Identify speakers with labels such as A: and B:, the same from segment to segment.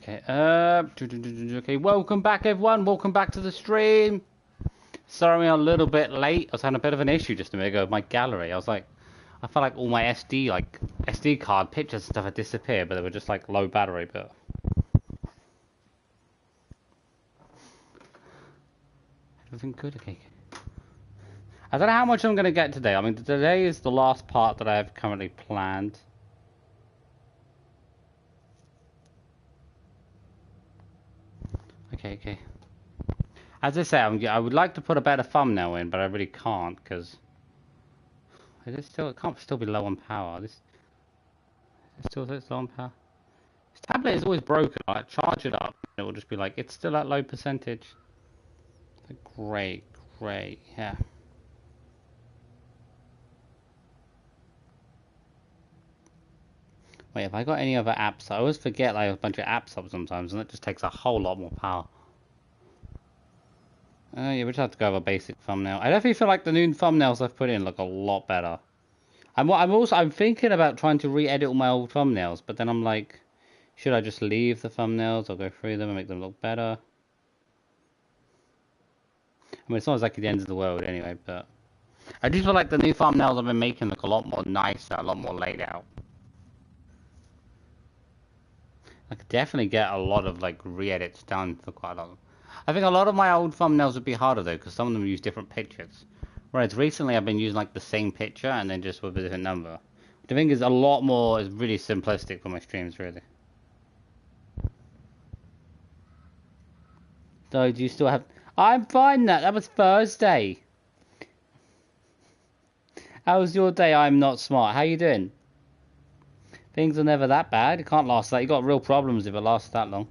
A: Okay. Okay. Welcome back, everyone. Welcome back to the stream. Sorry, I'm a little bit late. I was having a bit of an issue just a minute ago with my gallery. I felt like all my SD card pictures and stuff had disappeared, but they were just like low battery. But everything good. Okay. I don't know how much I'm gonna get today. I mean, today is the last part that I have currently planned. Okay. As I say, I would like to put a better thumbnail in, but I really can't because it can't still be low on power. This still low on power. This tablet is always broken. I charge it up, and it will just be like it's still at low percentage. Great, yeah. Wait, have I got any other apps? I always forget like a bunch of apps up sometimes, and it just takes a whole lot more power. Yeah, we just have to go with a basic thumbnail. I definitely feel like the new thumbnails I've put in look a lot better. I'm thinking about trying to re-edit all my old thumbnails, but then I'm like, should I just leave the thumbnails or go through them and make them look better? I mean, it's not exactly the end of the world anyway, but I do feel like the new thumbnails I've been making look a lot more nicer, a lot more laid out. I could definitely get a lot of like re-edits done for quite a lot. I think a lot of my old thumbnails would be harder though, because some of them use different pictures. Whereas recently I've been using like the same picture and then just with a different number. Which I think is a lot more, is really simplistic for my streams really. So do you still have... I'm fine now, that was Thursday. How was your day? I'm not smart. How you doing? Things are never that bad. It can't last that. You got real problems if it lasts that long.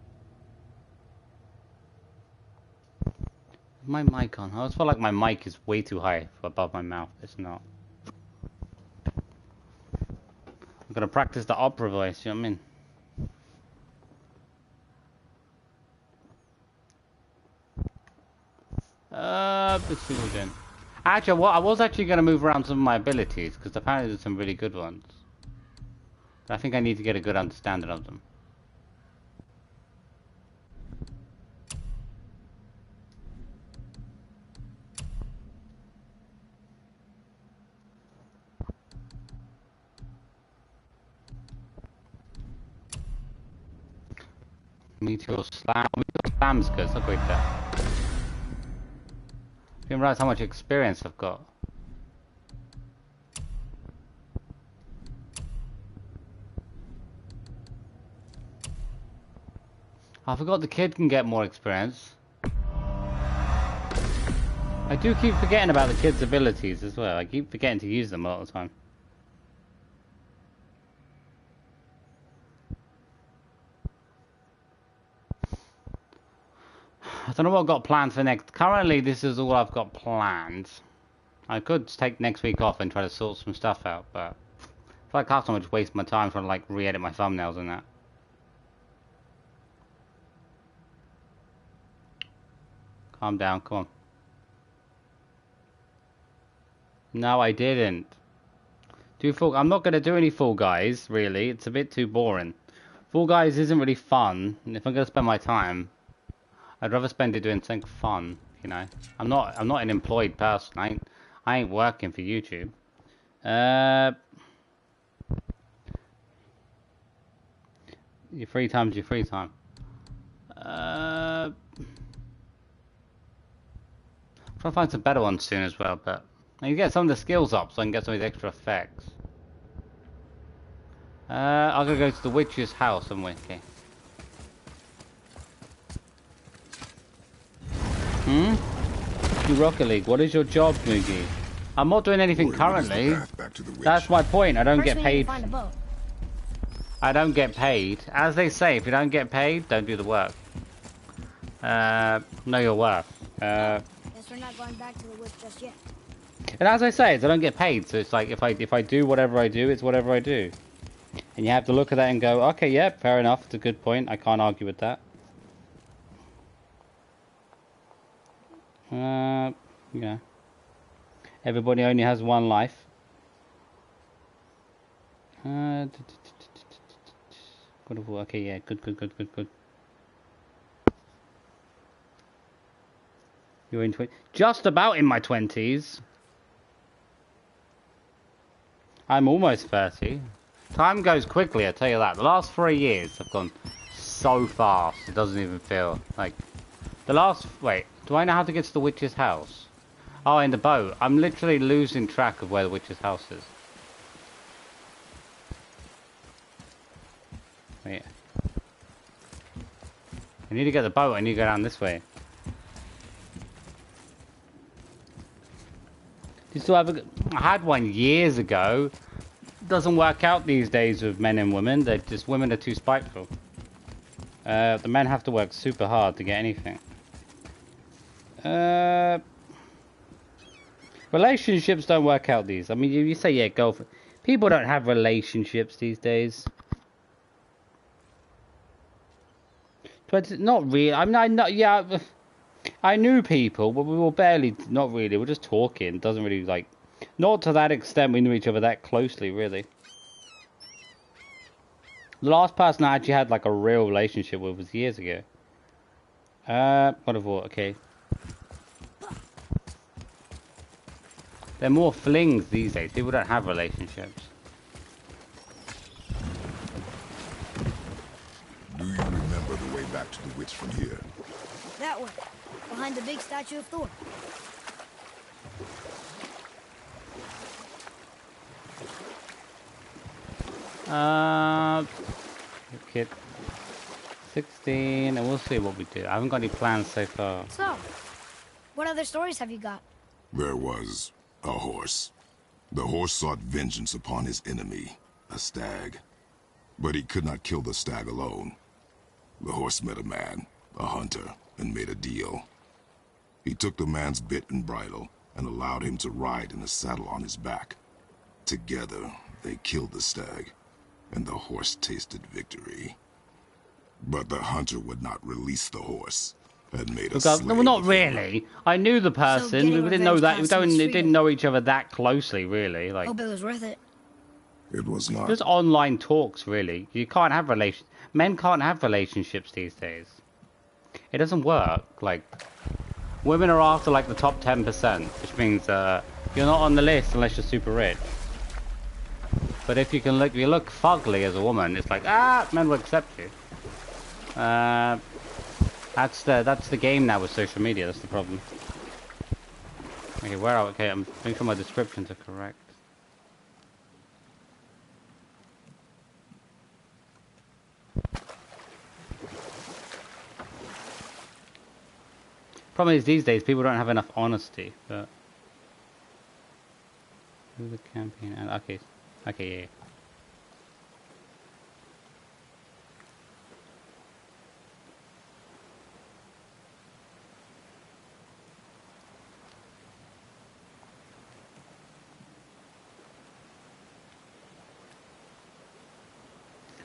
A: My mic on. I always feel like my mic is way too high above my mouth. It's not. I'm gonna practice the opera voice, you know what I mean? Let's see what we're doing. Actually, I was actually gonna move around some of my abilities, because apparently there's some really good ones. But I think I need to get a good understanding of them. Meteor Slam's good, so great that. Didn't realize how much experience I've got. I forgot the kid can get more experience. I do keep forgetting about the kid's abilities as well. I keep forgetting to use them all the time. I don't know what I've got planned for next. Currently, this is all I've got planned. I could take next week off and try to sort some stuff out, but I feel like I can't just waste my time trying to like re-edit my thumbnails and that. Calm down, come on. No, I didn't. I'm not going to do any Fall Guys, really. It's a bit too boring. Fall Guys isn't really fun. And if I'm going to spend my time, I'd rather spend it doing something fun, you know. I'm not an employed person. I ain't working for YouTube. Your free time's your free time. Try to find some better ones soon as well, but I can get some of the skills up so I can get some of these extra effects. I'm gonna go to the witch's house somewhere. Okay. Rocket League, what is your job, Moogie? I'm not doing anything currently. That's my point. I don't get paid. I don't get paid. As they say, if you don't get paid, don't do the work. Know your worth.
B: Guess we're not going back to the woods just yet.
A: And as I say, I don't get paid, so it's like if I do whatever I do, it's whatever I do. And you have to look at that and go, okay, yeah, fair enough. It's a good point. I can't argue with that. Yeah. Everybody only has one life. Okay, yeah, good. You're in just about in my 20s. I'm almost 30. Time goes quickly, I tell you that. The last 3 years have gone so fast, it doesn't even feel like... The last... Wait, do I know how to get to the witch's house? Oh, in the boat. I'm literally losing track of where the witch's house is. Wait. I need to get the boat, I need to go down this way. You still have I had one years ago. Doesn't work out these days with men and women. They're just, women are too spiteful. The men have to work super hard to get anything. Relationships don't work out these. I mean, you say, yeah, girlfriend. People don't have relationships these days. Not really. I mean, yeah, I knew people, but we were barely, not really. We're just talking. Doesn't really, like, not to that extent we knew each other that closely, really. The last person I actually had, like, a real relationship with was years ago. Whatever, okay. They're more flings these days. People don't have relationships.
C: Do you remember the way back to the witch from here?
B: That way, behind the big statue of Thor.
A: Kid 16, and we'll see what we do. I haven't got any plans so far.
B: So, what other stories have you got?
C: There was a horse. The horse sought vengeance upon his enemy, a stag. But he could not kill the stag alone. The horse met a man, a hunter, and made a deal. He took the man's bit and bridle and allowed him to ride in a saddle on his back. Together, they killed the stag, and the horse tasted victory. But the hunter would not release the horse, and made a slave.
A: Well, not really. I knew the person. We didn't know that. We didn't know each other that closely, really. Like,
B: hope it was worth it.
C: It was not.
A: Just online talks, really. You can't have relations. Men can't have relationships these days. It doesn't work. Like, women are after like the top 10%, which means you're not on the list unless you're super rich. But if you can look, if you look fugly as a woman, it's like, men will accept you. That's the game now with social media. That's the problem. Okay, where are we? Okay, I'm making sure my descriptions are correct. Problem is these days people don't have enough honesty. But who the campaign? And okay, yeah.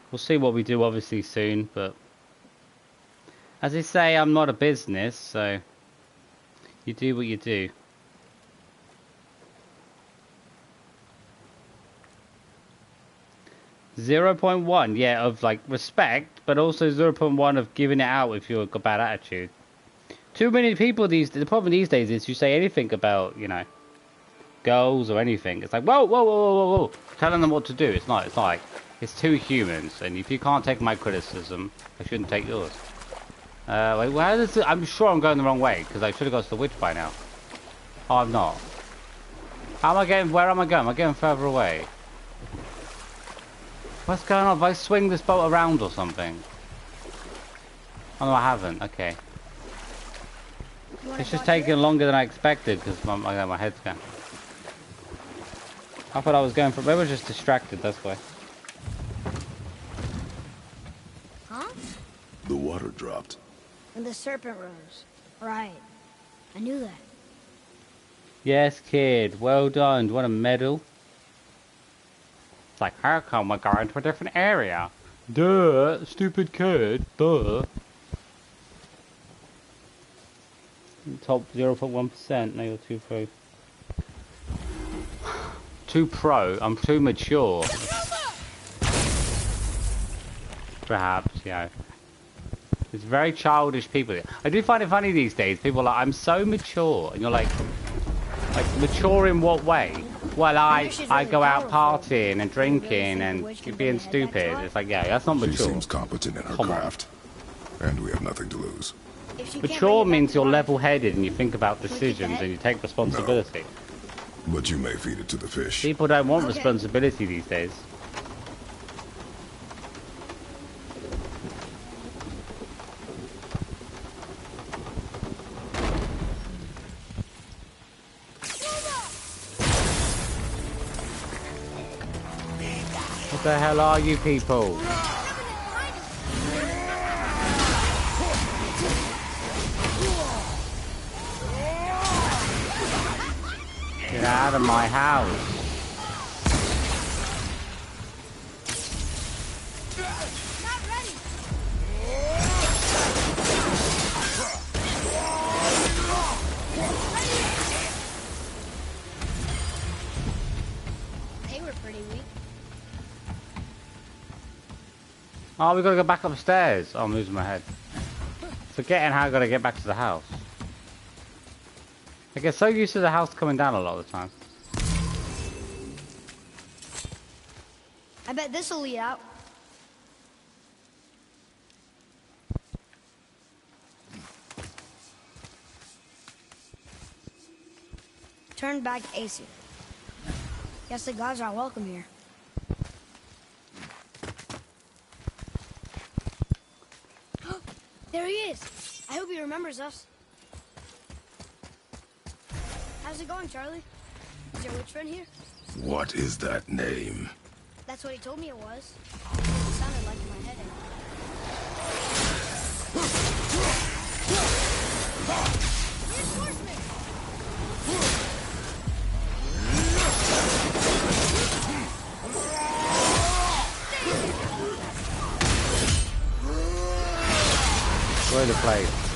A: We'll see what we do obviously soon, but as I say, I'm not a business, so you do what you do. .1, yeah, of like respect, but also 0.1 of giving it out if you've got a bad attitude. Too many people the problem these days is you say anything about, you know, girls or anything. It's like, whoa. Telling them what to do. It's not like, it's two humans, and if you can't take my criticism, I shouldn't take yours. Wait, I'm sure I'm going the wrong way, because I should have got to the witch by now. Oh, I'm not. How am I getting, where am I going? Am I getting further away? What's going on? If I swing this boat around or something? Oh no, I haven't. Okay. It's just taking longer than I expected, because my head's going. I thought I was going for, maybe I was just distracted, that's why.
B: Huh?
C: The water dropped.
B: And the serpent rose. Right. I knew that.
A: Yes, kid. Well done. Do you want a medal? It's like, how come we're going to a different area? Duh. Stupid kid. Duh. Top 0.1%. No, you're too pro. Too pro. I'm too mature. Perhaps, yeah. It's very childish people. I do find it funny these days. People are like, I'm so mature. And you're like mature in what way? Well, I go out partying and drinking and you're being stupid. It's like, yeah, that's not mature.
C: She seems competent in her craft. And we have nothing to lose.
A: Mature means you're level-headed and you think about decisions and you take responsibility.
C: No, but you may feed it to the fish.
A: People don't want responsibility these days. What the hell are you people? Get out of my house.
B: Not ready. They were pretty weak.
A: Oh, we gotta go back upstairs. Oh, I'm losing my head. Forgetting how I gotta get back to the house. I get so used to the house coming down a lot of the time.
B: I bet this'll lead out. Turn back Aesir. Guess the gods are welcome here. There he is. I hope he remembers us. How's it going, Charlie? Is your witch friend here?
C: What is that name?
B: That's what he told me it was. It sounded like in my head. Reinforcement!
A: Destroy the place.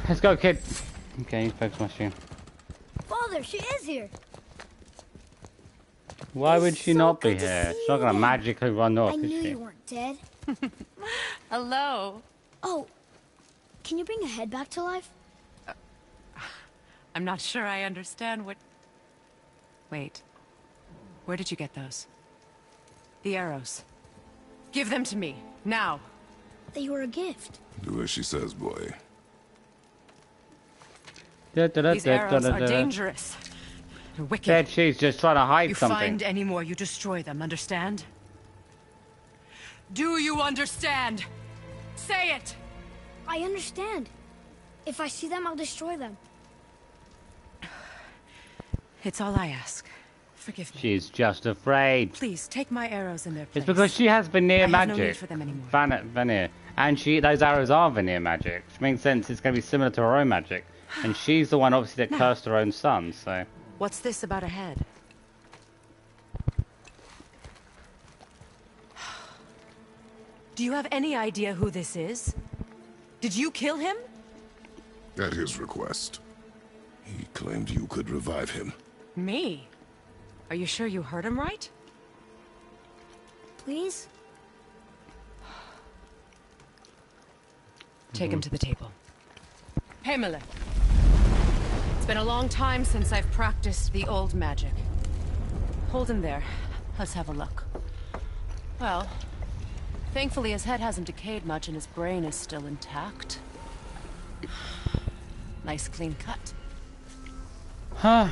A: Let's go, kid. Okay, he's focused my stream.
B: Father, she is here.
A: Why would she not be here? She's not gonna
B: again.
A: magically run off,
B: I
A: is
B: knew
A: she?
B: you weren't dead.
D: Hello.
B: Oh, can you bring a head back to life?
D: I'm not sure I understand what... Wait. Where did you get those? The arrows. Give them to me, now.
B: They were a gift.
C: Do as she says, boy.
D: These arrows are dangerous. They're wicked.
A: Said she's just trying to hide
D: You
A: something.
D: find any more, you destroy them, understand? Do you understand? Say it!
B: I understand. If I see them, I'll destroy them.
D: It's all I ask. Forgive me.
A: She's just afraid.
D: Please, take my arrows in their place.
A: It's because she has veneer
D: I have
A: magic.
D: no need for them anymore.
A: Veneer. And those arrows are veneer magic. Which makes sense, it's going to be similar to her own magic. And she's the one, obviously, that cursed her own son, so...
D: What's this about a head? Do you have any idea who this is? Did you kill him?
C: At his request. He claimed you could revive him.
D: Me? Are you sure you heard him right?
B: Please?
D: Take him to the table. Hræzlyr. It's been a long time since I've practiced the old magic. Hold him there. Let's have a look. Well, thankfully his head hasn't decayed much and his brain is still intact. Nice clean cut.
A: Huh.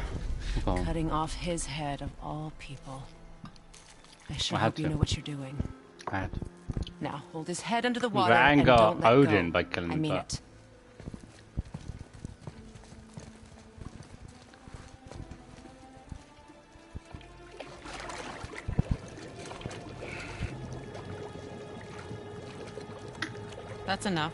D: Cutting off his head of all people. I sure
A: I had
D: hope you
A: to.
D: know what you're doing.
A: Bad.
D: Now, hold his head under the
A: You
D: water and
A: anger
D: don't let
A: Odin
D: go.
A: by killing
D: I
A: the
D: mean
A: butt.
D: it. That's enough.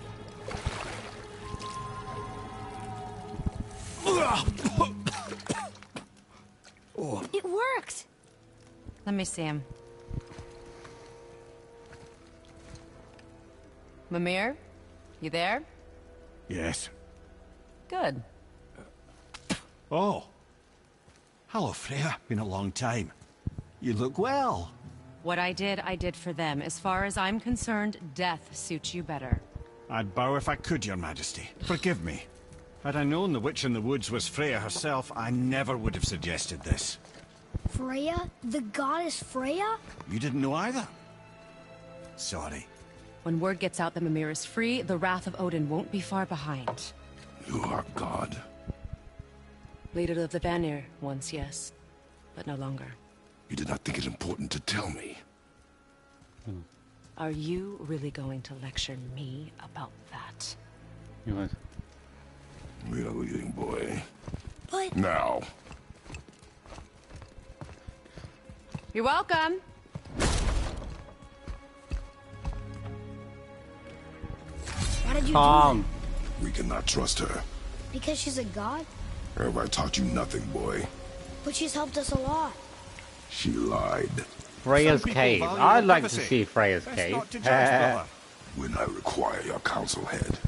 B: It worked!
D: Let me see him. Mimir? You there?
E: Yes.
D: Good.
E: Oh. Hello, Freya. Been a long time. You look well.
D: What I did for them. As far as I'm concerned, death suits you better.
E: I'd bow if I could, Your Majesty. Forgive me. Had I known the witch in the woods was Freya herself, I never would have suggested this.
B: Freya? The goddess Freya?
E: You didn't know either? Sorry.
D: When word gets out that Mimir is free, the wrath of Odin won't be far behind.
C: You are God.
D: Leader of the Vanir, once, yes. But no longer.
C: You did not think it important to tell me.
D: Are you really going to lecture me about that?
A: You was.
C: We are leaving, boy.
B: But
C: Now.
D: You're welcome.
B: why did you do
A: Calm.
C: We cannot trust her.
B: that? Because she's a god?
C: Have I taught you nothing, boy?
B: But she's helped us a lot.
C: She lied.
A: Freya's
E: Some people
A: cave.
E: value
A: I'd like to
E: privacy.
A: see Freya's
E: Best
A: cave.
E: not to judge, brother.
C: When I require your counsel head,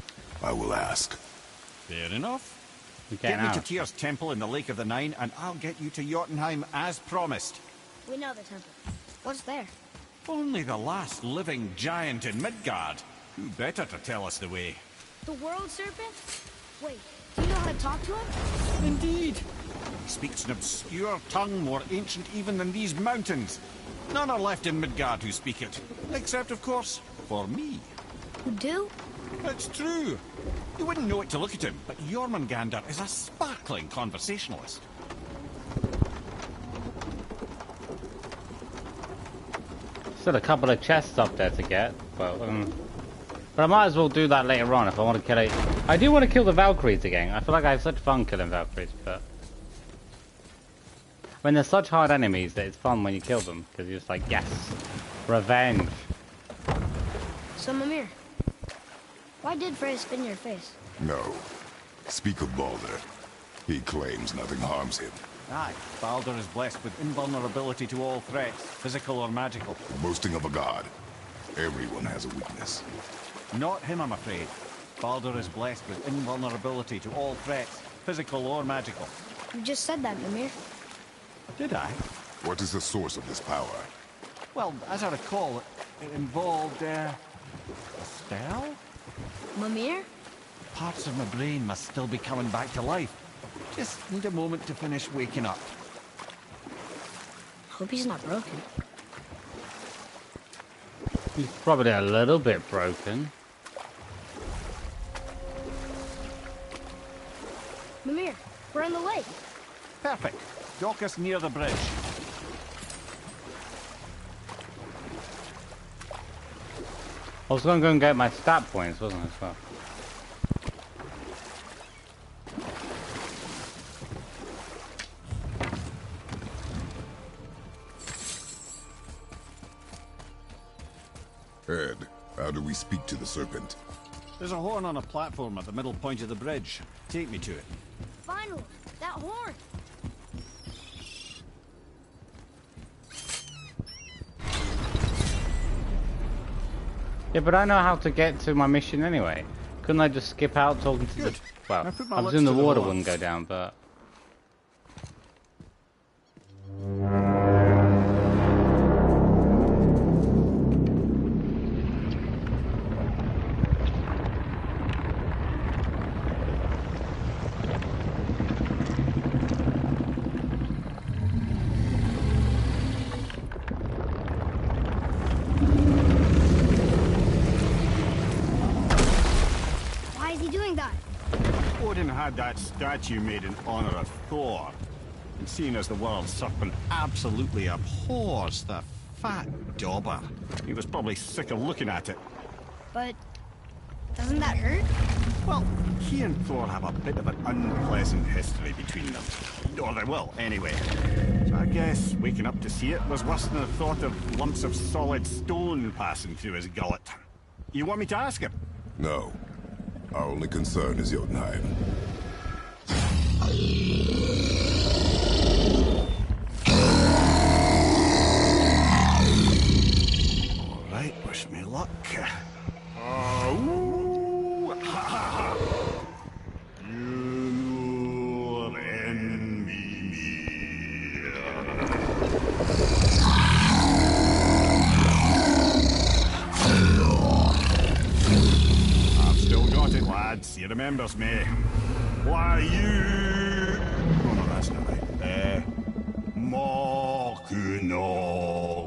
C: I will ask.
E: Fair enough.
A: We're
E: Get
A: getting
E: me to
A: out.
E: Tyr's temple in the Lake of the Nine, and I'll get you to Jotunheim as promised.
B: We know the temple. What's there?
E: Only the last living giant in Midgard. Who better to tell us the way?
B: The world serpent? Wait, do you know how to talk to him?
E: Indeed. He speaks an obscure tongue more ancient even than these mountains. None are left in Midgard who speak it. Except, of course, for me.
B: You do?
E: It's true. You wouldn't know it to look at him, but Jormungandr is a sparkling conversationalist.
A: Still a couple of chests up there to get, but I might as well do that later on if I want to kill it. I do want to kill the Valkyries again. I feel like I have such fun killing Valkyries, but when they're such hard enemies that it's fun when you kill them because you're just like, yes, revenge.
B: So, Mimir, why did Freya spit in your face?
C: No. Speak of Baldur. He claims nothing harms him.
E: Aye, Baldur is blessed with invulnerability to all threats, physical or magical.
C: Boasting of a god. Everyone has a weakness.
E: Not him, I'm afraid. Baldur is blessed with invulnerability to all threats, physical or magical.
B: You just said that, Mimir.
E: Did I?
C: What is the source of this power?
E: Well, as I recall, it involved, a spell?
B: Mimir?
E: Parts of my brain must still be coming back to life. Just need a moment to finish waking up.
B: Hope he's not broken.
A: He's probably a little bit broken.
B: Mimir, we're in the lake.
E: Perfect. Dock us near the bridge.
A: I was going to go and get my stat points, wasn't I, as well?
C: Ed, how do we speak to the serpent?
E: There's a horn on a platform at the middle point of the bridge. Take me to it.
B: Finally, that horn.
A: Yeah, but I know how to get to my mission anyway. Couldn't I just skip out talking to
E: Good.
A: the... Well,
E: I put my
A: I
E: lips
A: presume the
E: to the
A: water
E: horn.
A: wouldn't go down, but...
B: Why is he doing that?
E: Odin had that statue made in honor of Thor. And seeing as the world serpent absolutely abhors the fat dauber. He was probably sick of looking at it.
B: But doesn't that hurt?
E: Well, he and Thor have a bit of an unpleasant history between them. Or they will, anyway. So I guess waking up to see it was worse than the thought of lumps of solid stone passing through his gullet. You want me to ask him?
C: No. Our only concern is Jotunheim.
E: Alright, wish me luck. Ooh, ha, ha, ha. You envy me. I've still got it, lads. He remembers me. Why you? Oh no, that's not right. Mokuno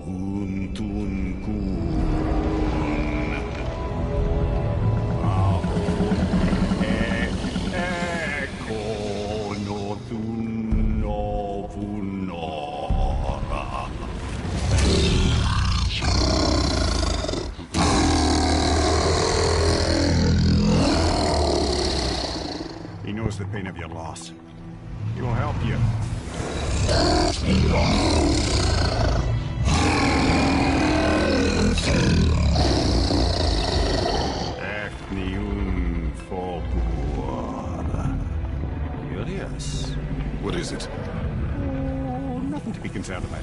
E: huntun kun. Eko no thun no vunora. He knows the pain of your loss. He will help you. Efniun Fogur. Curious.
C: What is it?
E: Oh, nothing to be concerned about.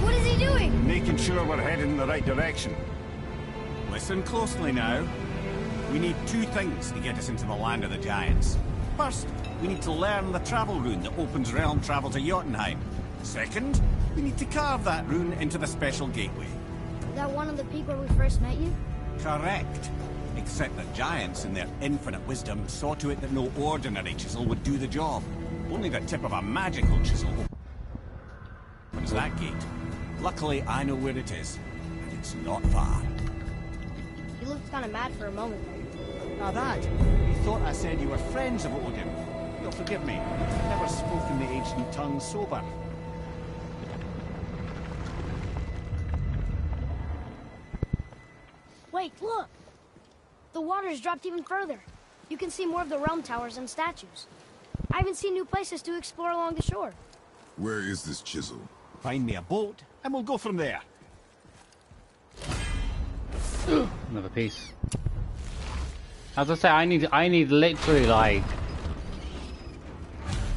B: What is he doing?
E: Making sure we're headed in the right direction. Listen closely now. We need two things to get us into the land of the giants. First, we need to learn the travel rune that opens realm travel to Jotunheim. Second, we need to carve that rune into the special gateway.
B: Is that one of the peak where we first met you?
E: Correct. Except that giants, in their infinite wisdom, saw to it that no ordinary chisel would do the job. Only the tip of a magical chisel opens that gate. Luckily, I know where it is. And it's not far.
B: He looked kind of mad for a moment there.
E: Now that, you thought I said you were friends of Odin. You'll forgive me. I've never spoken the ancient tongue sober.
B: Wait, look! The water's dropped even further. You can see more of the realm towers and statues. I even see new places to explore along the shore.
C: Where is this chisel?
E: Find me a boat, and we'll go from there.
A: Another piece. As I say, I need literally like...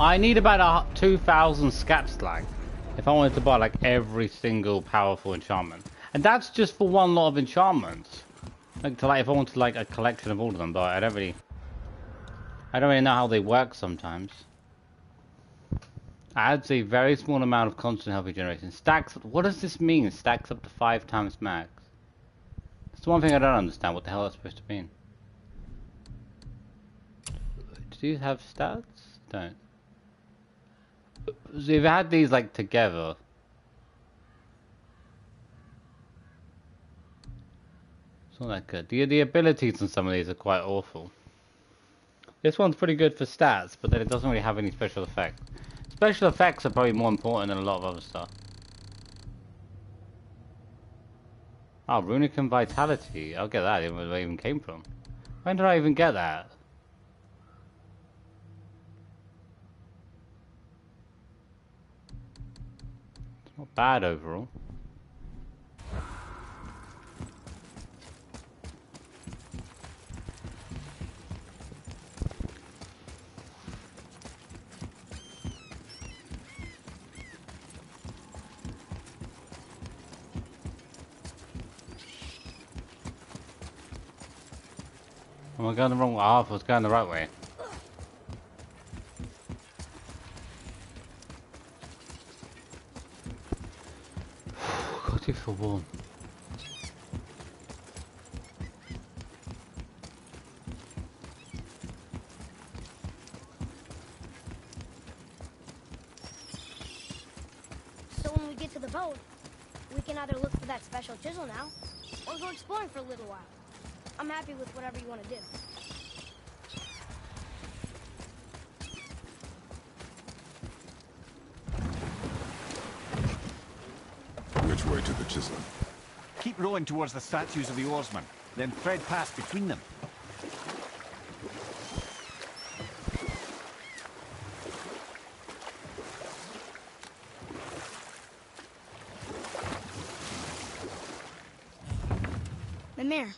A: I need about 2,000 scat slag if I wanted to buy like every single powerful enchantment. And that's just for one lot of enchantments. Like if I wanted like a collection of all of them, but I don't really know how they work sometimes. Adds a very small amount of constant health regeneration. Stacks, what does this mean? Stacks up to 5 times max. That's the one thing I don't understand, what the hell that's supposed to mean. Do these have stats? Don't. So if I had these like together. It's not that good. The abilities on some of these are quite awful. This one's pretty good for stats, but then it doesn't really have any special effects. Special effects are probably more important than a lot of other stuff. Oh, Runic and Vitality. I'll get that. I didn't know where it even came from. When did I even get that? It's not bad overall. Am I going the wrong way? Oh, I was going the right way. God, you feel warm.
B: So when we get to the boat, we can either look for that special chisel now, or go exploring for a little while. I'm happy with whatever you want to do.
C: which way to the chisel?
E: Keep rowing towards the statues of the oarsmen, then thread past between them.
B: The mirror.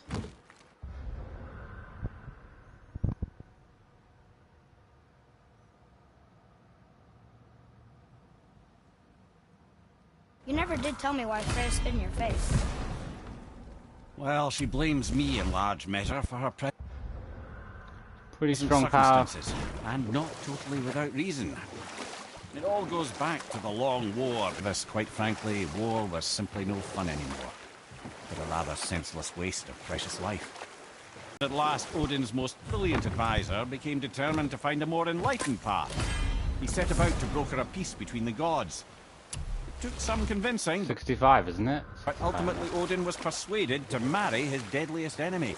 B: You never did tell me why Freya spit in your face.
E: Well, she blames me in large measure for her
A: Pretty strong power.
E: circumstances, and not totally without reason. It all goes back to the long war. This, quite frankly, war was simply no fun anymore, but a rather senseless waste of precious life. At last, Odin's most brilliant advisor became determined to find a more enlightened path. He set about to broker a peace between the gods. It took some convincing,
A: 65, isn't it?
E: but ultimately Odin was persuaded to marry his deadliest enemy,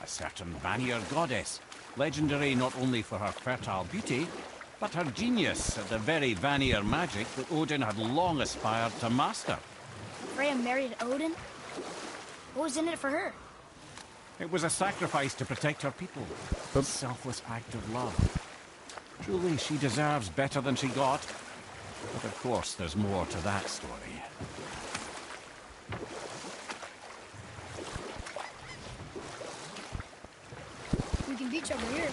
E: a certain Vanir goddess, legendary not only for her fertile beauty, but her genius at the very Vanir magic that Odin had long aspired to master.
B: Freya married Odin? What was in it for her?
E: It was a sacrifice to protect her people, a selfless act of love. Truly, she deserves better than she got. But of course, there's more to that story.
B: We can beach over here.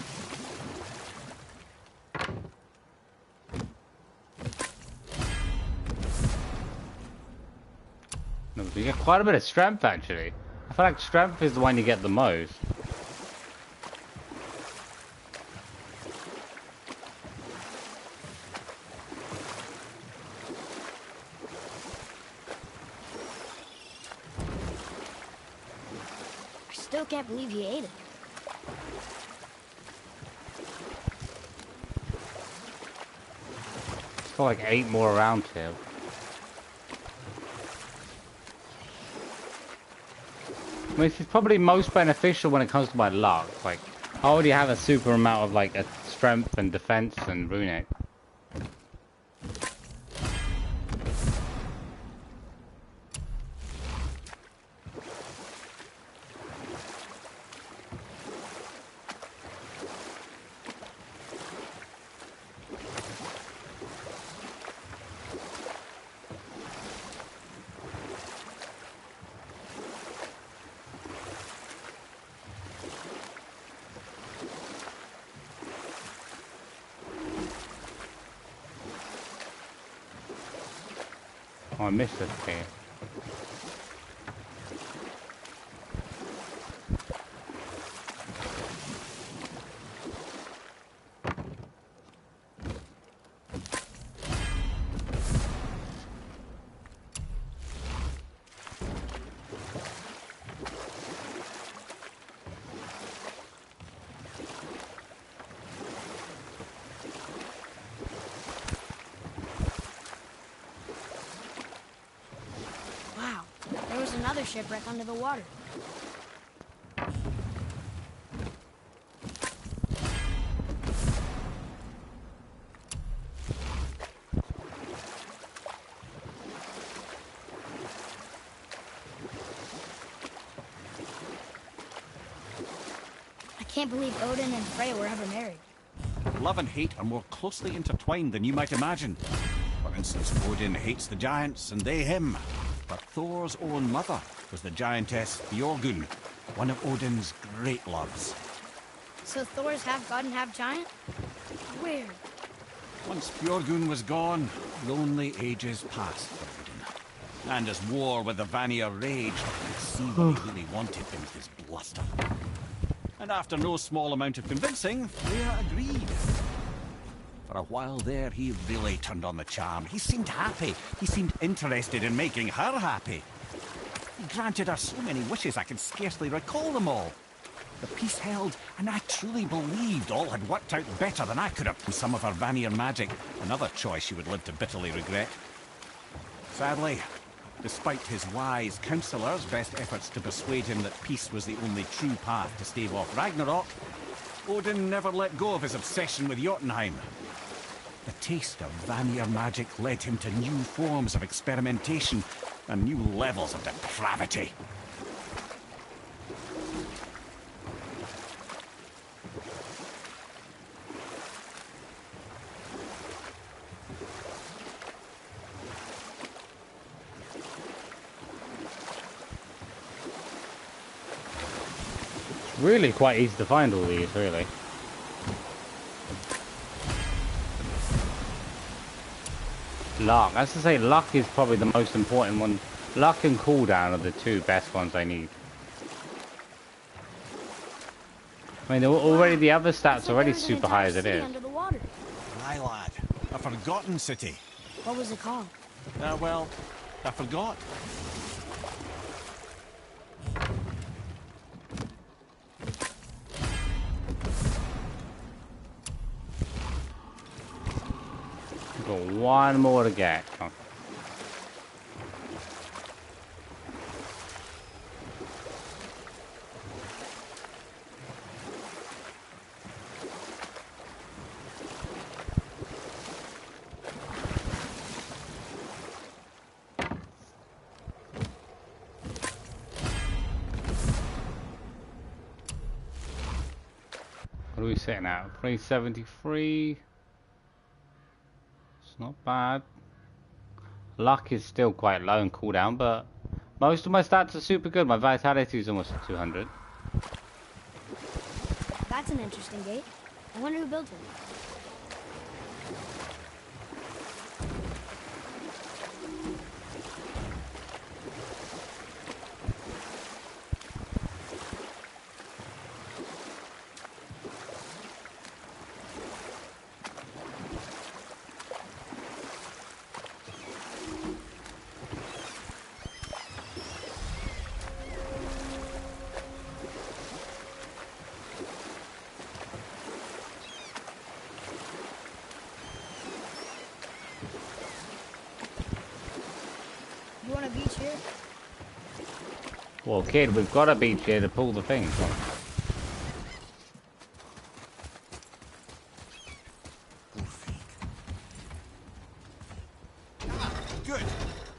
A: No, you get quite a bit of strength, actually. I feel like strength is the one you get the most.
B: I still can't believe he ate it.
A: There's got like 8 more around here. I mean, this is probably most beneficial when it comes to my luck. Like, I already have a super amount of like a strength and defense and runic. Oh, I missed this here.
B: Another shipwreck under the water. I can't believe Odin and Freya were ever married.
E: Love and hate are more closely intertwined than you might imagine. For instance, Odin hates the giants and they him. But Thor's own mother was the giantess Björgun, one of Odin's great loves.
B: So Thor's half god and half giant? Weird.
E: Once Björgun was gone, lonely ages passed for Odin. And as war with the Vanir raged, he could see what he really wanted in his bluster. And after no small amount of convincing, Freya agreed. For a while there, he really turned on the charm. He seemed happy. He seemed interested in making her happy. He granted her so many wishes I can scarcely recall them all. The peace held, and I truly believed all had worked out better than I could have. Some of her Vanir magic, another choice she would live to bitterly regret. Sadly, despite his wise counsellors' best efforts to persuade him that peace was the only true path to stave off Ragnarok, Odin never let go of his obsession with Jotunheim. The taste of Vanir magic led him to new forms of experimentation and new levels of depravity.
A: Really quite easy to find all these, really. Luck. As to say, luck is probably the most important one. Luck and cooldown are the two best ones I need. I mean, already the other stats are already super high as it is.
E: Aye, lad. A forgotten city.
B: What was it called?
E: Well, I forgot.
A: Got one more to get. Come on. What are we sitting at? 373. It's not bad. Luck is still quite low and cooldown, but most of my stats are super good. My vitality is almost at 200.
B: That's an interesting gate. I wonder who built it. You want a beach here?
A: Well, kid, we've got a beach here to pull the thing. Come on.
E: Good.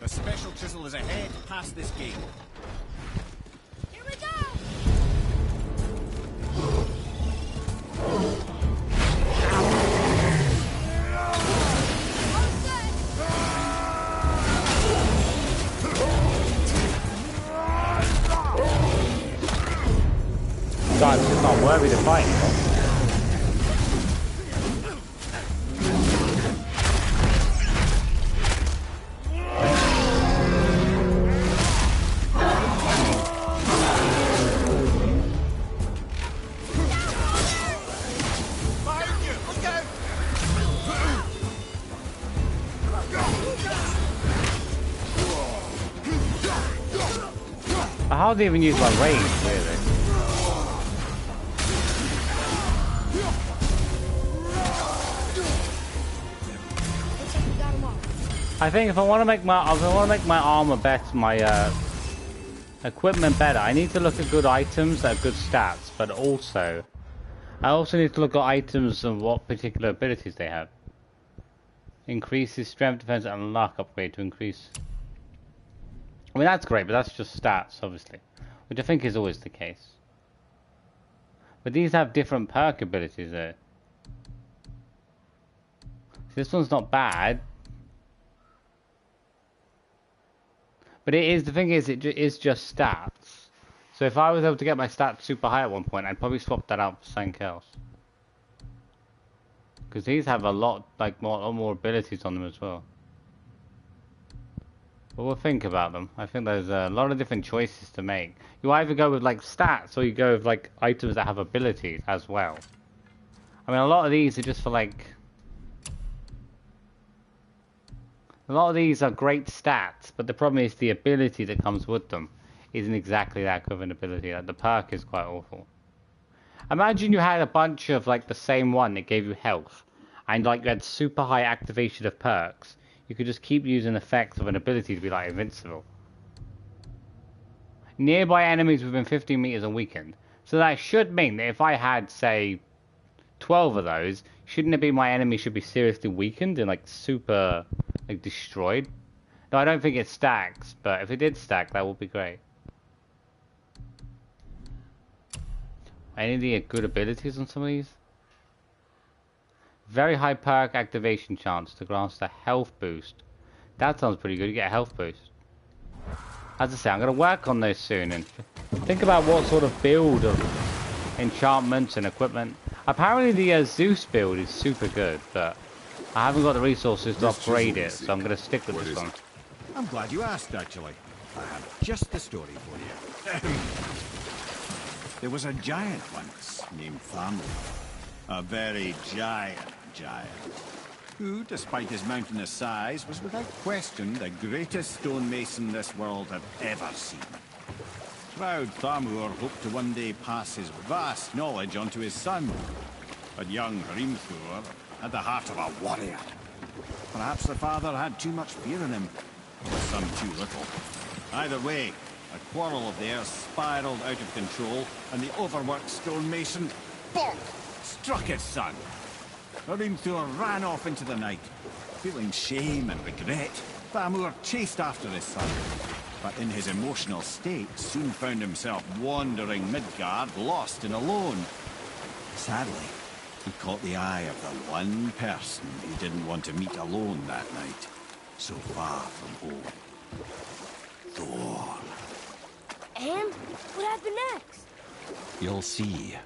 E: The special chisel is ahead past this gate.
B: Here we go!
A: God, it's just not worthy to fight. I hardly even use my range, really. I think if I want to make my armor better, my equipment better, I need to look at good items that have good stats, but also I also need to look at items and what particular abilities they have. Increases strength, defense, and luck upgrade to increase. I mean, that's great, but that's just stats, obviously, which I think is always the case. But these have different perk abilities there. This one's not bad. But it is, the thing is, it is just stats. So if I was able to get my stats super high at one point, I'd probably swap that out for something else. Because these have a lot, like, more abilities on them as well. But we'll think about them. I think there's a lot of different choices to make. You either go with, like, stats, or you go with, like, items that have abilities as well. I mean, a lot of these are just for, like... A lot of these are great stats, but the problem is the ability that comes with them isn't exactly that good of an ability. Like, the perk is quite awful. Imagine you had a bunch of, like, the same one that gave you health, and, like, you had super high activation of perks. You could just keep using effects of an ability to be, like, invincible. Nearby enemies within 15 meters are weakened. So that should mean that if I had, say, 12 of those, shouldn't it be my enemy should be seriously weakened and like super like destroyed? No, I don't think it stacks, but if it did stack, that would be great. Any of the good abilities on some of these? Very high perk activation chance to grant a health boost. That sounds pretty good. You get a health boost. As I say, I'm going to work on those soon and think about what sort of build of enchantments and equipment. Apparently the Zeus build is super good, but I haven't got the resources to upgrade it, so I'm going to stick with this one.
E: I'm glad you asked, actually. I have just the story for you. There was a giant once named Fáfnir. A very giant, who, despite his mountainous size, was without question the greatest stonemason this world had ever seen. Proud Fáfnir hoped to one day pass his vast knowledge on to his son. But young Hræzlyr had the heart of a warrior. Perhaps the father had too much fear in him, the son too little. Either way, a quarrel of theirs spiraled out of control, and the overworked stonemason, bonk, struck his son. Hræzlyr ran off into the night. Feeling shame and regret, Fáfnir chased after his son, but in his emotional state soon found himself wandering Midgard, lost and alone. Sadly, he caught the eye of the one person he didn't want to meet alone that night, so far from home. Thor.
B: And what happened next?
E: You'll see.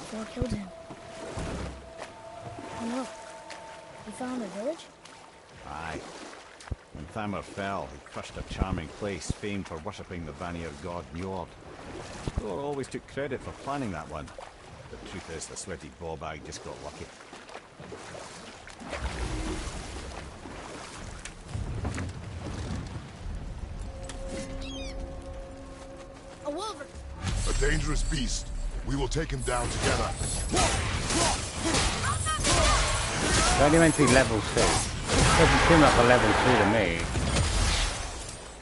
B: Thor killed him. Oh no. He found the village?
E: Aye. When Fáfnir fell, he crushed a charming place famed for worshipping the Vanir god Njord. Thor always took credit for planning that one. The truth is, the sweaty ballbag just got lucky.
B: A wulver!
C: A dangerous beast. We will take him down together.
A: It only meant to be level 2. Doesn't seem like a level 2 to me.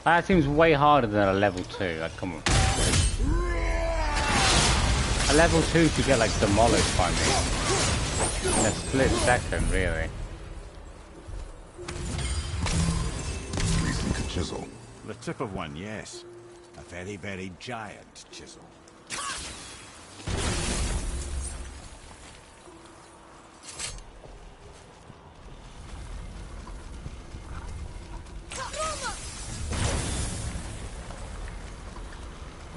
A: That seems way harder than a level 2. Like, come on. A level 2 to get like demolished by me. In a split second, really.
C: Recent chisel.
E: The tip of one, yes. A very, very giant chisel.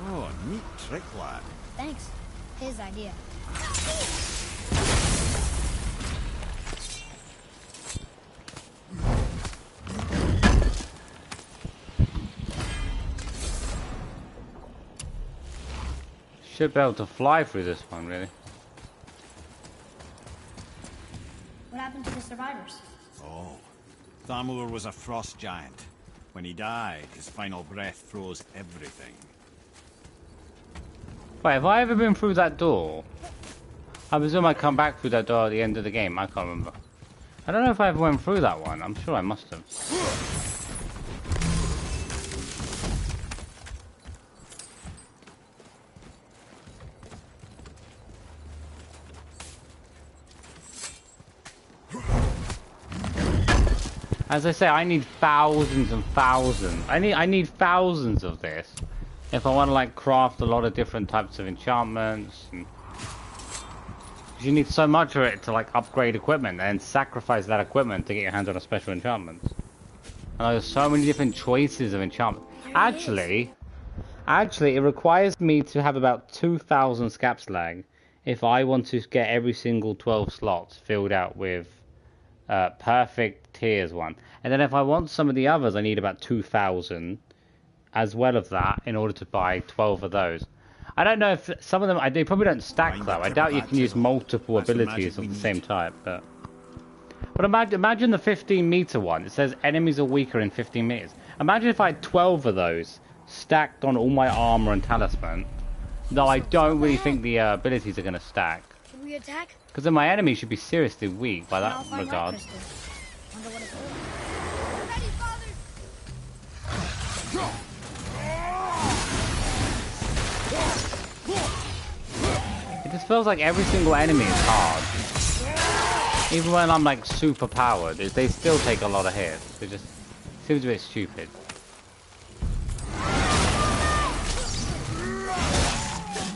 E: Oh, neat trick, lad.
B: Thanks. His idea.
A: Should be able to fly through this one, really.
B: What happened to the survivors?
E: Oh, Fáfnir was a frost giant. When he died, his final breath froze everything.
A: Wait, have I ever been through that door? I presume I come back through that door at the end of the game. I can't remember. I don't know if I ever went through that one. I'm sure I must have. As I say, I need thousands and thousands. I need thousands of this if I want to like craft a lot of different types of enchantments. And you need so much of it to like upgrade equipment and sacrifice that equipment to get your hands on a special enchantment. And there's so many different choices of enchantment. Actually, it requires me to have about 2,000 scap slag if I want to get every single 12 slots filled out with perfect tiers one. And then if I want some of the others, I need about 2,000 as well of that in order to buy 12 of those. I don't know if some of them, they probably don't stack though. I doubt you can use multiple abilities of the same type, but imagine the 15-meter one. It says enemies are weaker in 15 meters. Imagine if I had 12 of those stacked on all my armor and talisman. Though I don't really think the abilities are going to stack.
B: Should we attack?
A: Because then my enemy should be seriously weak by that regard.
B: Wonder what it's for. Ready, father!
A: It just feels like every single enemy is hard. Even when I'm like super powered, they still take a lot of hits. It just seems a bit stupid.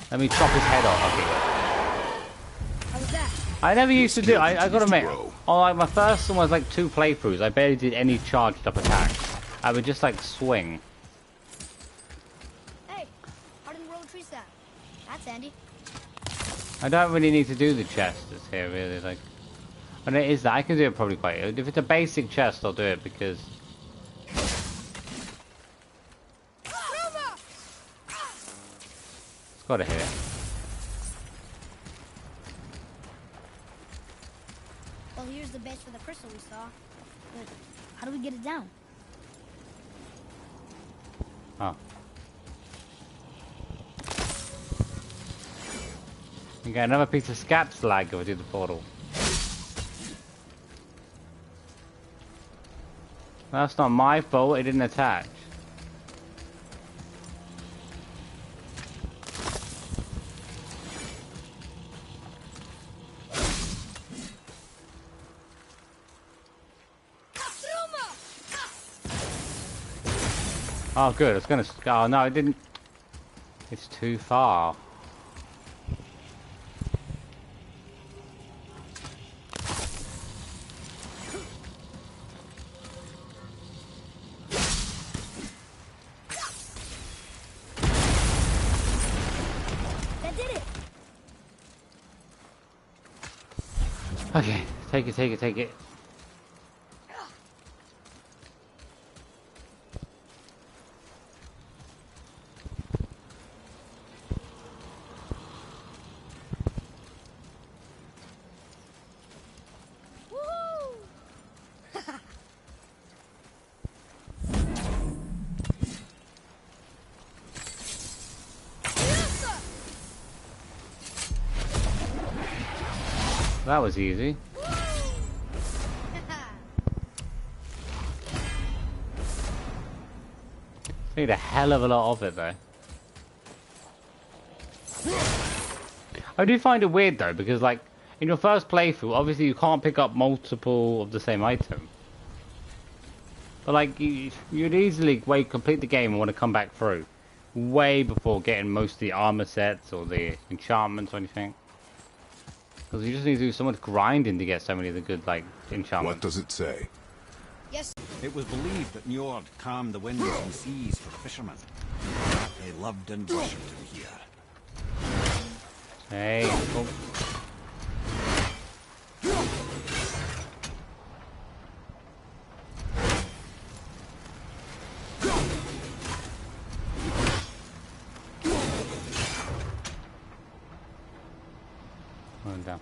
A: Let me chop his head off. Okay.
B: How was that?
A: I never used to do. I gotta admit, on like my first one was like 2 playthroughs. I barely did any charged up attacks. I would just like swing.
B: Hey, hardened roll tree sap. That's handy.
A: I don't really need to do the chests here, really. Like, and it is that I can do it probably quite. If it's a basic chest, I'll do it because. It's gotta hit.
B: Well, here's the base for the crystal we saw. But how do we get it down?
A: Oh. You get another piece of scat slag if I do the portal. That's not my fault, it didn't attach. Oh good, it's gonna... Oh no, it didn't... It's too far.
B: That did it!
A: Okay, take it, take it, take it. That was easy. Need a hell of a lot of it though. I do find it weird though because like in your first playthrough obviously you can't pick up multiple of the same item. But like you'd easily complete the game and want to come back through way before getting most of the armor sets or the enchantments or anything. Because you just need to do so much grinding to get so many of the good, like, enchantments.
C: What does it say?
B: Yes.
E: It was believed that Njord calmed the winds and seas for the fishermen. They loved and worshipped him here.
A: Hey, cool. Down.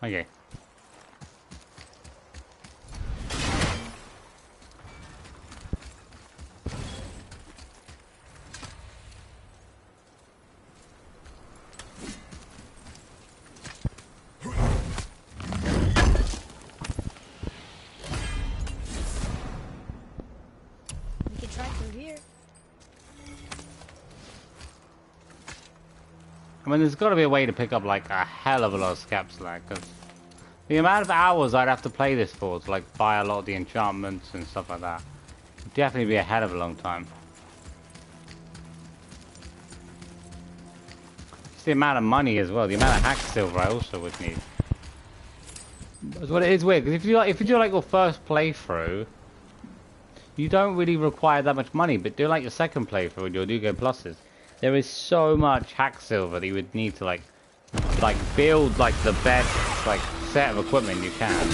A: Okay.
B: We could try through here.
A: I mean, there's got to be a way to pick up like a hell of a lot of scap slag, because the amount of hours I'd have to play this for to like buy a lot of the enchantments and stuff like that would definitely be a hell of a long time. It's the amount of money as well, the amount of hack silver I also would need. That's what it is weird, because if you do like your first playthrough, you don't really require that much money, but do like your second playthrough and you'll do go pluses. There is so much hack silver that you would need to like build like the best like set of equipment you can.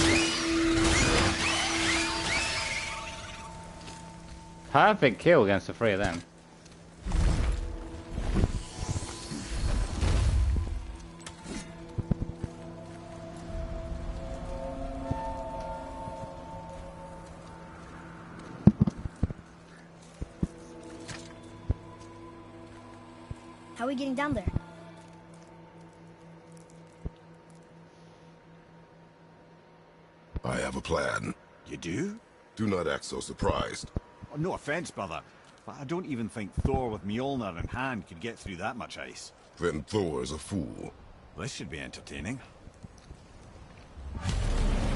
A: Perfect kill against the three of them.
B: How are we getting down there?
C: I have a plan.
E: You do?
C: Do not act so surprised.
E: Oh, no offense, brother, but I don't even think Thor with Mjolnir in hand could get through that much ice.
C: Then Thor is a fool.
E: This should be entertaining.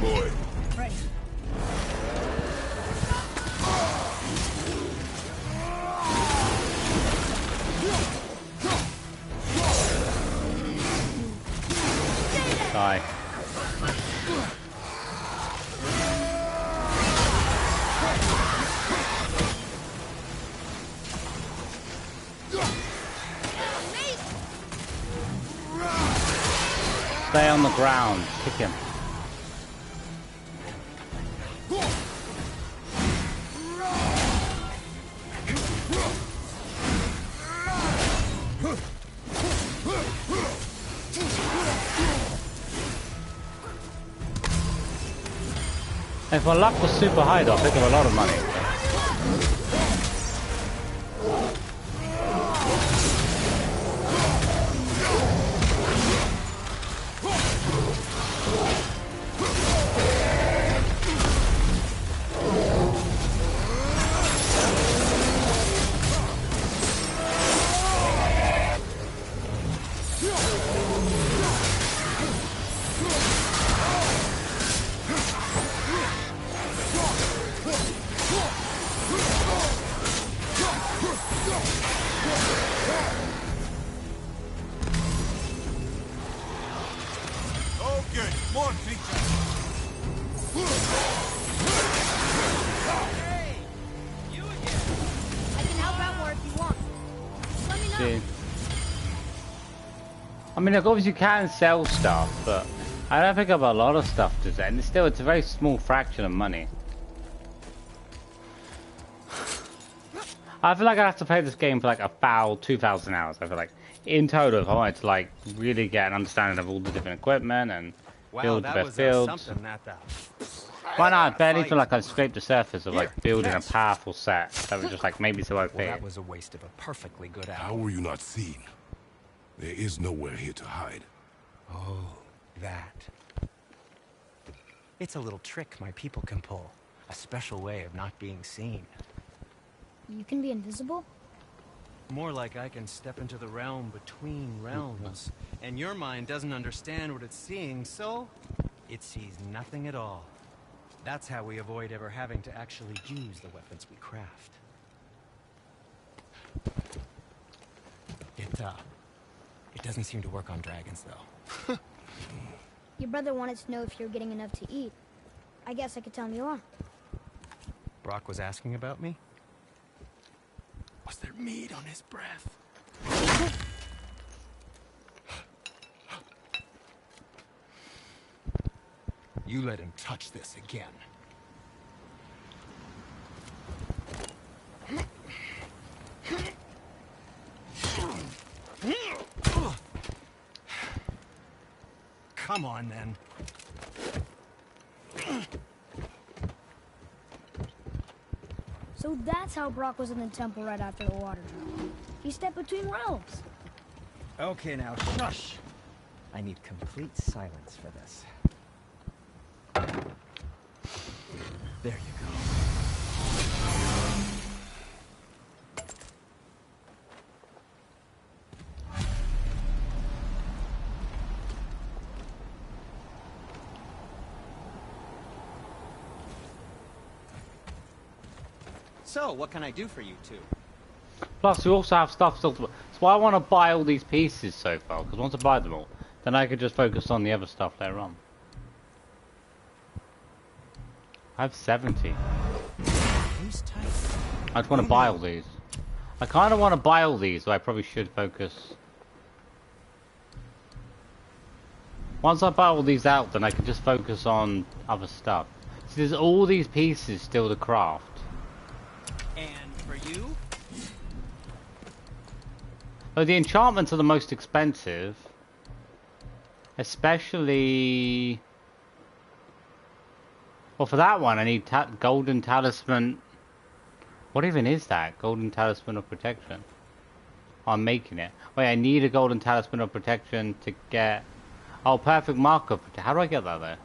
C: Boy.
B: Right.
A: Die. Stay on the ground. Kick him. If my luck was super high though, I'd pick up a lot of money. I mean, obviously you can sell stuff, but I don't pick up a lot of stuff to sell, and it's a very small fraction of money. I feel like I have to play this game for like 2,000 hours. I feel like in total, if I wanted to like really get an understanding of all the different equipment and build the best builds. Why not? I barely feel like I've scraped the surface of like building a powerful set that was just like maybe so OP.
F: Well, that was a waste of a perfectly good hour.
C: How were you not seen? There is nowhere here to hide.
F: Oh, that. It's a little trick my people can pull. A special way of not being seen.
B: You can be invisible?
F: More like I can step into the realm between realms. And your mind doesn't understand what it's seeing, so it sees nothing at all. That's how we avoid ever having to actually use the weapons we craft. It doesn't seem to work on dragons, though.
B: Your brother wanted to know if you're getting enough to eat. I guess I could tell him you are.
F: Brock was asking about me? Was there meat on his breath? You let him touch this again. Come on, then.
B: So that's how Brock was in the temple right after the water drop. He stepped between realms.
F: Okay, now shush. I need complete silence for this. There you go. So, what can I do for you two?
A: Plus, we also have stuff still to... That's why I want to buy all these pieces so far, because once I buy them all, then I could just focus on the other stuff later on. I have 70. I just want to buy all these. I kind of want to buy all these, so I probably should focus. Once I buy all these out, then I can just focus on other stuff. So there's all these pieces still to craft.
F: And for you?
A: Oh, the enchantments are the most expensive. Especially... Well, for that one, I need golden talisman. What even is that? Golden talisman of protection. Oh, I'm making it. Wait, I need a golden talisman of protection to get... Oh, perfect marker. How do I get that there?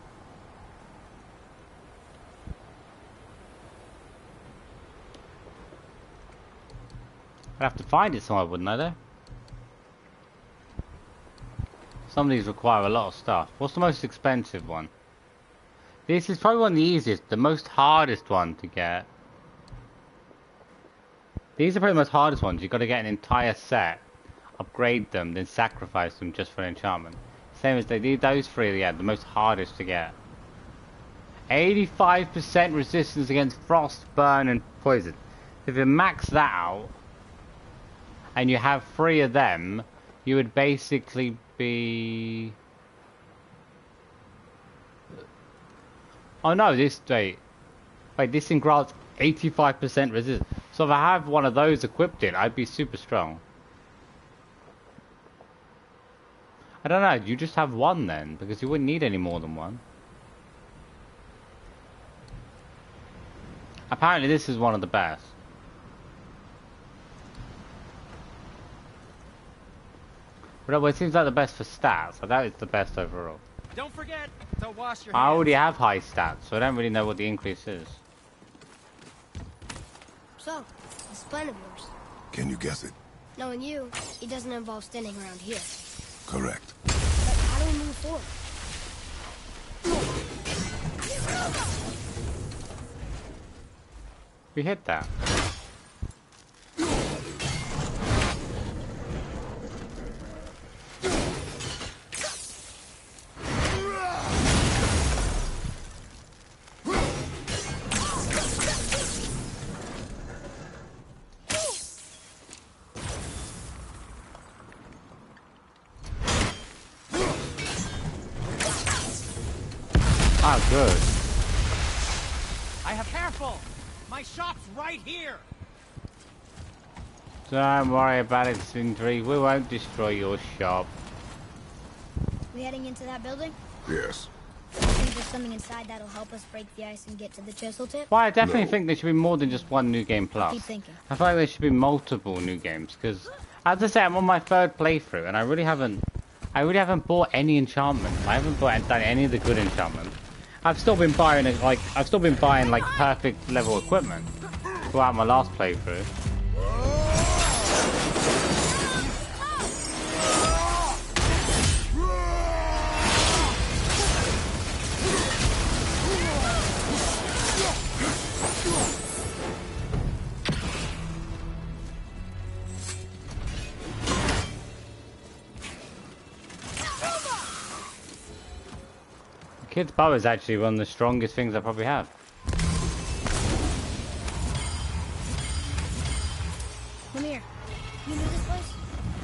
A: I'd have to find it somewhere, wouldn't I, though? Some of these require a lot of stuff. What's the most expensive one? This is probably one of the easiest, the most hardest one to get. These are probably the most hardest ones. You've got to get an entire set, upgrade them, then sacrifice them just for an enchantment. Same as they do those three, yeah, the most hardest to get. 85% resistance against frost, burn, and poison. If you max that out, and you have 3 of them, you would basically be... Oh no, this... Wait, this thing grants 85% resistance. So if I have one of those equipped in, I'd be super strong. I don't know, you just have one then, because you wouldn't need any more than one. Apparently this is one of the best. But it seems like the best for stats. I doubt it's the best overall.
F: Don't forget to wash your
A: I
F: hands.
A: already have high stats, so I don't really know what the increase is.
B: So, this plan of yours.
C: Can you guess it?
B: Knowing you, it doesn't involve standing around here.
C: Correct.
B: But how do we move forward?
A: We hit that. Ah, good.
F: I have careful. My shop's right here.
A: Don't worry about it, Sindri. We won't destroy your shop.
B: We heading into that building?
C: Yes.
B: I think there's something inside that'll help us break the ice and get to the chisel tip.
A: Well, I definitely
C: No.
A: think there should be more than just one new game plus.
B: Keep thinking.
A: I feel like there should be multiple new games because, as I say, I'm on my 3rd playthrough and I really haven't bought any enchantments. I haven't done any of the good enchantments. I've still been buying like perfect level equipment throughout my last playthrough. Kid's bow is actually one of the strongest things I probably have.
B: Come here. You knew this place?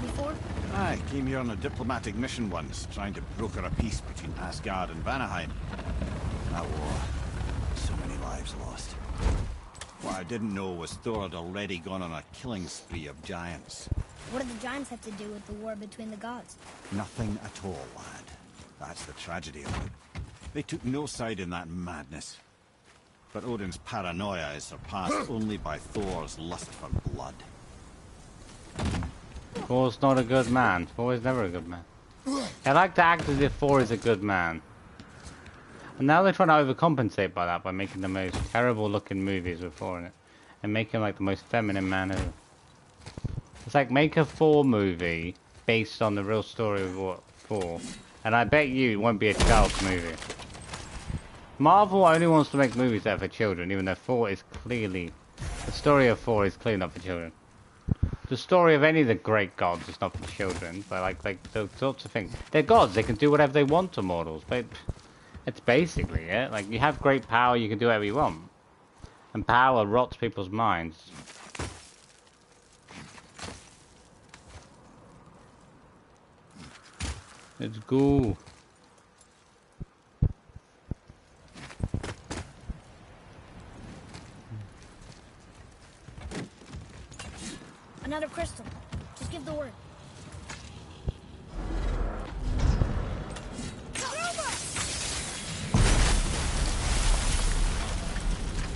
B: Before?
E: I came here on a diplomatic mission once, trying to broker a peace between Asgard and Vanaheim. That war, so many lives lost. What I didn't know was Thor had already gone on a killing spree of giants.
B: What do the giants have to do with the war between the gods?
E: Nothing at all, lad. That's the tragedy of it. They took no side in that madness. But Odin's paranoia is surpassed only by Thor's lust for blood.
A: Thor's not a good man. Thor is never a good man. I like to act as if Thor is a good man. And now they're trying to overcompensate by that by making the most terrible looking movies with Thor in it. And make him like the most feminine man ever. It's like make a Thor movie based on the real story of Thor. And I bet you it won't be a child's movie. Marvel only wants to make movies that are for children, even though Thor is clearly... The story of Thor is clearly not for children. The story of any of the great gods is not for children, but like those sorts of things. They're gods, they can do whatever they want to mortals, but it's basically it. Like, you have great power, you can do whatever you want. And power rots people's minds. Let's go.
B: Another crystal. Just give the word.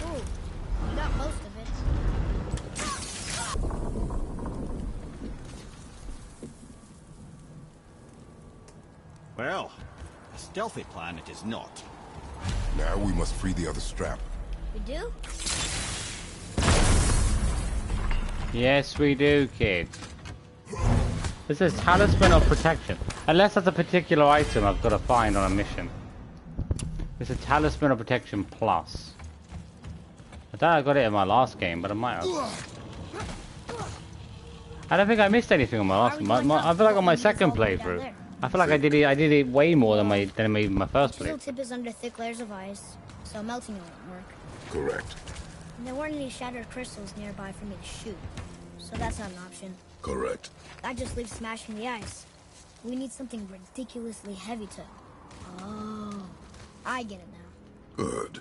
B: Ooh, you got most of it.
E: Well, a stealthy plan it is not.
C: Now we must free the other strap.
B: We do?
A: Yes, we do, kid. This is Talisman of Protection. Unless that's a particular item I've got to find on a mission. It's a Talisman of Protection Plus. I thought I got it in my last game, but I might have. I don't think I missed anything on my last one. I feel like on my second playthrough, I feel like I did it way more than my first
B: The
A: playthrough.
B: tip is under thick layers of ice, so melting it won't work.
C: Correct.
B: And there weren't any shattered crystals nearby for me to shoot, so that's not an option.
C: Correct.
B: That just leaves smashing the ice. We need something ridiculously heavy to... Oh, I get it now.
C: Good.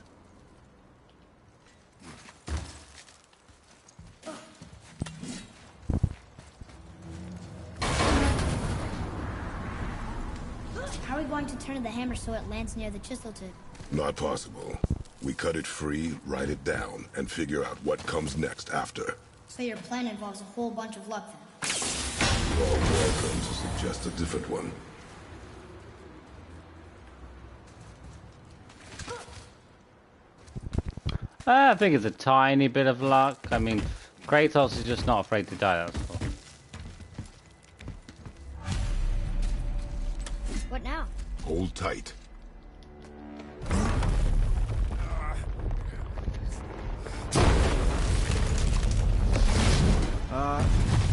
B: How are we going to turn the hammer so it lands near the chisel tip?
C: Not possible. We cut it free, write it down, and figure out what comes next after.
B: So your plan involves a whole bunch of luck then?
C: You are welcome to suggest a different one.
A: I think it's a tiny bit of luck. I mean, Kratos is just not afraid to die, that's all.
B: What now?
C: Hold tight.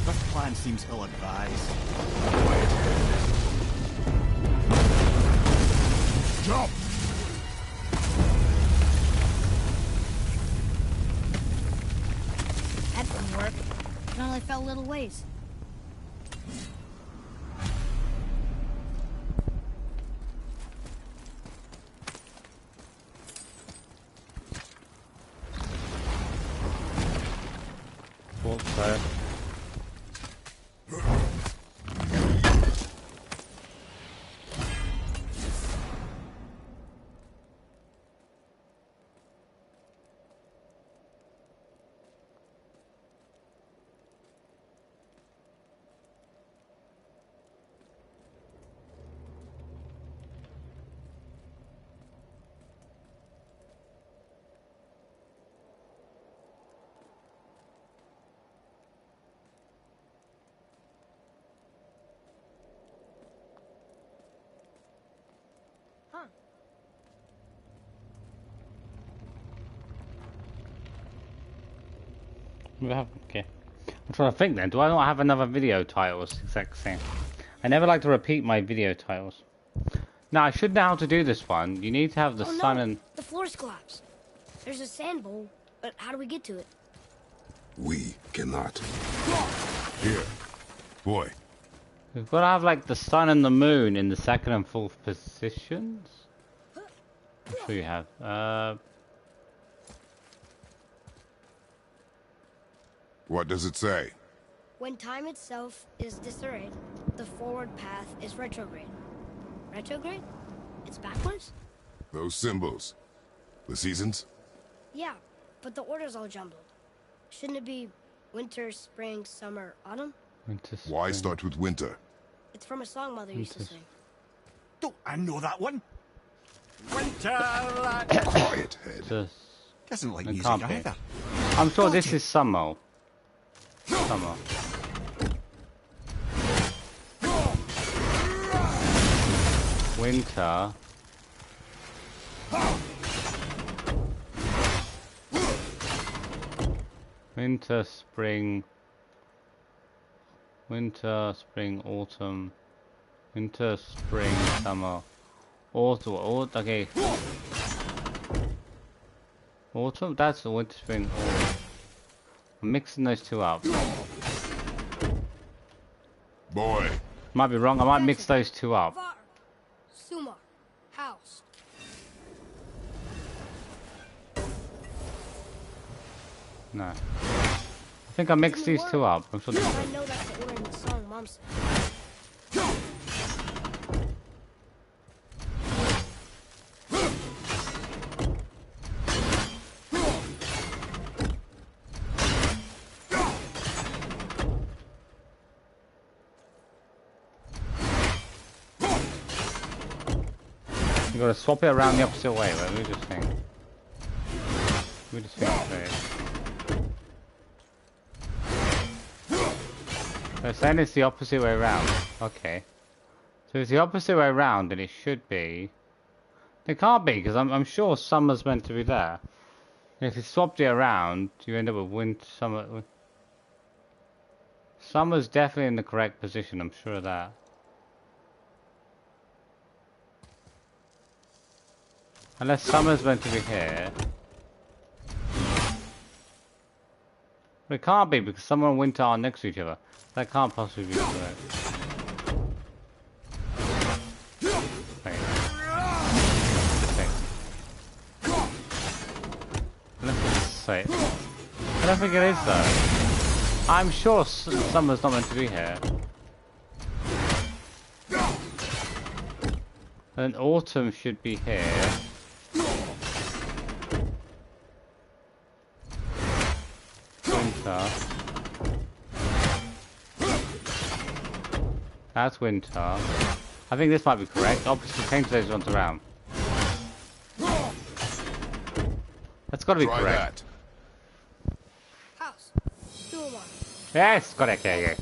E: This plan seems ill-advised.
C: Jump!
B: That didn't work. It only fell little ways.
A: Thought so. Okay. I'm trying to think then. Do I not have another video title? It's the exact same. I never like to repeat my video titles. Now, I should know how to do this one. You need to have the sun and...
B: The floor's collapsed. There's a sand bowl, but how do we get to it?
C: We cannot. Here. Boy.
A: We've got to have, like, the sun and the moon in the second and fourth positions? I'm sure you have.
C: What does it say?
B: When time itself is disarrayed, the forward path is retrograde. Retrograde? It's backwards?
C: Those symbols. The seasons?
B: Yeah, but the order's all jumbled. Shouldn't it be winter, spring, summer, autumn?
C: Why start with winter?
B: It's from a song Mother used to sing.
E: Don't I know that one? Winter!
C: Quiet, head.
E: Doesn't like
A: It
E: music
A: can't be.
E: either.
A: I'm sure this is summer. Summer. Winter. Winter, spring. Winter, spring, autumn. Winter, spring, summer. Autumn. Okay. Autumn? That's the winter, spring, autumn. I'm mixing those two up.
C: Boy.
A: Might be wrong. I might mix those two up.
B: Sumar. House.
A: No. I think I mixed these two up. I'm sure
B: I know that's the order in the song Mom said.
A: You gotta swap it around the opposite way. Let me just think. We just think straight. They're saying it's the opposite way around. Okay. So if it's the opposite way around, then it should be. It can't be, because I'm sure summer's meant to be there. And if you swapped it around, you end up with winter, summer. Summer's definitely in the correct position, I'm sure of that. Unless summer's meant to be here. But it can't be, because summer and winter are next to each other. That can't possibly be correct. Wait. Wait. I don't think it is though. I'm sure summer's not meant to be here. And autumn should be here. Winter. That's winter. I think this might be correct. Obviously, change those ones around. That's got to be
C: Try
A: correct.
C: That.
B: House. Sumar.
A: Yes, correct. Yeah.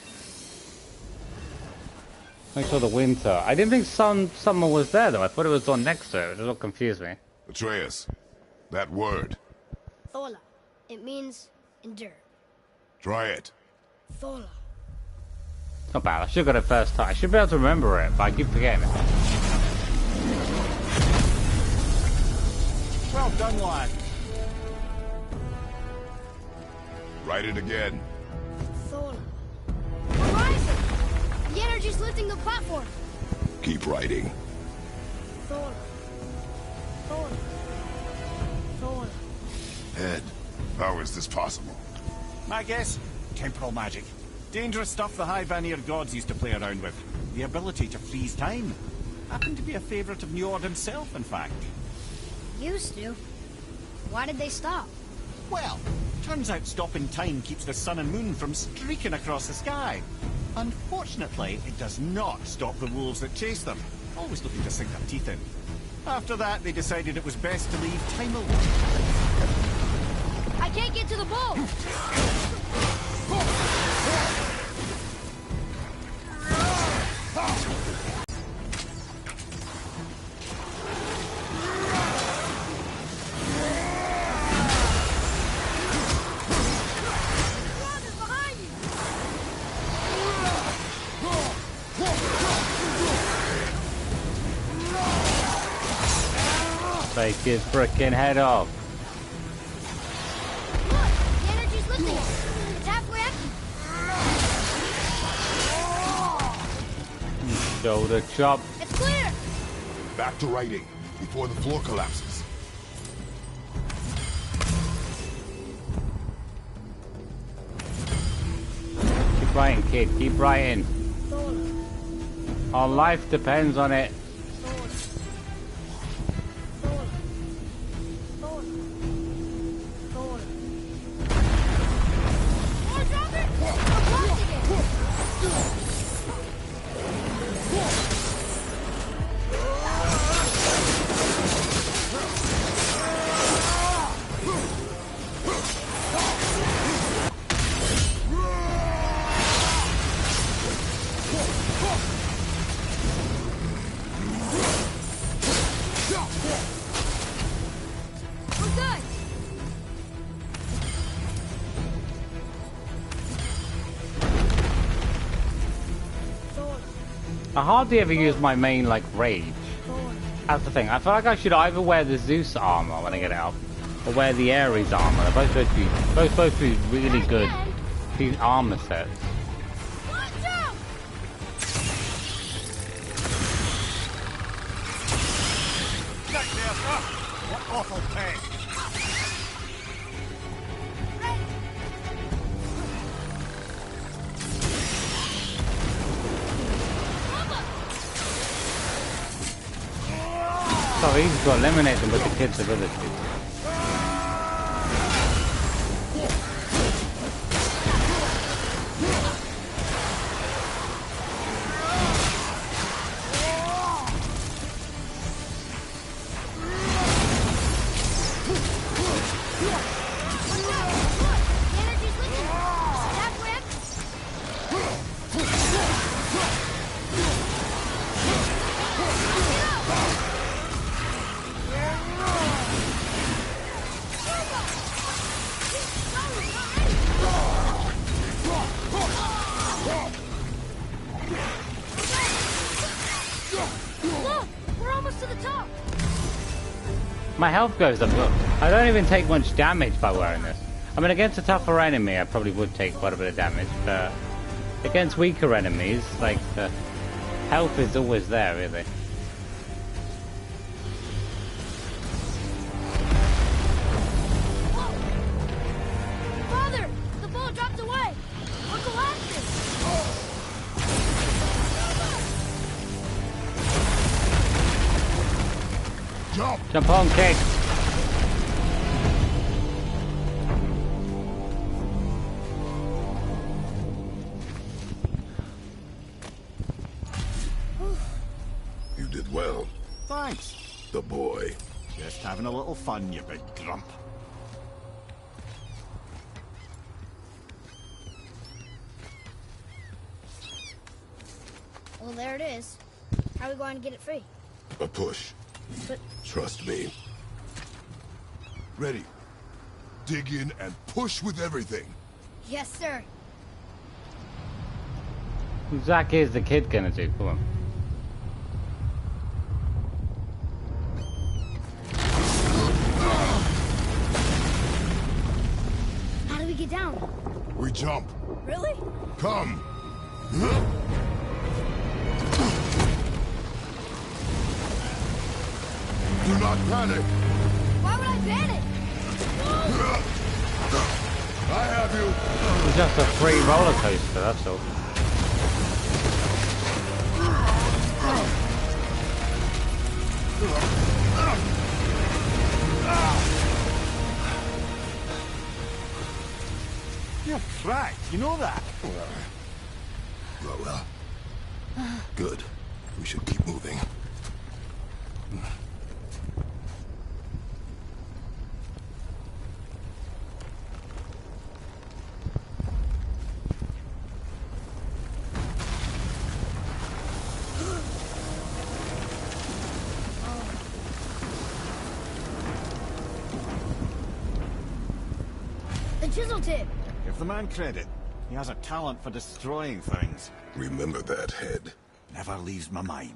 A: Make sure the winter. I didn't think summer was there though. I thought it was on next to it. It a little confused me.
C: Atreus, that word.
B: Thola. It means endure.
C: Try it.
B: Thola.
A: Not bad. I should have got it first time. I should be able to remember it, but I keep forgetting it.
E: Well done, lad.
C: Write it again.
B: Thola. Horizon! The energy's lifting the platform.
C: Keep writing.
B: Thola. Thola. Thola.
C: Ed, how is this possible?
E: My guess? Temporal magic. Dangerous stuff the High Vanir gods used to play around with. The ability to freeze time. Happened to be a favourite of Njord himself, in fact.
B: Used to. Why did they stop?
E: Well, turns out stopping time keeps the sun and moon from streaking across the sky. Unfortunately, it does not stop the wolves that chase them, always looking to sink their teeth in. After that, they decided it was best to leave time alone.
B: I can't get to the bull!
A: Take his frickin' head off.
B: Look! The energy's lifting it! It's halfway empty!
A: Shoulder chop.
B: It's clear!
C: Back to writing, before the floor collapses.
A: Keep writing, kid. Keep writing. Our life depends on it. I hardly ever use my main, like, rage. That's the thing. I feel like I should either wear the Zeus armor when I get it up, or wear the Ares armor. They're both supposed to be really good. These armor sets.
E: back there. Oh, what awful pest.
A: So easy to eliminate them with the kids' abilities. My health goes up. I don't even take much damage by wearing this. I mean, against a tougher enemy, I probably would take quite a bit of damage, but against weaker enemies, like, the health is always there, really.
B: Father! The ball dropped away! Uncle Ashley!
A: Jump on, kick!
C: You did well.
E: Thanks.
C: The boy.
E: Just having a little fun, you big grump.
B: Well, there it is. How are we going to get it free?
C: A push.
B: But
C: Trust me. Ready. Dig in and push with everything.
B: yes, sir.
A: Who exactly is the kid gonna do? Come on.
B: How do we get down?
C: We jump.
B: Really?
C: Come. Do not panic.
B: Why would I panic?
C: I have you.
A: It's just a free roller coaster, that's all.
E: You're cracked, you know that?
C: Well. Good. We should keep moving.
B: The chisel tip.
E: Give the man credit. He has a talent for destroying things.
C: Remember that head.
E: Never leaves my mind.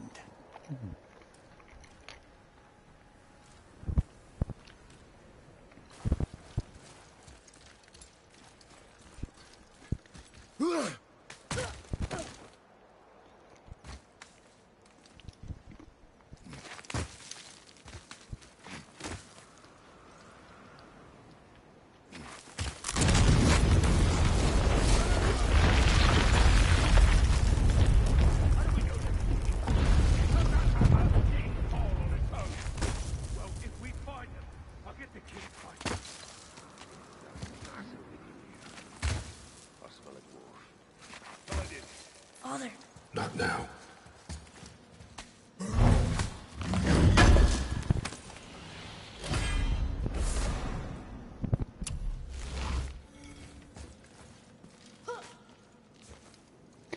B: Father.
C: Not now.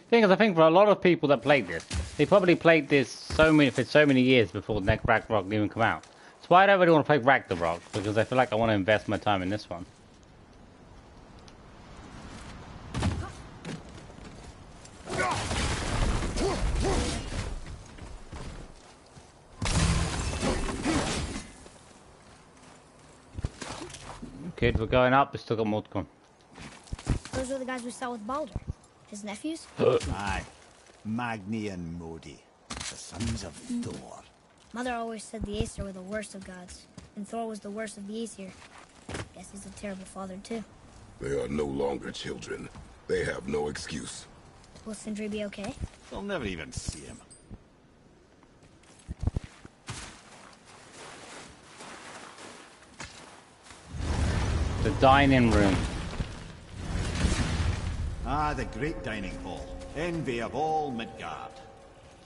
A: Thing is, I think for a lot of people that played this, they probably played this for so many years before the next Ragnarok even come out. That's why I don't really want to play Ragnarok, because I feel like I want to invest my time in this one. Kid, we're going up, we still got more to come.
B: Those are the guys we saw with Baldur. His nephews?
E: Aye. Magni and Modi. The sons of Thor.
B: Mother always said the Aesir were the worst of gods, and Thor was the worst of the Aesir. Guess he's a terrible father, too.
C: They are no longer children. They have no excuse.
B: Will Sindri be okay?
E: They'll never even see him.
A: The dining room.
E: Ah, the great dining hall. Envy of all Midgard.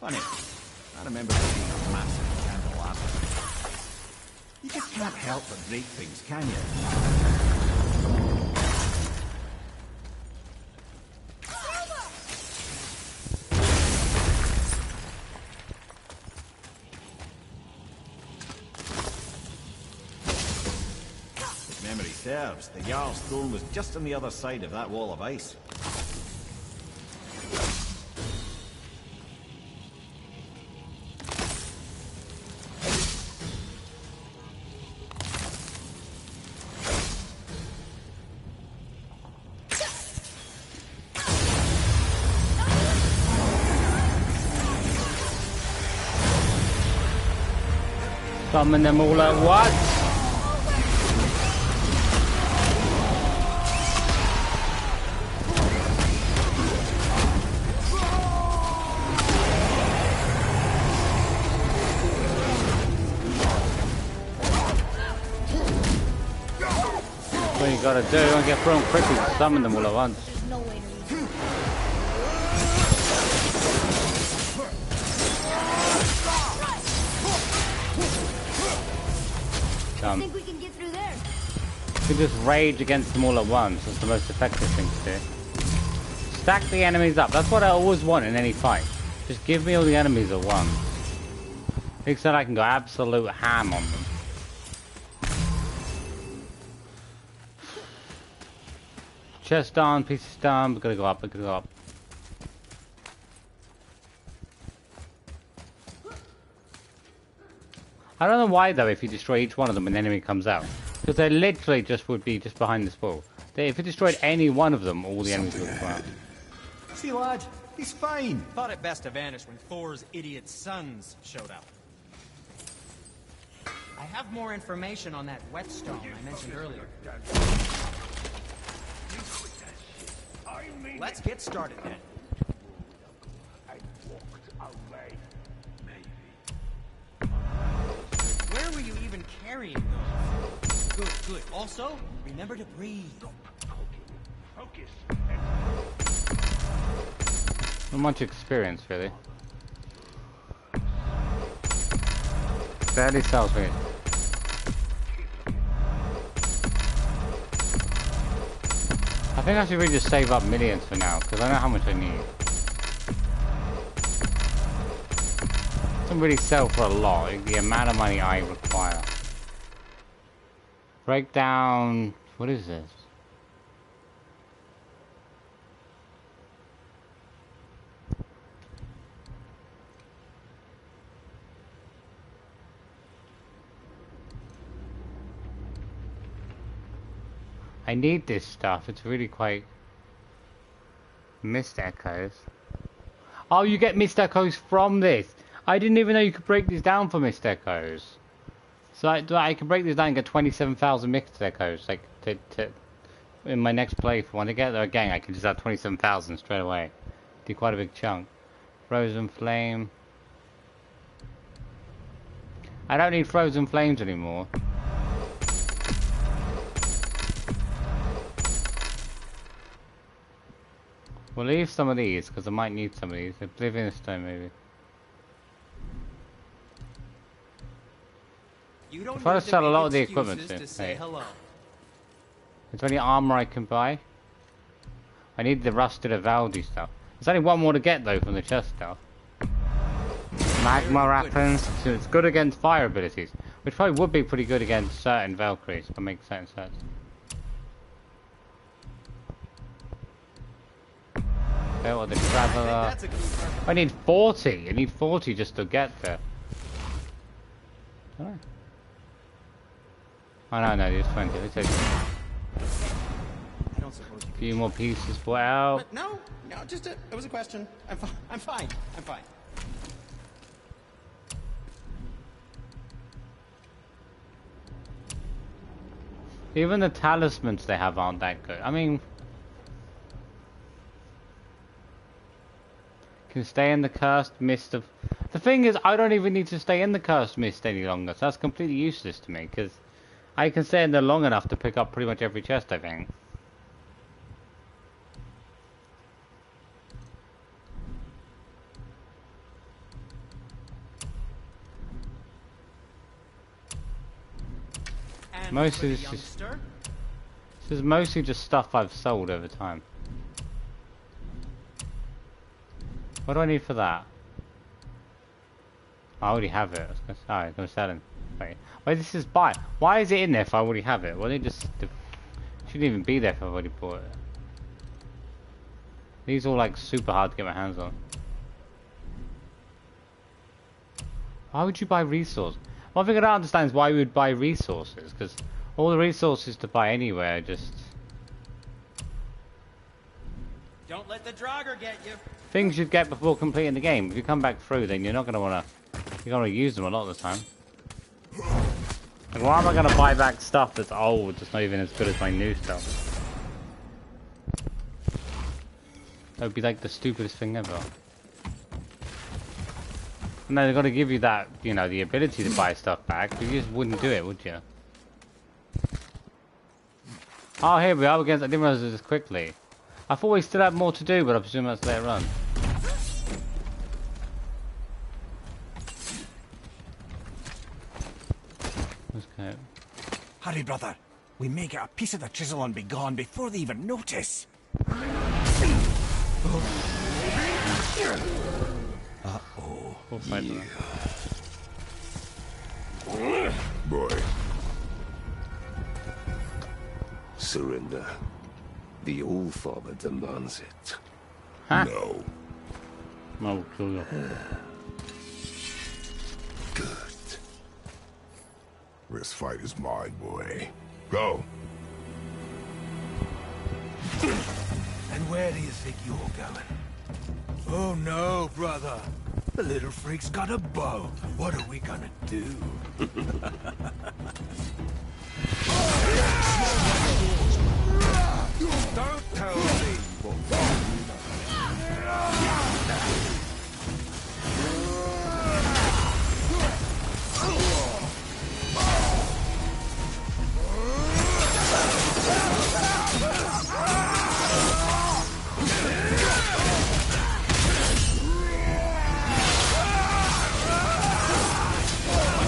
E: Funny, I remember there being a massive candelabra. You just can't help but break things, can you? If memory serves, the Jarl's throne was just on the other side of that wall of ice.
A: Summon them all at once. What you gotta do, don't get thrown quickly, summon them all at once.
B: There's no way to reach it. I think we can get through there.
A: You can just rage against them all at once. That's the most effective thing to do. Stack the enemies up. That's what I always want in any fight. Just give me all the enemies at once. Because then I can go absolute ham on them. Chest down, pieces down. We're gonna go up, we're gonna go up. I don't know why though, if you destroy each one of them, an enemy comes out. Because they literally just would be just behind this wall. If you destroyed any one of them, all the enemies would come out.
E: See, lad, he's fine.
F: Thought it best to vanish when Thor's idiot sons showed up. I have more information on that whetstone I mentioned earlier. Let's get started then. Where were you even carrying those? Good, good. Also, remember to breathe.
A: Not much experience, really. Barely sells me. I think I should really just save up millions for now, because I know how much I need. Doesn't really sell for a lot, the amount of money I require. Breakdown... what is this? I need this stuff, it's really quite... Mist echoes. Oh, you get mist echoes from this! I didn't even know you could break these down for mist echoes. So I can break these down and get 27,000 mist echoes, like, in my next playthrough. When I get there again, I can just add 27,000 straight away. Do quite a big chunk. Frozen Flame. I don't need Frozen Flames anymore. We'll leave some of these, because I might need some of these. Oblivion Stone, maybe.
F: You don't
A: If I
F: need to
A: sell a
F: make
A: lot of the
F: excuses
A: equipment
F: to say
A: hey.
F: hello.
A: Is there any armor I can buy? I need the rusted Avaldi stuff. There's only one more to get though from the chest stuff. Magma weapons, so it's good against fire abilities, which probably would be pretty good against certain Valkyries, if I make certain sets. Belt of the Traveler. I need 40. I need 40 just to get there. Oh no, there's 20. Let's take a few more pieces for out.
F: No, just it was a question. I'm fine.
A: Even the talismans they have aren't that good. I mean, can stay in the cursed mist of... The thing is, I don't even need to stay in the cursed mist any longer, so that's completely useless to me, because I can stay in there long enough to pick up pretty much every chest, I think. Mostly this is mostly just stuff I've sold over time. What do I need for that? I already have it. Alright, I'm selling. Wait, this is buy. Why is it in there if I already have it? Well, it shouldn't even be there if I've already bought it. These are all like super hard to get my hands on. Why would you buy resources? One thing I don't understand is why we would buy resources, because all the resources to buy anywhere just...
F: Don't let the draugr get you.
A: Things you'd get before completing the game. If you come back through, then you're not going to want to... You're going to use them a lot of the time. Like, why am I going to buy back stuff that's old, that's not even as good as my new stuff? That would be like the stupidest thing ever. And then they've got to give you that, you know, the ability to buy stuff back, but you just wouldn't do it, would you? Oh, here we are against... I didn't realize it this quickly. I thought we still had more to do, but I presume that's later on. Okay.
E: Hurry, brother. We may get a piece of the chisel and be gone before they even notice. Uh-oh.
A: We'll fight them.
C: Boy.
G: Surrender. The All-Father demands it.
A: Huh?
C: No.
A: No, kill you.
G: Good.
C: This fight is mine, boy. Go.
E: And where do you think you're going? Oh no, brother. The little freak's got a bow. What are we gonna do? Don't tell me what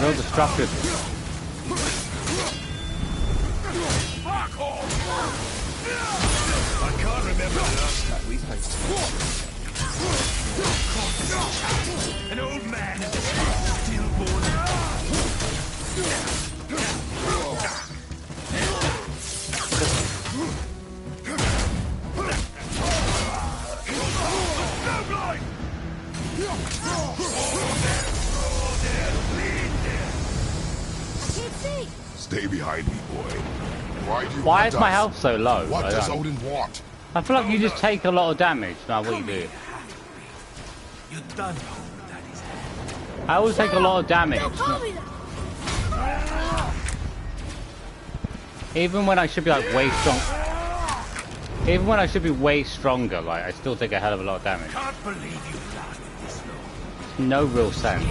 A: Real destructive.
E: I can't remember the last time we faced an old man and a stillborn.
C: Stay behind me, boy.
A: Why is my health so low?
C: What does Odin want?
A: I feel like you just take a lot of damage, no matter what you do.
E: You done hold Daddy's hand.
A: I always take a lot of damage. Even when I should be like way strong. Even when I should be way stronger, like I still take a hell of a lot of damage.
E: Can't believe you lasted this long.
A: No real sense.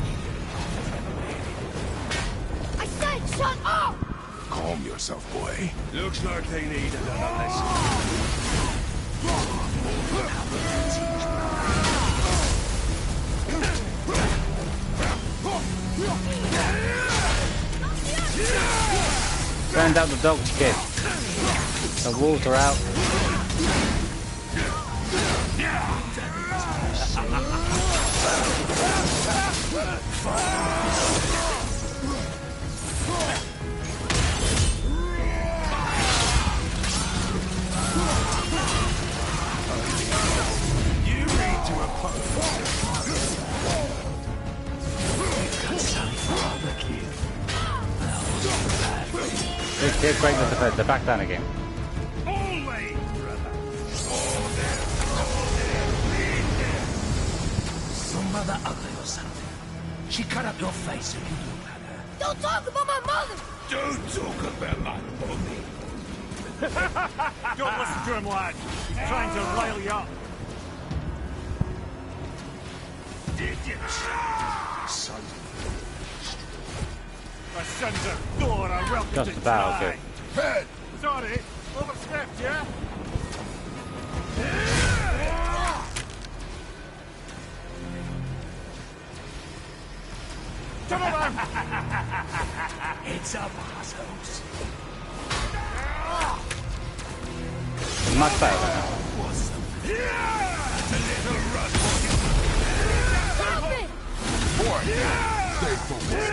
B: I said shut up!
C: Calm yourself, boy.
E: Looks like they need another lesson.
A: Send out the dog's kid. The wolves are out.
E: You need to apologize.
A: This kid's breaking the defense. They're back down again.
E: Always, brother. Some mother ugly or something. She cut up your face and you look at her.
B: Don't talk about my mother!
E: Don't talk about my mommy. Don't listen to him, lad. He's trying to rile you up.
C: Son.
E: The sons of Thor are welcome
A: Just
E: to
A: about,
E: try.
A: okay.
C: Head!
E: Sorry, overstepped, yeah? Come on!
G: Heads up, assholes.
A: Much better than that.
B: Stop it!
C: Boy! Stay focused.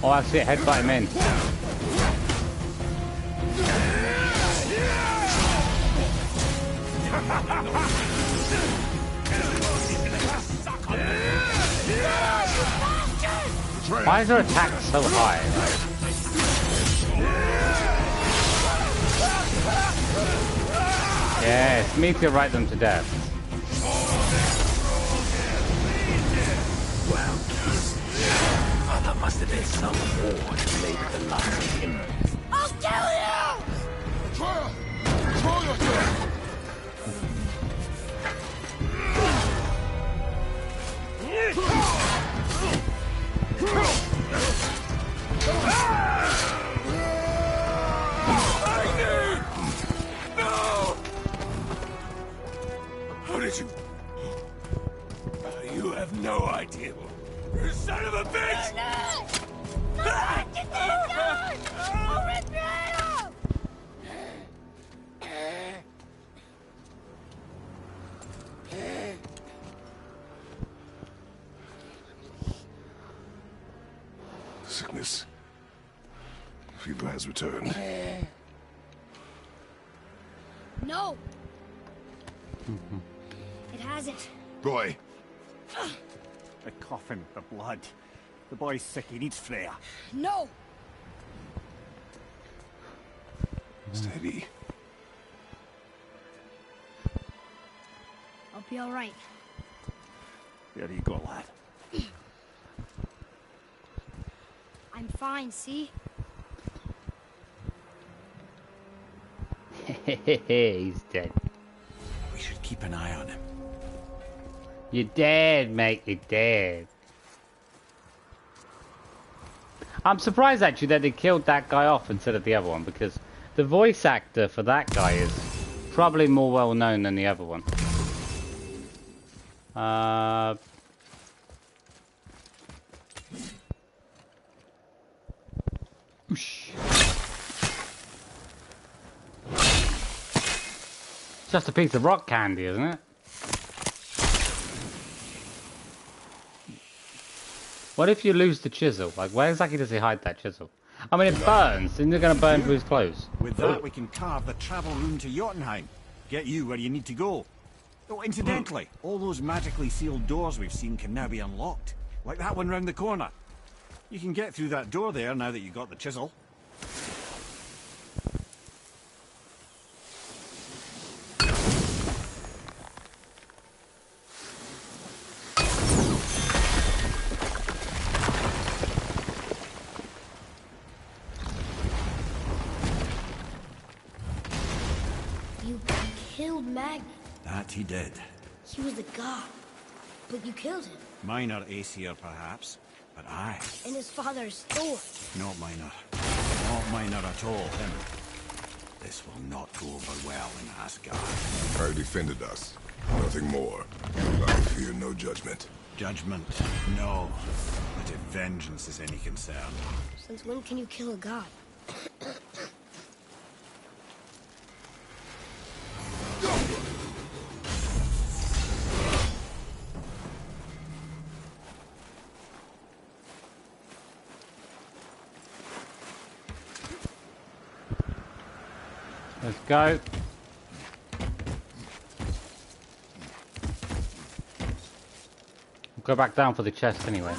A: Oh, I see it. Headbutt him in. Why is their attack so high? Yes, meteor right them to death.
G: Oh, that must have been some war to play with the likes of him.
B: I'll kill you!
C: Betrayal! Control yourself!
G: How did you... You have no idea. You son of a bitch!
C: Sickness. Fever has returned.
B: No! It hasn't.
C: Roy,
E: The coffin, the blood. The boy's sick, he needs Freya.
B: No!
C: steady.
B: I'll be alright.
E: There you go, lad.
B: I'm fine, see?
A: He's dead.
E: We should keep an eye on him.
A: You're dead, mate. You're dead. I'm surprised actually that they killed that guy off instead of the other one, because the voice actor for that guy is probably more well known than the other one. Whoosh. It's just a piece of rock candy, isn't it? What if you lose the chisel? Like, where exactly does he hide that chisel? I mean, it burns. Isn't it going to burn through his clothes?
E: With that, we can carve the travel rune to Jotunheim. Get you where you need to go. Oh, incidentally, all those magically sealed doors we've seen can now be unlocked. Like that one round the corner. You can get through that door there now that you've got the chisel.
B: You killed Magni.
E: That he did.
B: He was the god. But you killed him.
E: Minor Aesir, perhaps. But I.
B: And his father's Thor.
E: Not minor. Not minor at all, him. This will not go over well in Asgard.
C: I defended us. Nothing more. I fear no judgment.
E: Judgment, no. But if vengeance is any concern.
B: Since when can you kill a god?
A: Let's go. We'll go back down for the chest anyway.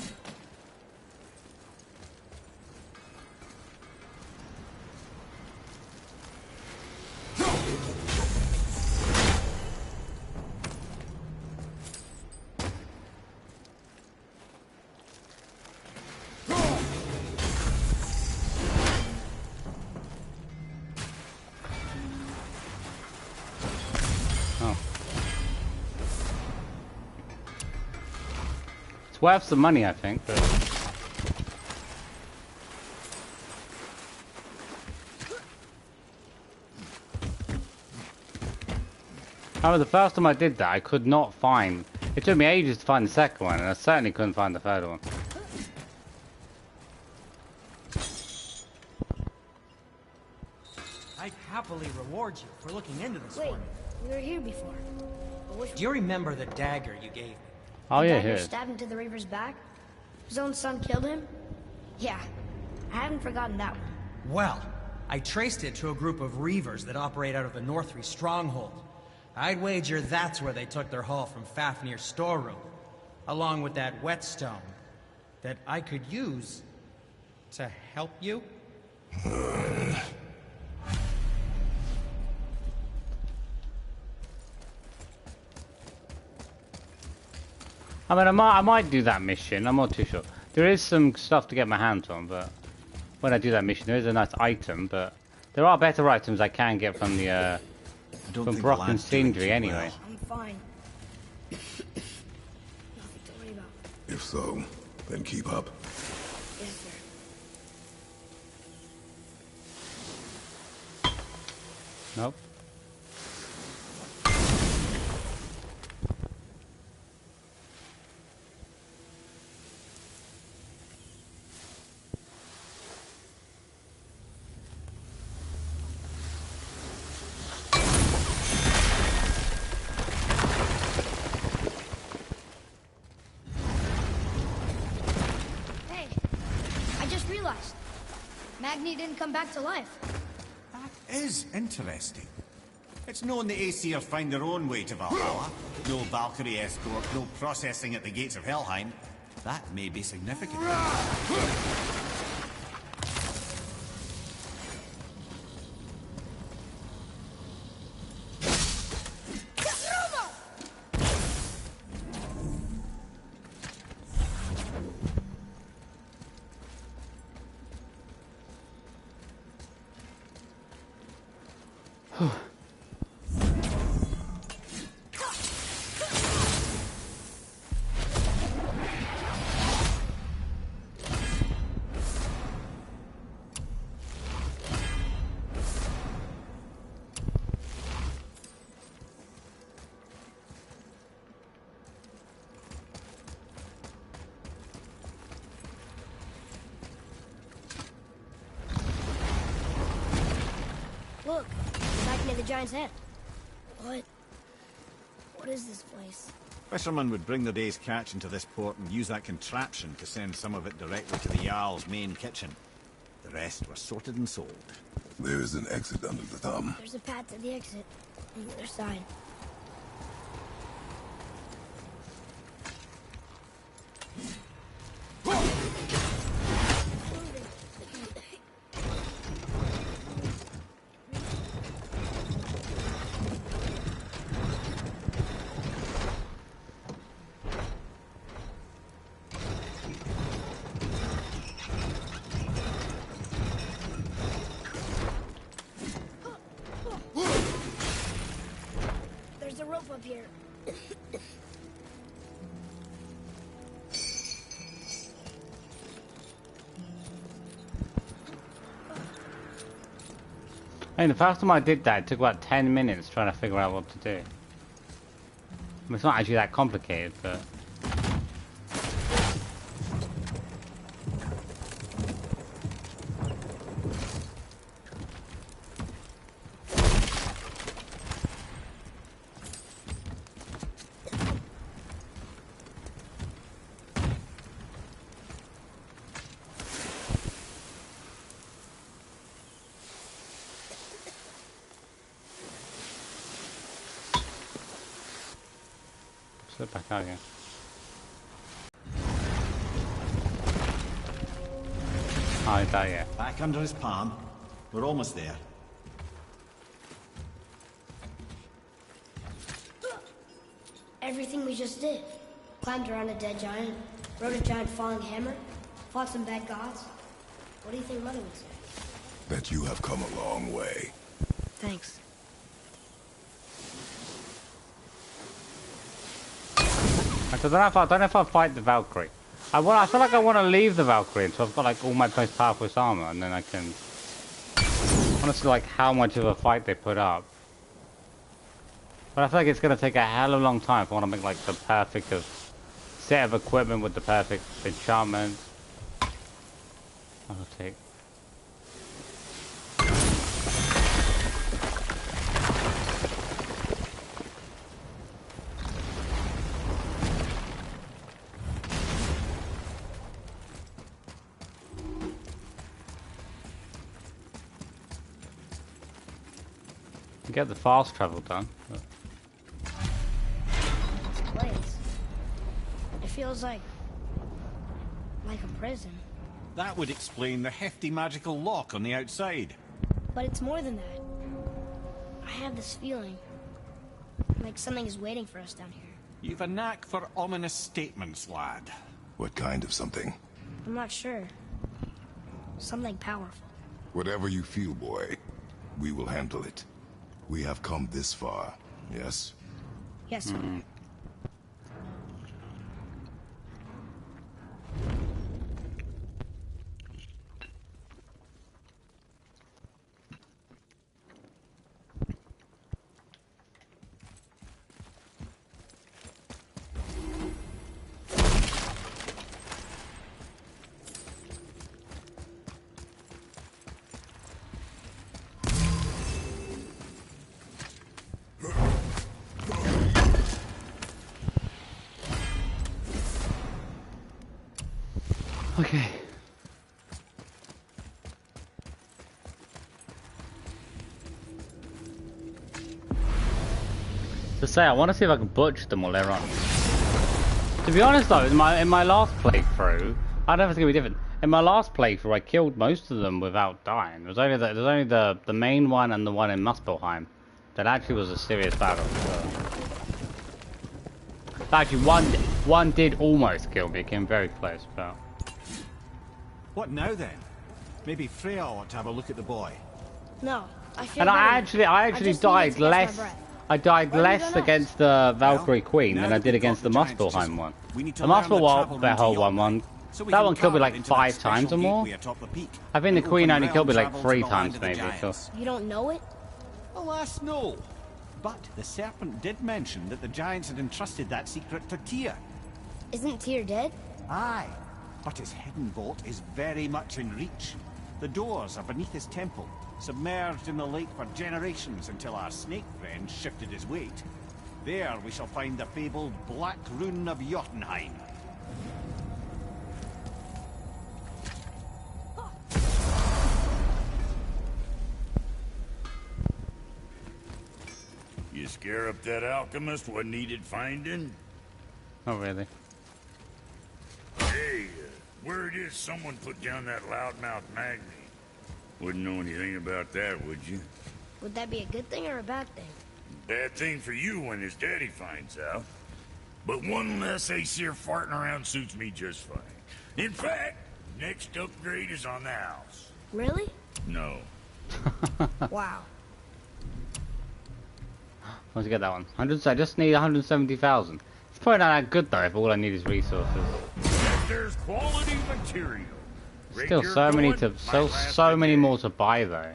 A: worth some money, I think. But... however, the first time I did that, I could not find... it took me ages to find the second one, and I certainly couldn't find the third one.
F: I'd happily reward you for looking into this
B: Wait,
F: for me.
B: we were here before. But which
F: Do you remember the dagger you gave me?
A: Oh yeah,
B: dagger
A: here.
B: stabbed into the Reaver's back? His own son killed him? Yeah, I haven't forgotten that one.
F: Well, I traced it to a group of reavers that operate out of the Northry stronghold. I'd wager that's where they took their haul from Fáfnir's storeroom, along with that whetstone that I could use to help you.
A: I mean, I might do that mission. I'm not too sure. There is some stuff to get my hands on, but when I do that mission, there is a nice item. But there are better items I can get from the from Brock and Sindri anyway.
B: I'm fine. Nothing to worry about.
C: If so, then keep up.
B: Yes, sir.
A: Nope.
B: Magni didn't come back to life.
E: That is interesting. It's known the Aesir find their own way to Valhalla. No Valkyrie escort, no processing at the gates of Helheim. That may be significant.
B: Look, back near the giant's head. What is this place?
E: Fishermen would bring their day's catch into this port and use that contraption to send some of it directly to the Jarl's main kitchen. The rest were sorted and sold.
C: There is an exit under the thumb.
B: There's a path to the exit on the other side. There's a rope up here.
A: I mean, the first time I did that, it took about 10 minutes trying to figure out what to do. I mean, it's not actually that complicated, but... Slip back out again. Oh, is that yeah?
E: Back under his palm. We're almost there.
B: Everything we just did. Climbed around a dead giant, rode a giant falling hammer, fought some bad gods. What do you think Mother would say?
C: That you have come a long way.
B: Thanks.
A: I don't know if I fight the Valkyrie. I feel like I want to leave the Valkyrie until I've got like all my most powerful armor, and then I can. Honestly, like how much of a fight they put up. But I feel like it's gonna take a hell of a long time if I want to make like the perfect set of equipment with the perfect enchantment. I'll take. Get the fast travel done. But...
B: This place. It feels like a prison.
E: That would explain the hefty magical lock on the outside.
B: But it's more than that. I have this feeling like something is waiting for us down here.
E: You've a knack for ominous statements, lad.
C: What kind of something?
B: I'm not sure. Something powerful.
C: Whatever you feel, boy, we will handle it. We have come this far, yes?
B: Yes, sir.
A: Okay. To say, I want to see if I can butcher them all later on. To be honest though, in my last playthrough, I don't know if it's gonna be different. In my last playthrough, I killed most of them without dying. There's only the main one and the one in Muspelheim that actually was a serious battle. So. Actually, one did almost kill me. It came very close, but.
E: What now then? Maybe Freya ought to have a look at the boy.
B: No, I feel.
A: And I
B: better.
A: actually died less. I died less against the Valkyrie Queen than I did against the Muspelheim one. The Muspelheim one, that one killed me like 5 times or more. I think the Queen only killed me like 3 times maybe. So.
B: You don't know it?
E: Alas, no. But the serpent did mention that the giants had entrusted that secret to Tyr.
B: Isn't Tyr dead?
E: Aye, but his hidden vault is very much in reach. The doors are beneath his temple, submerged in the lake for generations until our snake friend shifted his weight. There we shall find the fabled Black Rune of Jotunheim.
H: You scare up that alchemist what needed finding?
A: Oh really?
H: Hey, word is someone put down that loudmouth Magni. Wouldn't know anything about that, would you?
B: Would that be a good thing or a bad thing?
H: Bad thing for you when his daddy finds out. But one less Seiðr farting around suits me just fine. In fact, next upgrade is on the house.
B: Really?
H: No.
B: Wow.
A: Let's get that one. I just need 170,000. It's probably not that good though if all I need is resources.
H: There's quality material.
A: Still so many more to buy though.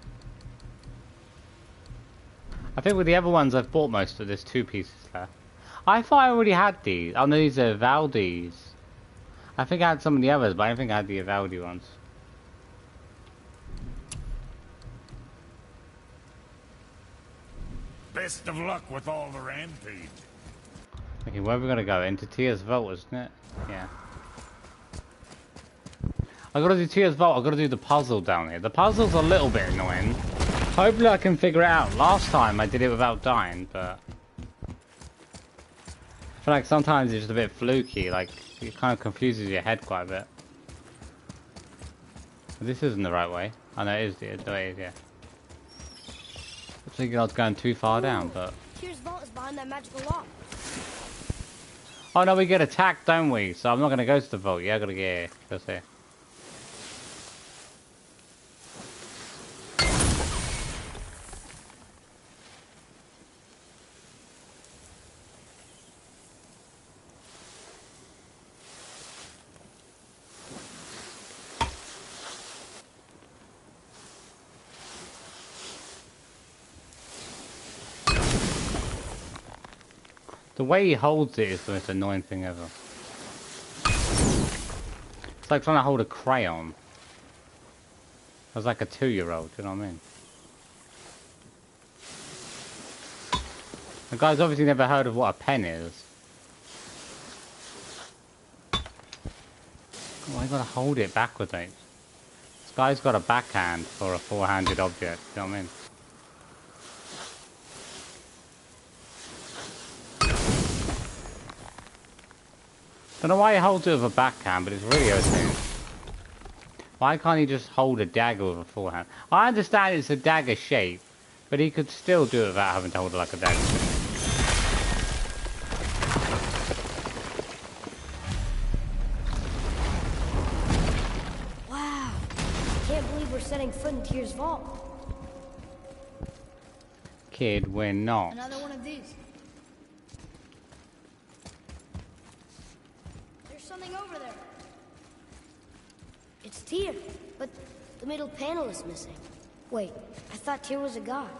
A: I think with the other ones I've bought most of. There's 2 pieces left. I thought I already had these. Oh no, these are Valdies. I think I had some of the others, but I don't think I had the Valdi ones.
H: Best of luck with all the rampage.
A: Okay, where are we gonna go? Into Tyr's vault, isn't it? Yeah. I gotta do Tyr's vault. I gotta do the puzzle down here. The puzzle's a little bit annoying. Hopefully I can figure it out. Last time I did it without dying, but I feel like sometimes it's just a bit fluky. Like it kind of confuses your head quite a bit. This isn't the right way. I know it is. The way it is, yeah. I was thinking I was going too far down, but.
B: Tyr's vault is behind that magical lock.
A: Oh no, we get attacked, don't we? So I'm not gonna go to the vault. Yeah, I gotta get here. Let's see. The way he holds it is the most annoying thing ever. It's like trying to hold a crayon. I was like a 2-year-old, you know what I mean? The guy's obviously never heard of what a pen is. Why you gotta hold it backwards, mate? This guy's got a backhand for a four-handed object, you know what I mean? Don't know why he holds it with a backhand, but it's really irritating. Why can't he just hold a dagger with a forehand? I understand it's a dagger shape, but he could still do it without having to hold it like a dagger.
B: Wow. Can't believe we're setting foot in Tyr's vault.
A: Kid, we're not.
B: Another one of these. There's something over there. It's Tyr, but the middle panel is missing. Wait, I thought Tyr was a god,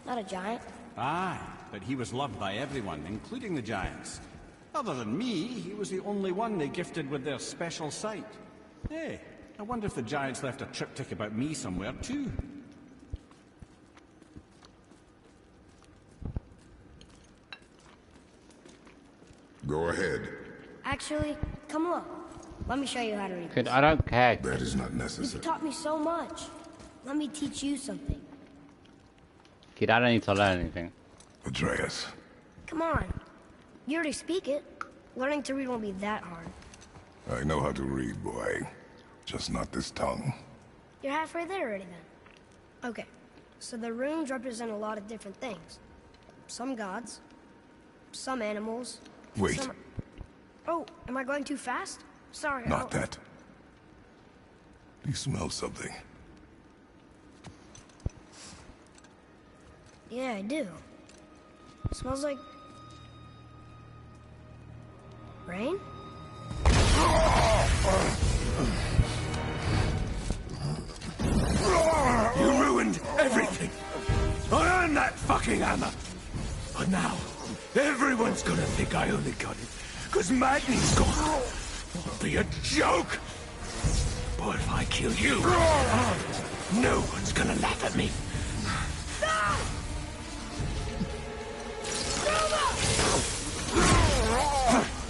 B: not a giant.
E: Aye, but he was loved by everyone, including the giants. Other than me, he was the only one they gifted with their special sight. Hey, I wonder if the giants left a triptych about me somewhere too.
C: Go ahead.
B: Actually, come look. Let me show you how to read
A: Kid,
B: this.
A: I don't care.
C: That is not
B: You've
C: necessary.
B: taught me so much. Let me teach you something.
A: Kid, I don't need to learn anything.
C: Atreus.
B: Come on. You already speak it. Learning to read won't be that hard.
C: I know how to read, boy. Just not this tongue.
B: You're halfway there already then. Okay, so the runes represent a lot of different things. Some gods, some animals.
C: Wait.
B: Some... Oh, am I going too fast? Sorry.
C: Not that. You smell something.
B: Yeah, I do. It smells like... rain?
G: You ruined everything. I earned that fucking hammer. But now, everyone's gonna think I only got it because Magni's gone. It'll be a joke. But if I kill you, no one's gonna laugh at me.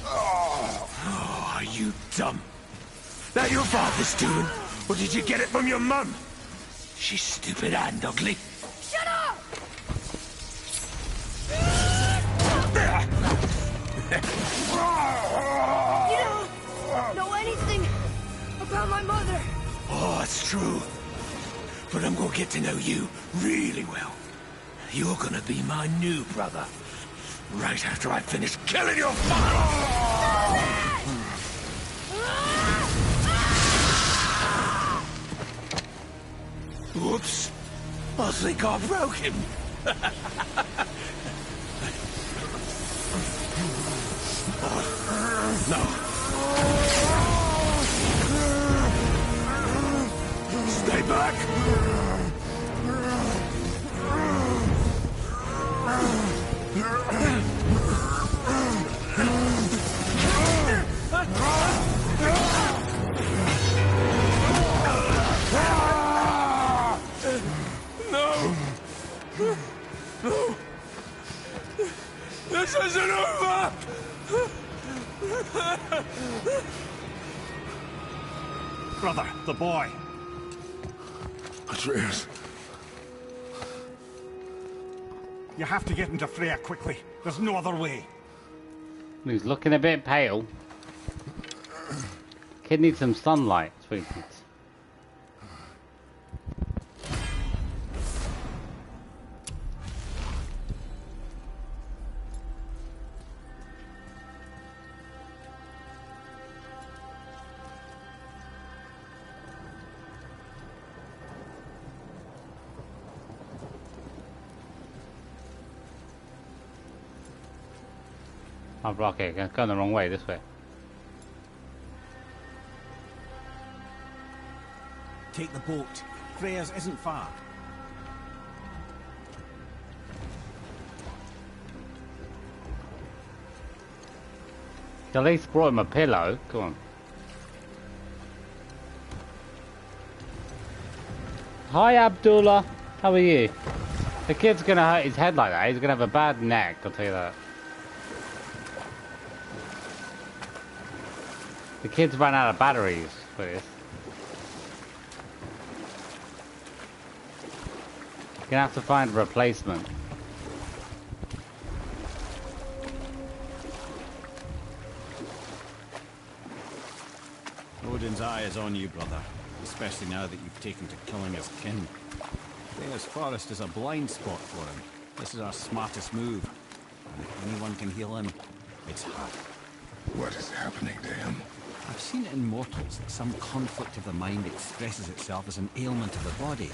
G: Oh, are you dumb? That your father's doing? Or did you get it from your mum? She's stupid and ugly.
B: Shut up! You don't know anything about my mother.
G: Oh, it's true. But I'm gonna get to know you really well. You're gonna be my new brother. Right after I finish killing your father! Whoops. I think I broke him. No. Stay back. No. No. This isn't over.
E: Brother, the boy.
C: Atreus.
E: You have to get into Freya quickly. There's no other way.
A: He's looking a bit pale. Kid needs some sunlight, sweeties. Oh, okay, going the wrong way, this way.
E: Take the boat. Freya's isn't far.
A: At least brought him a pillow. Go on. Hi, Abdullah. How are you? The kid's gonna hurt his head like that. He's gonna have a bad neck, I'll tell you that. The kid's ran out of batteries for this. You're gonna have to find a replacement.
E: Odin's eye is on you, brother. Especially now that you've taken to killing his kin. This forest is a blind spot for him. This is our smartest move. And if anyone can heal him, it's her.
C: What is happening to him?
E: I've seen it in mortals that some conflict of the mind expresses itself as an ailment of the body.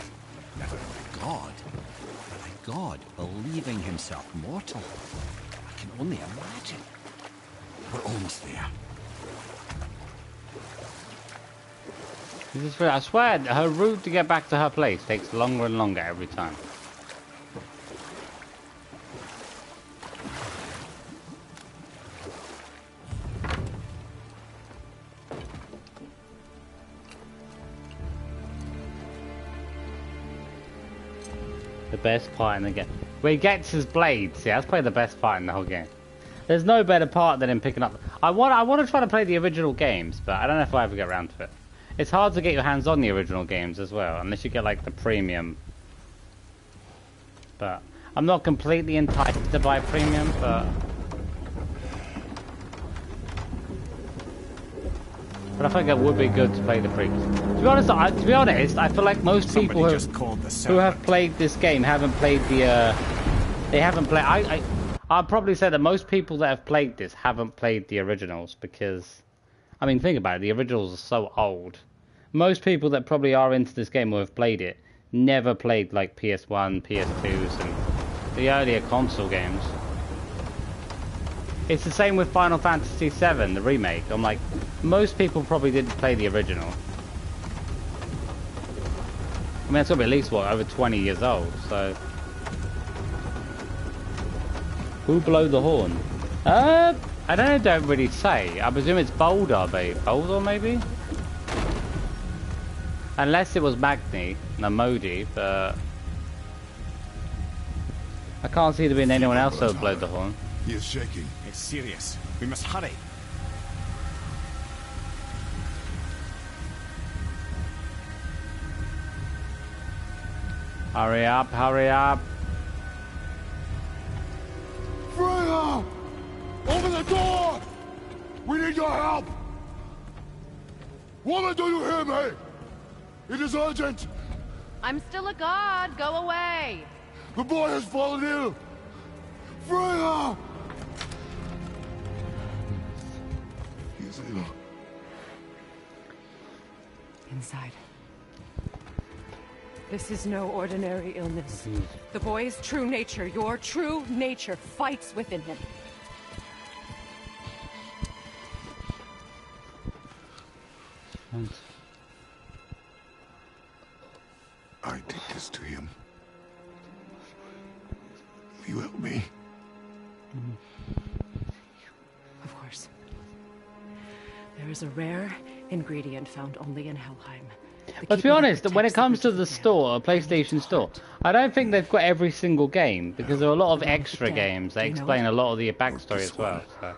E: Never a god. But a god believing himself mortal. I can only imagine. We're almost there.
A: I swear, her route to get back to her place takes longer and longer every time. The best part in the game. Where he gets his blades, yeah, that's probably the best part in the whole game. There's no better part than him picking up... I want to try to play the original games, but I don't know if I ever get around to it. It's hard to get your hands on the original games as well, unless you get like the premium. But I'm not completely enticed to buy premium, but I think it would be good to play the premium. To be honest, I feel like most people who have played this game haven't played the. They haven't played. I'd probably say that most people that have played this haven't played the originals because. I mean, think about it. The originals are so old. Most people that probably are into this game or have played it never played like PS1, PS2s, and the earlier console games. It's the same with Final Fantasy VII, the remake. I'm like, most people probably didn't play the original. I mean, it's got to be at least, what, over 20 years old, so... Who blew the horn? I don't really say. I presume it's Boulder, babe. Boulder, maybe? Unless it was Magni, no Modi, but... I can't see there being anyone else who blew the horn.
C: He is shaking.
E: It's serious. We must hurry.
A: Hurry up, hurry up.
C: Freya! Open the door! We need your help! Woman, do you hear me? It is urgent!
D: I'm still a god. Go away.
C: The boy has fallen ill! Freya! He is ill.
D: Inside. This is no ordinary illness. The boy's true nature, your true nature, fights within him.
C: I did this to him. Will you help me?
D: Of course. There is a rare ingredient found only in Helheim.
A: But to be honest, when it comes to the store, a PlayStation store, I don't think they've got every single game, because there are a lot of extra games. They explain a lot of the backstory as well. So.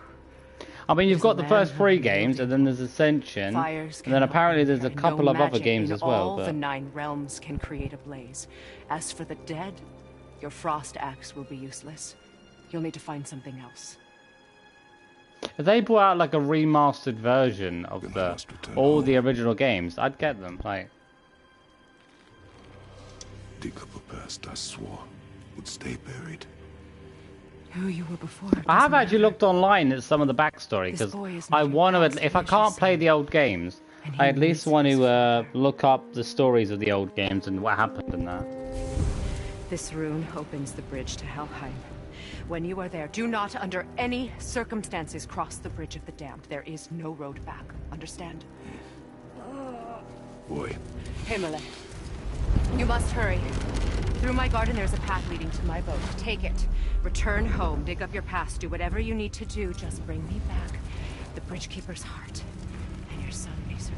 A: I mean, you've got the first 3 games, and then there's Ascension, and then apparently there's a couple of other games as well.
D: All the 9 realms can create a blaze. As for the dead, your frost axe will be useless. You'll need to find something else.
A: If they brought out like a remastered version of all the original games, I'd get them. Like,
C: Dig up a past I swore would stay buried.
D: Who you were before.
A: I have actually looked online at some of the backstory because I want to. If I can't play the old games, I at least want to look up the stories of the old games and what happened in that.
D: This rune opens the bridge to Helheim. When you are there, do not under any circumstances cross the bridge of the damned. There is no road back. Understand?
C: Boy.
D: Himmele. You must hurry. Through my garden there's a path leading to my boat. Take it. Return home, dig up your past, do whatever you need to do. Just bring me back the Bridgekeeper's heart, and your son may survive.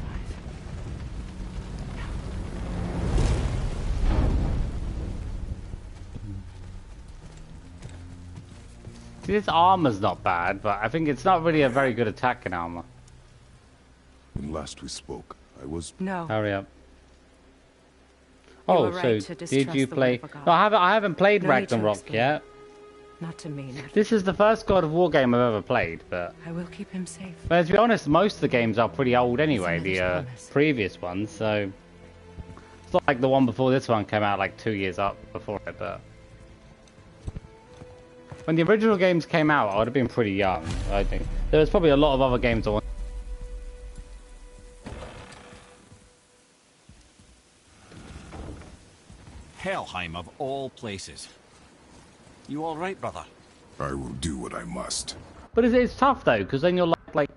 A: See, this armor's not bad, but I think it's not really a very good attacking armor.
C: When last we spoke, I was...
D: No.
A: Hurry up.
D: You
A: Oh,
D: were right
A: so
D: to
A: did
D: distrust
A: you
D: the
A: play...
D: word of a god.
A: No, I haven't played
D: No need to
A: Ragnarok
D: explain.
A: yet.
D: Not to me, not
A: This is the first God of War game I've ever played, but...
D: I will keep him safe.
A: But to be honest, most of the games are pretty old anyway,
D: It's a
A: the
D: mother's promise.
A: previous ones, so... It's not like the one before this one came out like 2 years up before it, but... When the original games came out, I would have been pretty young, I think. There was probably a lot of other games I wanted.
E: Helheim of all places. You all right, brother?
C: I will do what I must.
A: But it's tough though, because then you're like...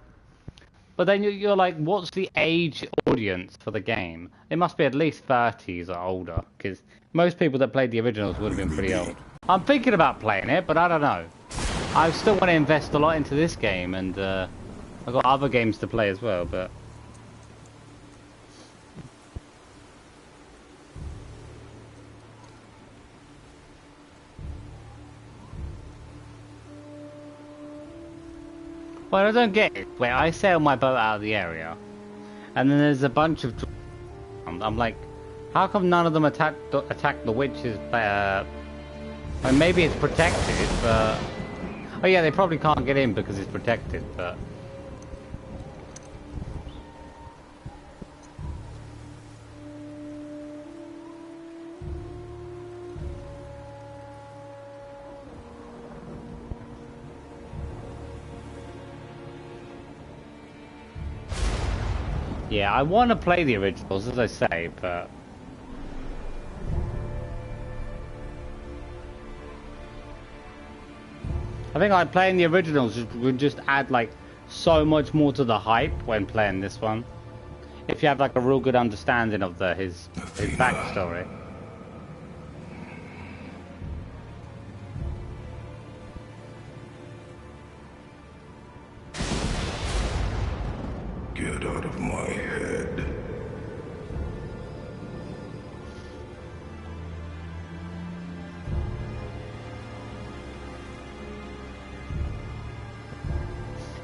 A: But then you're like, what's the age audience for the game? It must be at least 30s or older, because most people that played the originals would have been pretty old. I'm thinking about playing it, but I don't know. I still want to invest a lot into this game, and I've got other games to play as well, but... Well, I don't get it. Wait, I sail my boat out of the area, and then there's a bunch of... I'm like, how come none of them attack the witches? I mean, maybe it's protected, but... Oh yeah, they probably can't get in because it's protected, but... Yeah, I want to play the originals, as I say, but... I think like playing the originals would just add like so much more to the hype when playing this one. If you have like a real good understanding of his backstory.
C: Get out of my head.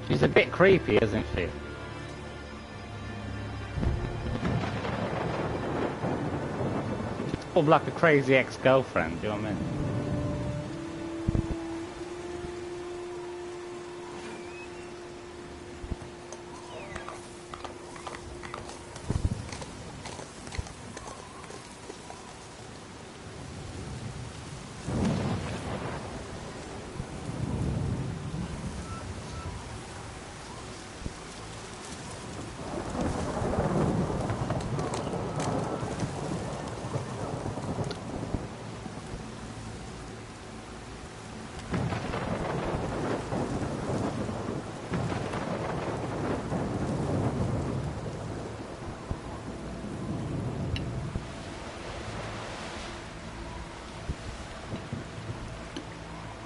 A: She's a bit creepy, isn't she? She's sort of like a crazy ex-girlfriend, do you know what I mean?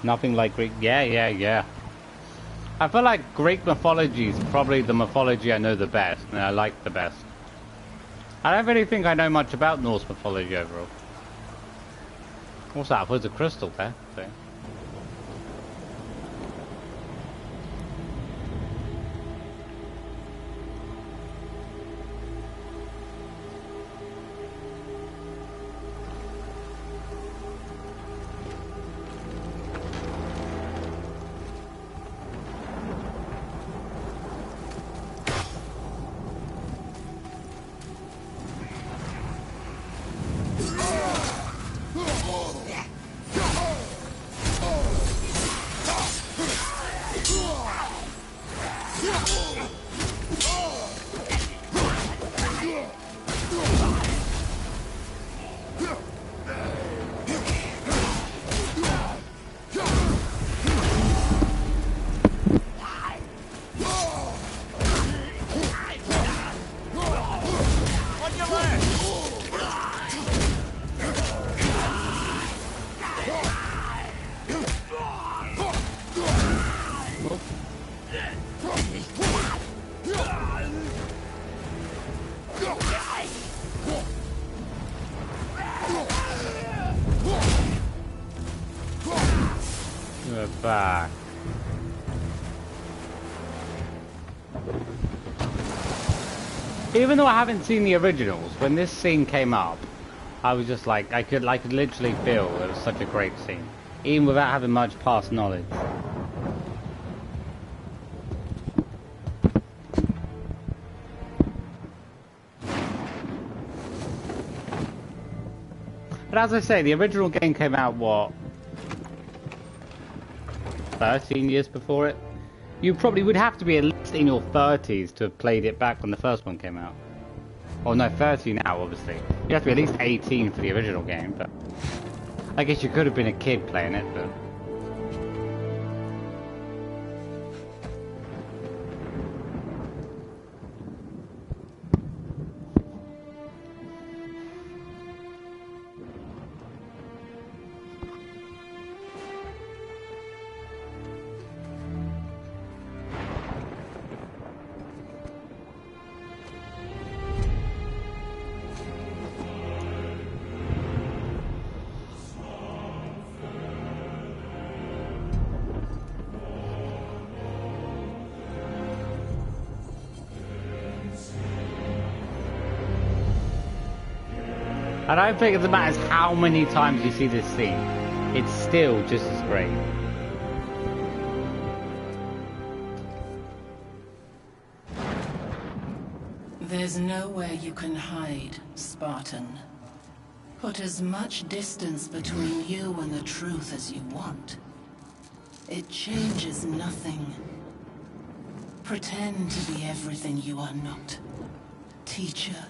A: Nothing like Greek. Yeah. I feel like Greek mythology is probably the mythology I know the best, and I like the best. I don't really think I know much about Norse mythology overall. What's that? There's a crystal there. So. Fuck. Even though I haven't seen the originals, when this scene came up, I was just like, I could literally feel it was such a great scene, even without having much past knowledge. But as I say, the original game came out, what, 13 years before it? You probably would have to be at least in your 30s to have played it back when the first one came out. Well, no, 30 now, obviously. You have to be at least 18 for the original game, but I guess you could have been a kid playing it, but... I don't think it matters how many times you see this scene, it's still just as great.
I: There's nowhere you can hide, Spartan. Put as much distance between you and the truth as you want. It changes nothing. Pretend to be everything you are not. Teacher,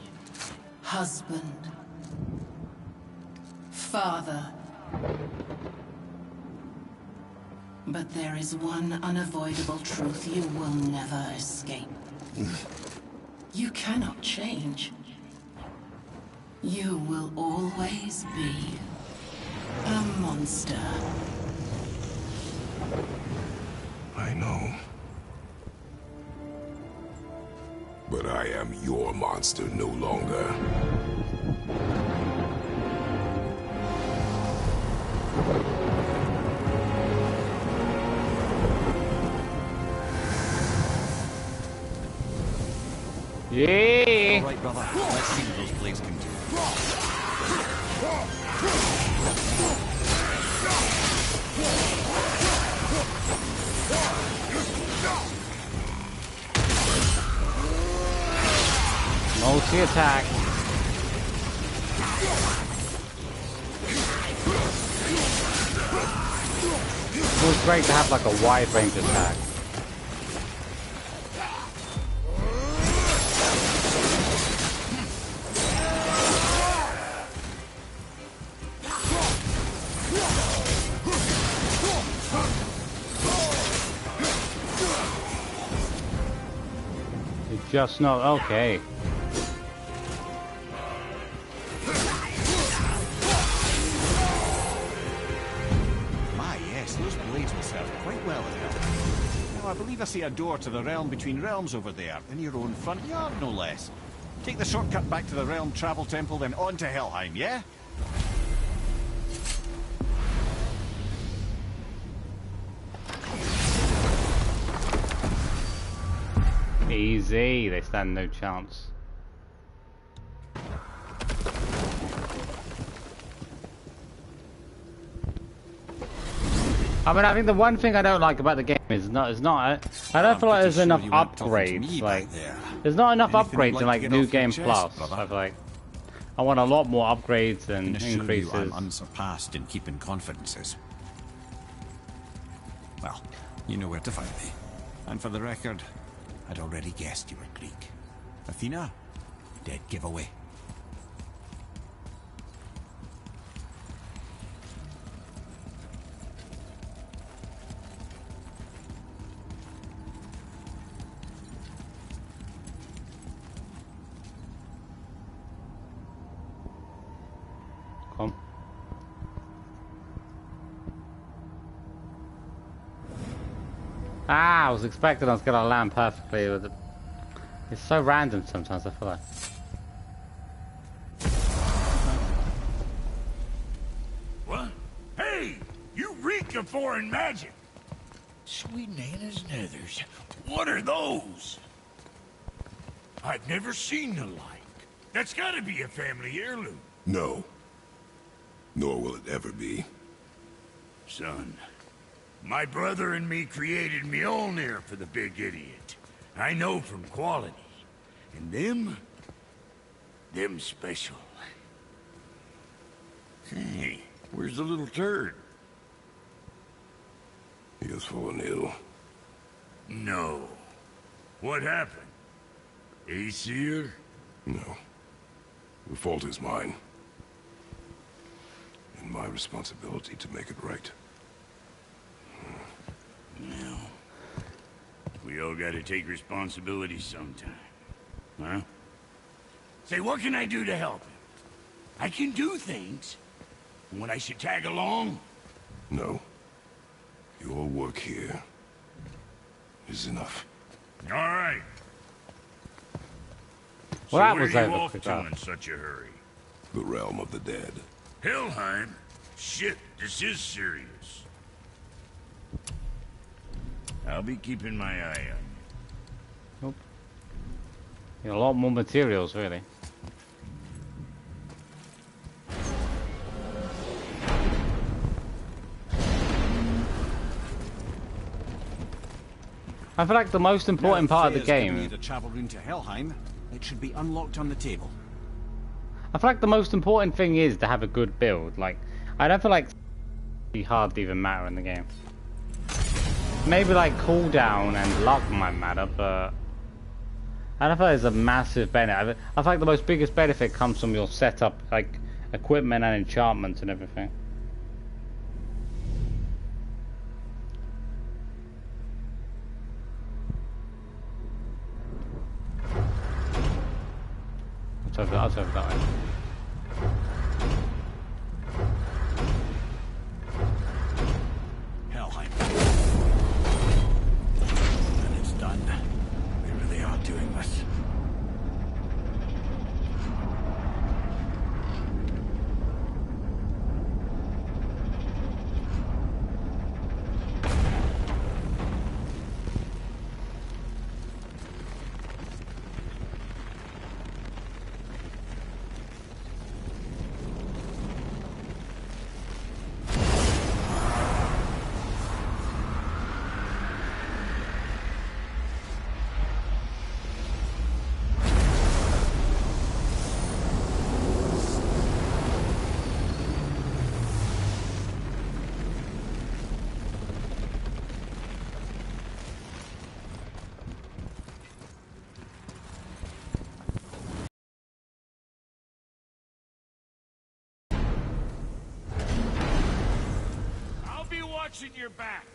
I: husband, father. But there is one unavoidable truth you will never escape. You cannot change. You will always be a monster.
C: I know. But I am your monster no longer.
A: Yeah.
E: All right, brother. Let's see what those blades can do.
A: Multi-attack. It was great to have like a wide range attack. Just not okay.
E: My yes, those blades will serve quite well as help. Now, I believe I see a door to the realm between realms over there, in your own front yard, no less. Take the shortcut back to the realm travel temple, then on to Helheim, yeah?
A: Easy, they stand no chance. I mean, I think the one thing I don't like about the game is I don't feel like there's enough upgrades. Like, there's not enough upgrades in like New Game Plus. I feel like I want a lot more upgrades and increases.
E: I'm unsurpassed in keeping confidences. Well, you know where to find me. And for the record, I'd already guessed you were Greek. Athena? Dead giveaway.
A: Come. Ah, I was expecting I was gonna land perfectly with it. It's so random sometimes, I feel like.
H: What? Hey! You reek of foreign magic! Sweet Nana's nethers. What are those? I've never seen the like. That's gotta be a family heirloom.
C: No. Nor will it ever be.
H: Son, my brother and me created Mjolnir for the big idiot. I know from quality. And them special. Hey, where's the little turd?
C: He has fallen ill.
H: No. What happened? Aesir?
C: No. The fault is mine. And my responsibility to make it right.
H: Well, we all gotta take responsibility sometime. Huh? Say, what can I do to help him? I can do things. When I should tag along?
C: No. Your work here is enough.
H: All right.
A: Well, that
H: where
A: was
H: are you
A: over
H: off
A: quick
H: to
A: enough.
H: in such a hurry?
C: The realm of the dead.
H: Helheim? Shit, this is serious. I'll be keeping my eye on you.
A: Nope. A lot more materials, really. I feel like the most important part of the game.
E: To travel room to Helheim, it should be unlocked on the table.
A: I feel like the most important thing is to have a good build. Like, I don't feel like it'd be hard to even matter in the game. Maybe like cooldown and luck might matter, but I don't feel like there's a massive benefit. I feel like the most biggest benefit comes from your setup, like equipment and enchantments and everything. I'll over that way.
E: Helheim. And it's done. They really are doing this.
H: Watching your back.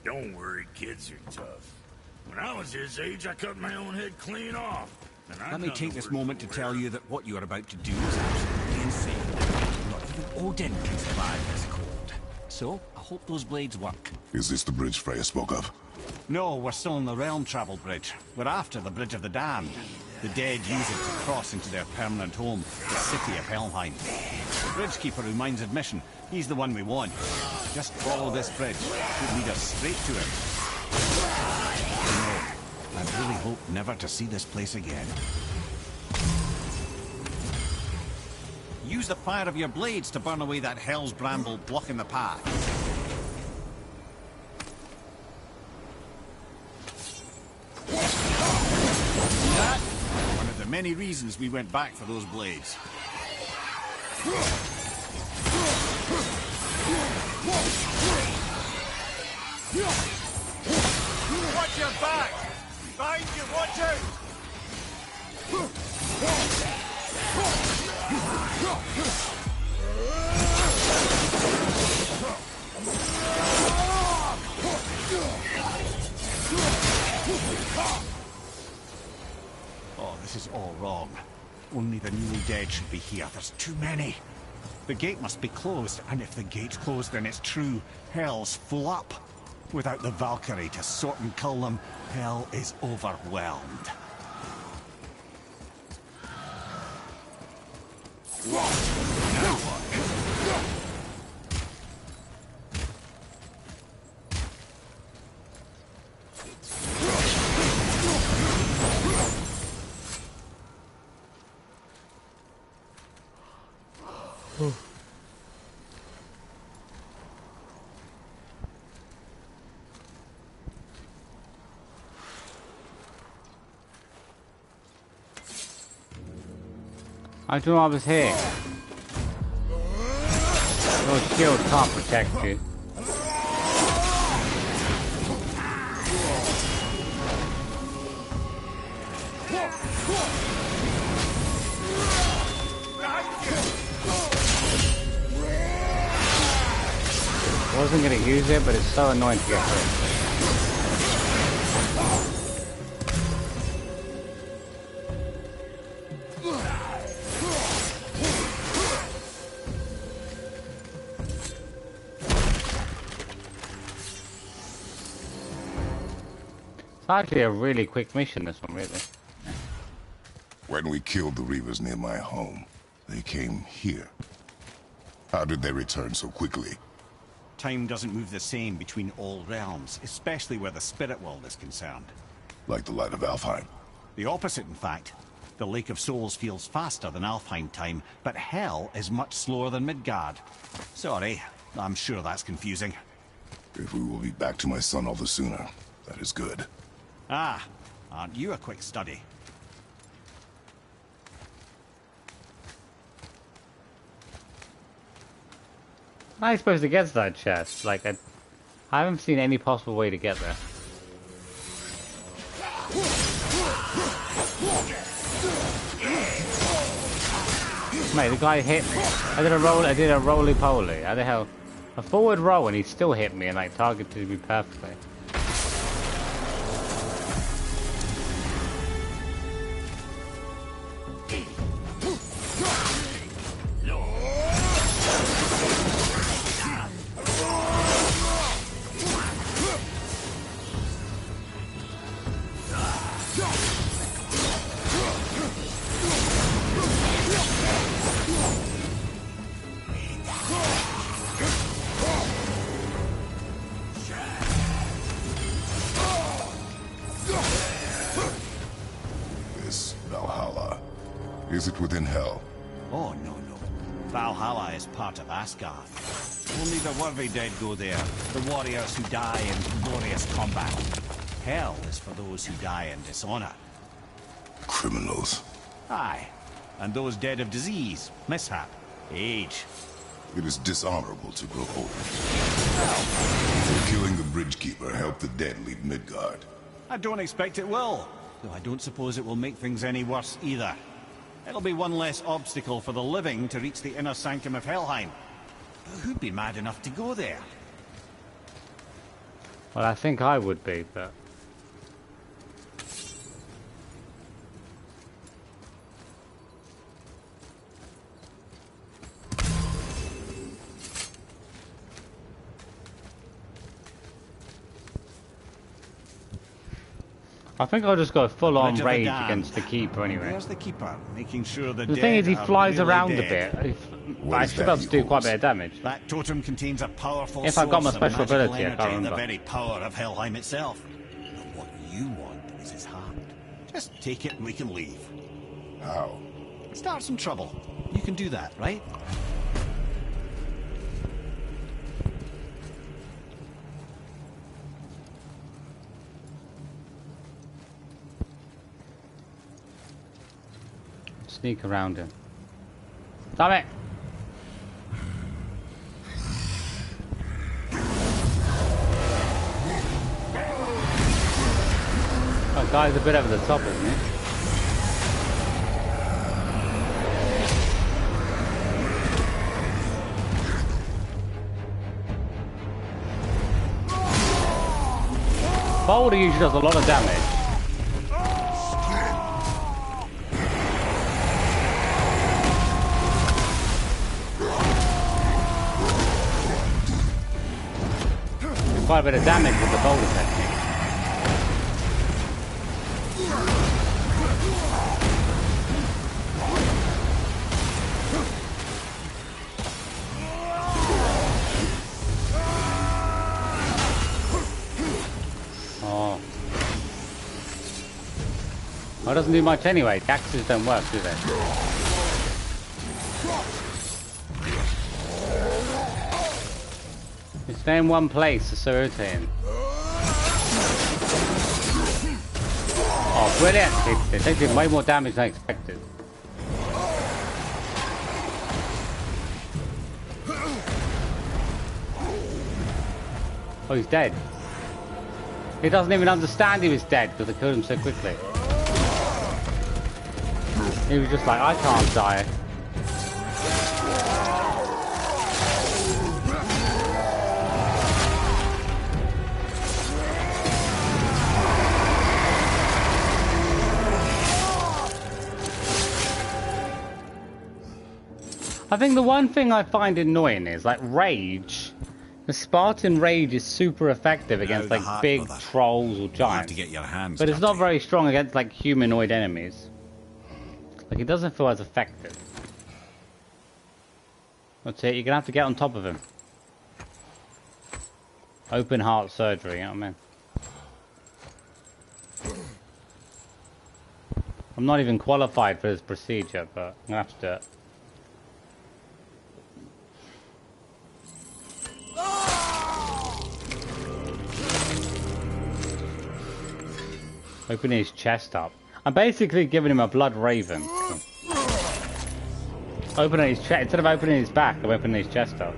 H: Don't worry, kids are tough. When I was his age, I cut my own head clean off.
E: Let me take this moment to tell you that what you are about to do is absolutely insane. Not even Odin can survive this cold. So, I hope those blades work.
C: Is this the bridge Freya spoke of?
E: No, we're still on the realm travel bridge. We're after the Bridge of the Damned. The dead use it to cross into their permanent home, the city of Helheim. The bridgekeeper who minds admission, he's the one we want. Just follow this bridge. It'll lead us straight to him. No, I really hope never to see this place again. Use the fire of your blades to burn away that hell's bramble blocking the path. One of the many reasons we went back for those blades.
G: Watch your back! Behind you, watch out!
E: Oh, this is all wrong. Only the newly dead should be here. There's too many. The gate must be closed, and if the gate's closed, then it's true. Hell's full up. Without the Valkyrie to sort and kill them, hell is overwhelmed. Now what?
A: I don't know I was here. Your shield can't protect you. I wasn't going to use it, but it's so annoying to get hit. It's actually a really quick mission, this one, really.
C: When we killed the Reavers near my home, they came here. How did they return so quickly?
E: Time doesn't move the same between all realms, especially where the spirit world is concerned.
C: Like the light of Alfheim?
E: The opposite, in fact. The Lake of Souls feels faster than Alfheim time, but Hell is much slower than Midgard. Sorry, I'm sure that's confusing.
C: If we will be back to my son all the sooner, that is good.
E: Ah, aren't you a quick study?
A: How am I supposed to get to that chest? Like, I haven't seen any possible way to get there. Mate, the guy hit me. I did a roly-poly. How the hell? A forward roll and he still hit me and like targeted me perfectly.
C: Is it within Hell?
E: Oh, no. Valhalla is part of Asgard. Only the worthy dead go there, the warriors who die in glorious combat. Hell is for those who die in dishonor.
C: Criminals.
E: Aye, and those dead of disease, mishap, age.
C: It is dishonorable to grow old. Will killing the Bridgekeeper help the dead leave Midgard?
E: I don't expect it will, though I don't suppose it will make things any worse either. It'll be one less obstacle for the living to reach the inner sanctum of Helheim. But who'd be mad enough to go there?
A: Well, I think I would be, but... I think I'll just go full-on rage against the Keeper anyway.
E: There's the Keeper, making sure the
A: thing is, he flies
E: really
A: around
E: dead.
A: a bit. I should be able to do quite a bit of damage.
E: That totem contains a powerful
A: If I got my
E: source of
A: special ability, I
E: magical
A: can't
E: energy and the
A: remember.
E: very power of Helheim itself. But what you want is his heart. Just take it and we can leave.
C: How?
E: Start some trouble. You can do that, right?
A: Sneak around him. Damn it! That guy's a bit over the top, isn't he? Boulder usually does a lot of damage. Quite a bit of damage with the boulder technique. Oh. Well, it doesn't do much anyway. The axes don't work, do they? You stay in one place, it's so irritating. Oh, brilliant! They're taking way more damage than I expected. Oh, he's dead. He doesn't even understand he was dead because I killed him so quickly. He was just like, I can't die. I think the one thing I find annoying is, like, rage. The Spartan rage is super effective against, like, big trolls or giants. But it's not very strong against, like, humanoid enemies. Like, it doesn't feel as effective. That's it, you're gonna have to get on top of him. Open heart surgery, you know what I mean? I'm not even qualified for this procedure, but I'm gonna have to do it. Opening his chest up. I'm basically giving him a blood raven. Opening his chest instead of opening his back, I'm opening his chest up.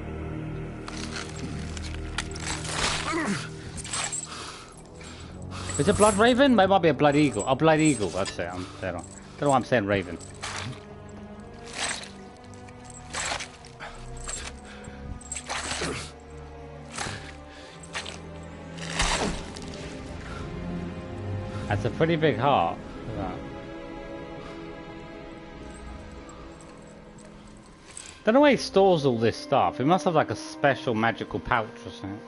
A: Is it blood raven? It might be a blood eagle. A blood eagle. That's it. I don't know why I'm saying raven. That's a pretty big heart. Look at that. Don't know where he stores all this stuff. He must have like a special magical pouch or something.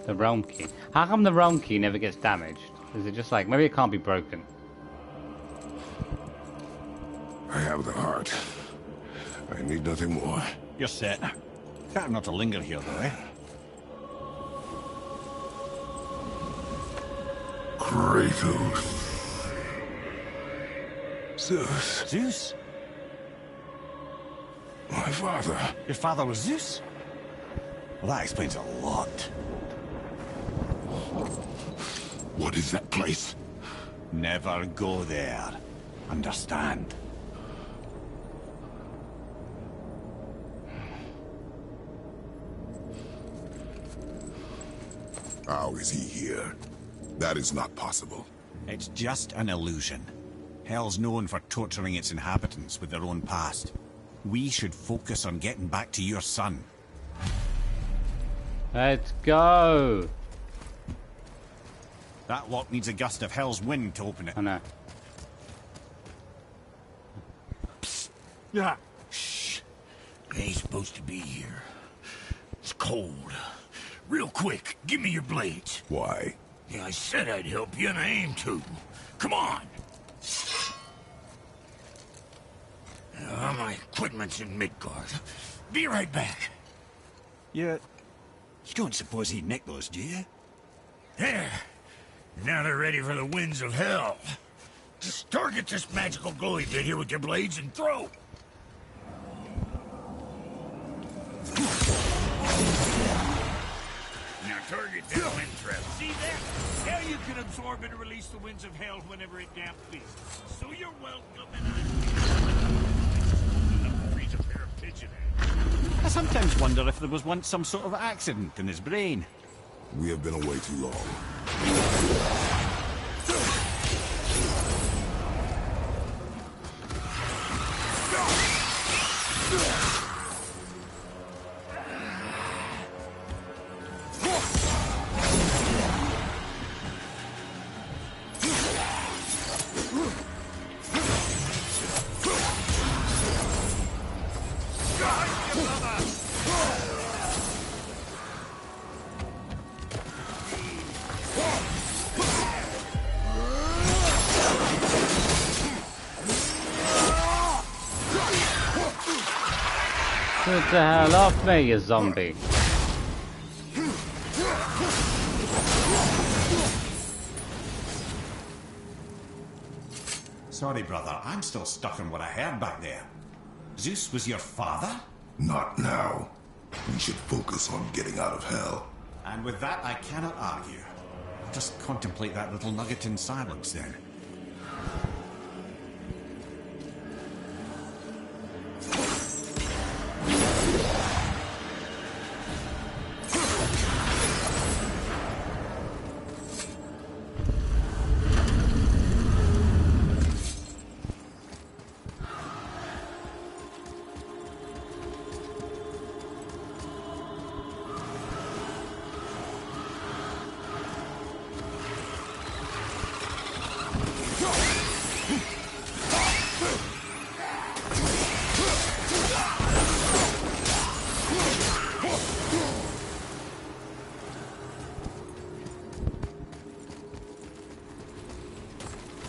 A: The realm key. How come the realm key never gets damaged? Is it just like, maybe it can't be broken?
C: I have the heart. I need nothing more.
E: You're set. Better not to linger here, though, eh?
C: Kratos. Zeus.
E: Zeus?
C: My father.
E: Your father was Zeus? Well, that explains a lot.
C: What is that place?
E: Never go there. Understand?
C: How is he here? That is not possible.
E: It's just an illusion. Hell's known for torturing its inhabitants with their own past. We should focus on getting back to your son.
A: Let's go!
E: That lock needs a gust of Hell's wind to open it.
A: I know.
H: Psst. Yeah. Shh. You ain't supposed to be here. It's cold. Real quick, give me your blades.
C: Why?
H: Yeah, I said I'd help you, and I aim to. Come on! My equipment's in Midgard. Be right back.
E: You don't suppose he nicked those, do you?
H: There. Now they're ready for the winds of hell. Just target this magical glowy bit here with your blades and throw. Now target that wind trap. See that? Now you can absorb and release the winds of hell whenever it damp feels. So you're welcome and freeze a pair of pigeon eggs.
E: I sometimes wonder if there was once some sort of accident in his brain.
C: We have been away too long.
A: Get the hell off me, you zombie.
E: Sorry, brother, I'm still stuck on what I heard back there. Zeus was your father?
C: Not now. We should focus on getting out of hell.
E: And with that, I cannot argue. Just contemplate that little nugget in silence, then.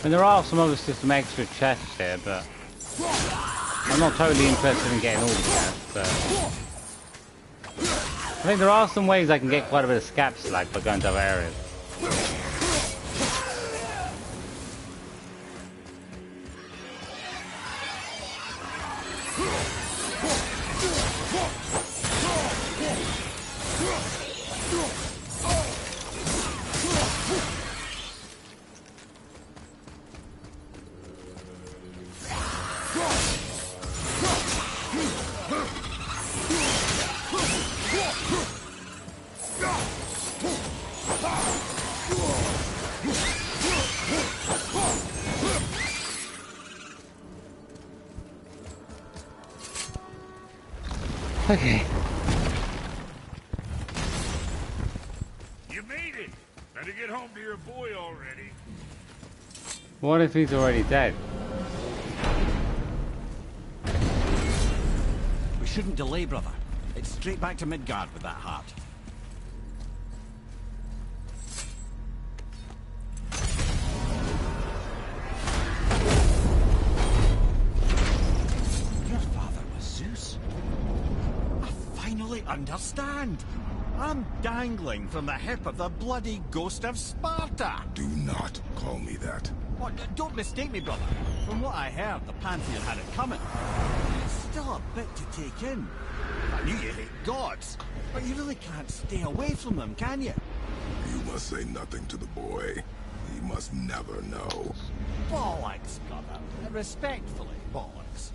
A: And there are obviously some extra chests here, but I'm not totally interested in getting all the chests. So. I think there are some ways I can get quite a bit of scap slag by going to other areas. Okay.
H: You made it! Better get home to your boy already.
A: What if he's already dead?
E: We shouldn't delay, brother. It's straight back to Midgard with that heart. Your father was Zeus? I finally understand. I'm dangling from the hip of the bloody ghost of Sparta.
C: Do not call me that.
E: What, don't mistake me, brother. From what I heard, the Pantheon had it coming. It's still a bit to take in. I knew you hate gods, but you really can't stay away from them, can you?
C: You must say nothing to the boy. He must never know.
E: Bollocks, brother. Respectfully, bollocks.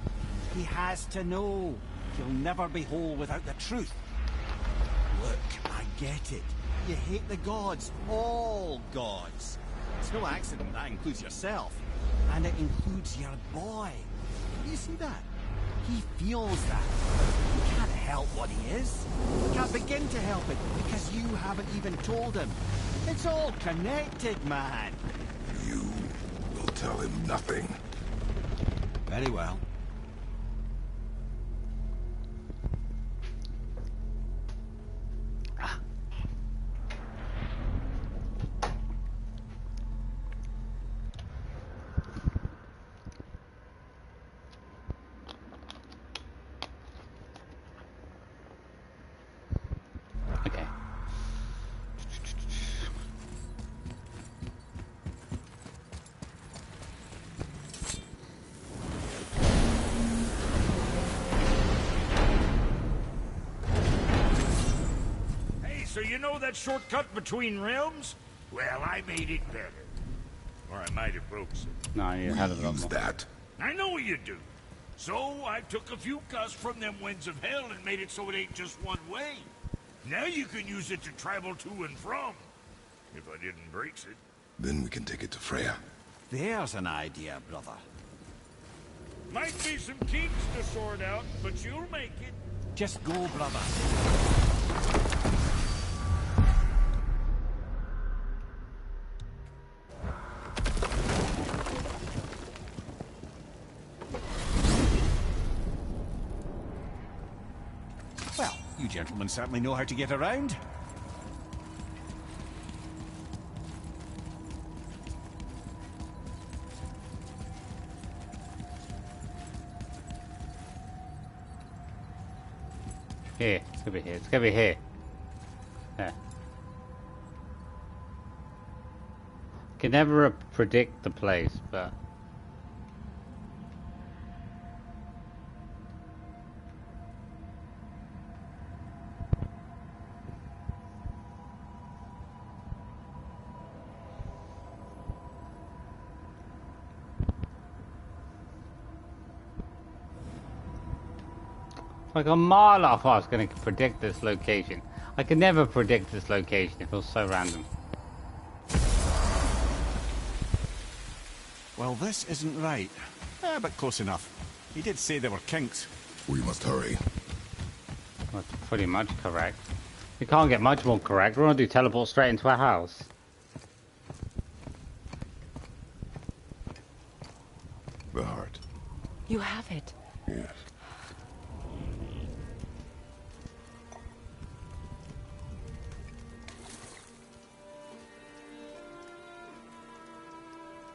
E: He has to know. He'll never be whole without the truth. Look, I get it. You hate the gods. All gods. It's no accident that includes yourself. And it includes your boy. You see that? He feels that. You can't help what he is. You can't begin to help it because you haven't even told him. It's all connected, man.
C: You will tell him nothing.
E: Very well.
H: So you know that shortcut between realms? Well, I made it better. Or I might have broke some.
A: No, you had it
C: Use that.
H: I know you do. So I took a few cuts from them winds of hell and made it so it ain't just one way. Now you can use it to travel to and from. If I didn't break it.
C: Then we can take it to Freya.
E: There's an idea, brother.
H: Might be some kinks to sort out, but you'll make it.
E: Just go, brother. Well, you gentlemen certainly know how to get around.
A: Here, it's gonna be here. It's gonna be here. There. Can never predict the place, but Like a mile off, I was going to predict this location. I could never predict this location. It feels so random.
E: Well, this isn't right. But close enough. He did say there were kinks.
C: We must hurry.
A: That's pretty much correct. You can't get much more correct. We're going to do teleport straight into our house.
C: The heart.
D: You have it.
C: Yes.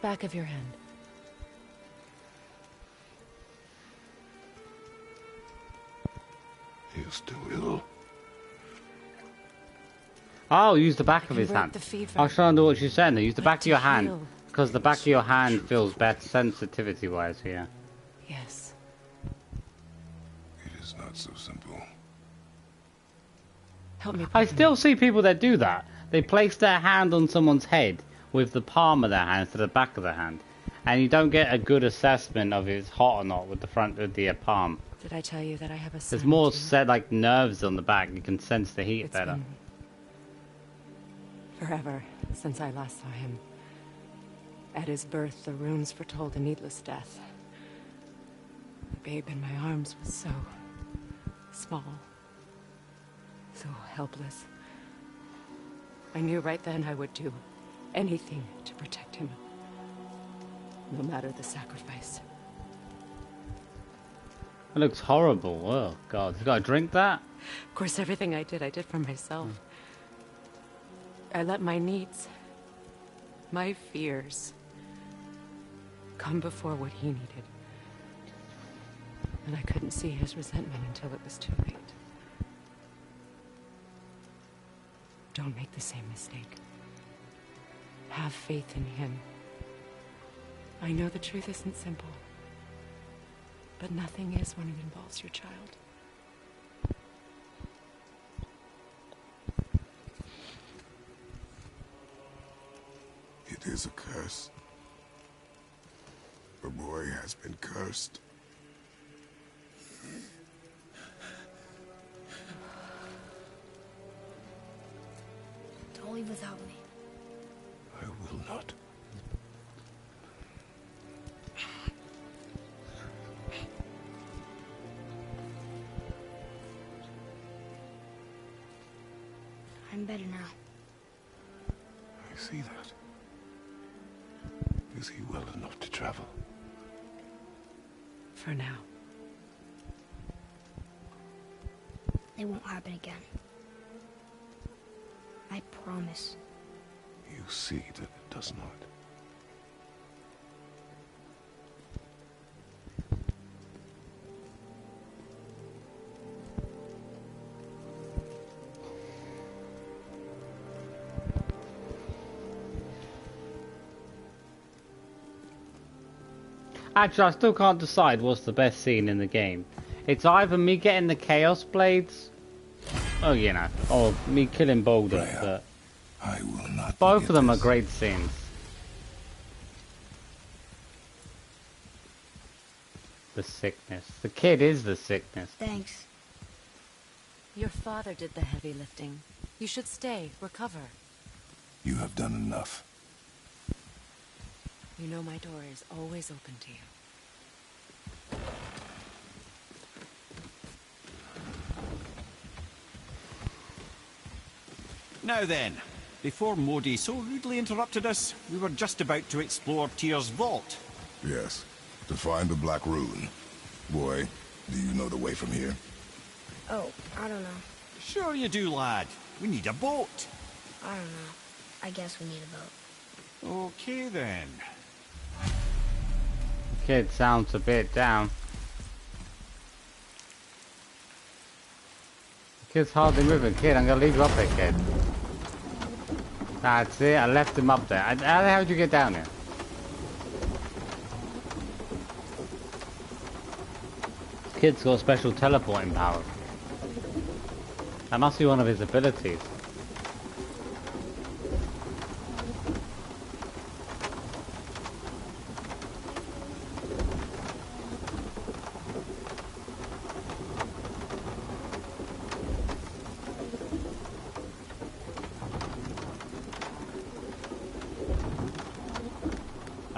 D: Back of your hand.
C: He is still ill.
A: Oh, use the back of his
D: break
A: hand.
D: the fever.
A: I was trying to know what you're saying. Use the back of your hand.
D: heal.
A: Because the back of your hand feels better sensitivity-wise here.
D: Yes.
C: It is not so simple.
D: Help me.
A: I still see people that do that. They place their hand on someone's head with the palm of their hand to the back of their hand. And you don't get a good assessment of if it's hot or not with the front of the palm.
D: Did I tell you that I have a son?
A: There's more
D: too?
A: set like nerves on the back. You can sense the heat
D: It's
A: better.
D: been forever since I last saw him. At his birth, the runes foretold a needless death. The babe in my arms was so small, so helpless. I knew right then I would do anything to protect him, no matter the sacrifice.
A: It looks horrible. Oh God, you gotta drink that?
D: Of course, everything I did for myself. I let my needs, my fears, come before what he needed. And I couldn't see his resentment until it was too late. Don't make the same mistake. Have faith in him. I know the truth isn't simple, but nothing is when it involves your child.
C: It is a curse. The boy has been cursed.
B: Don't leave without me.
C: I will not.
B: I'm better now.
C: I see that. Is he well enough to travel?
D: For now.
B: It won't happen again. I promise.
C: You see that it does not.
A: Actually, I still can't decide what's the best scene in the game. It's either me getting the Chaos Blades, oh, you know, or me killing Boulder, but
C: I will not.
A: both of them are
C: this.
A: great scenes. The sickness. The kid is the sickness.
B: Thanks.
D: Your father did the heavy lifting. You should stay, recover.
C: You have done enough.
D: You know my door is always open to you.
E: Now then, before Modi so rudely interrupted us, we were just about to explore Tyr's vault.
C: Yes. To find the Black Rune. Boy, do you know the way from here?
B: Oh, I don't know.
E: Sure you do, lad. We need a boat.
B: I don't know. I guess we need a boat.
E: Okay then.
A: Kid sounds a bit down. The kid's hardly moving. Kid, I'm gonna leave you up there, kid. That's it, I left him up there. How the hell did you get down here? Kid's got special teleporting powers. That must be one of his abilities.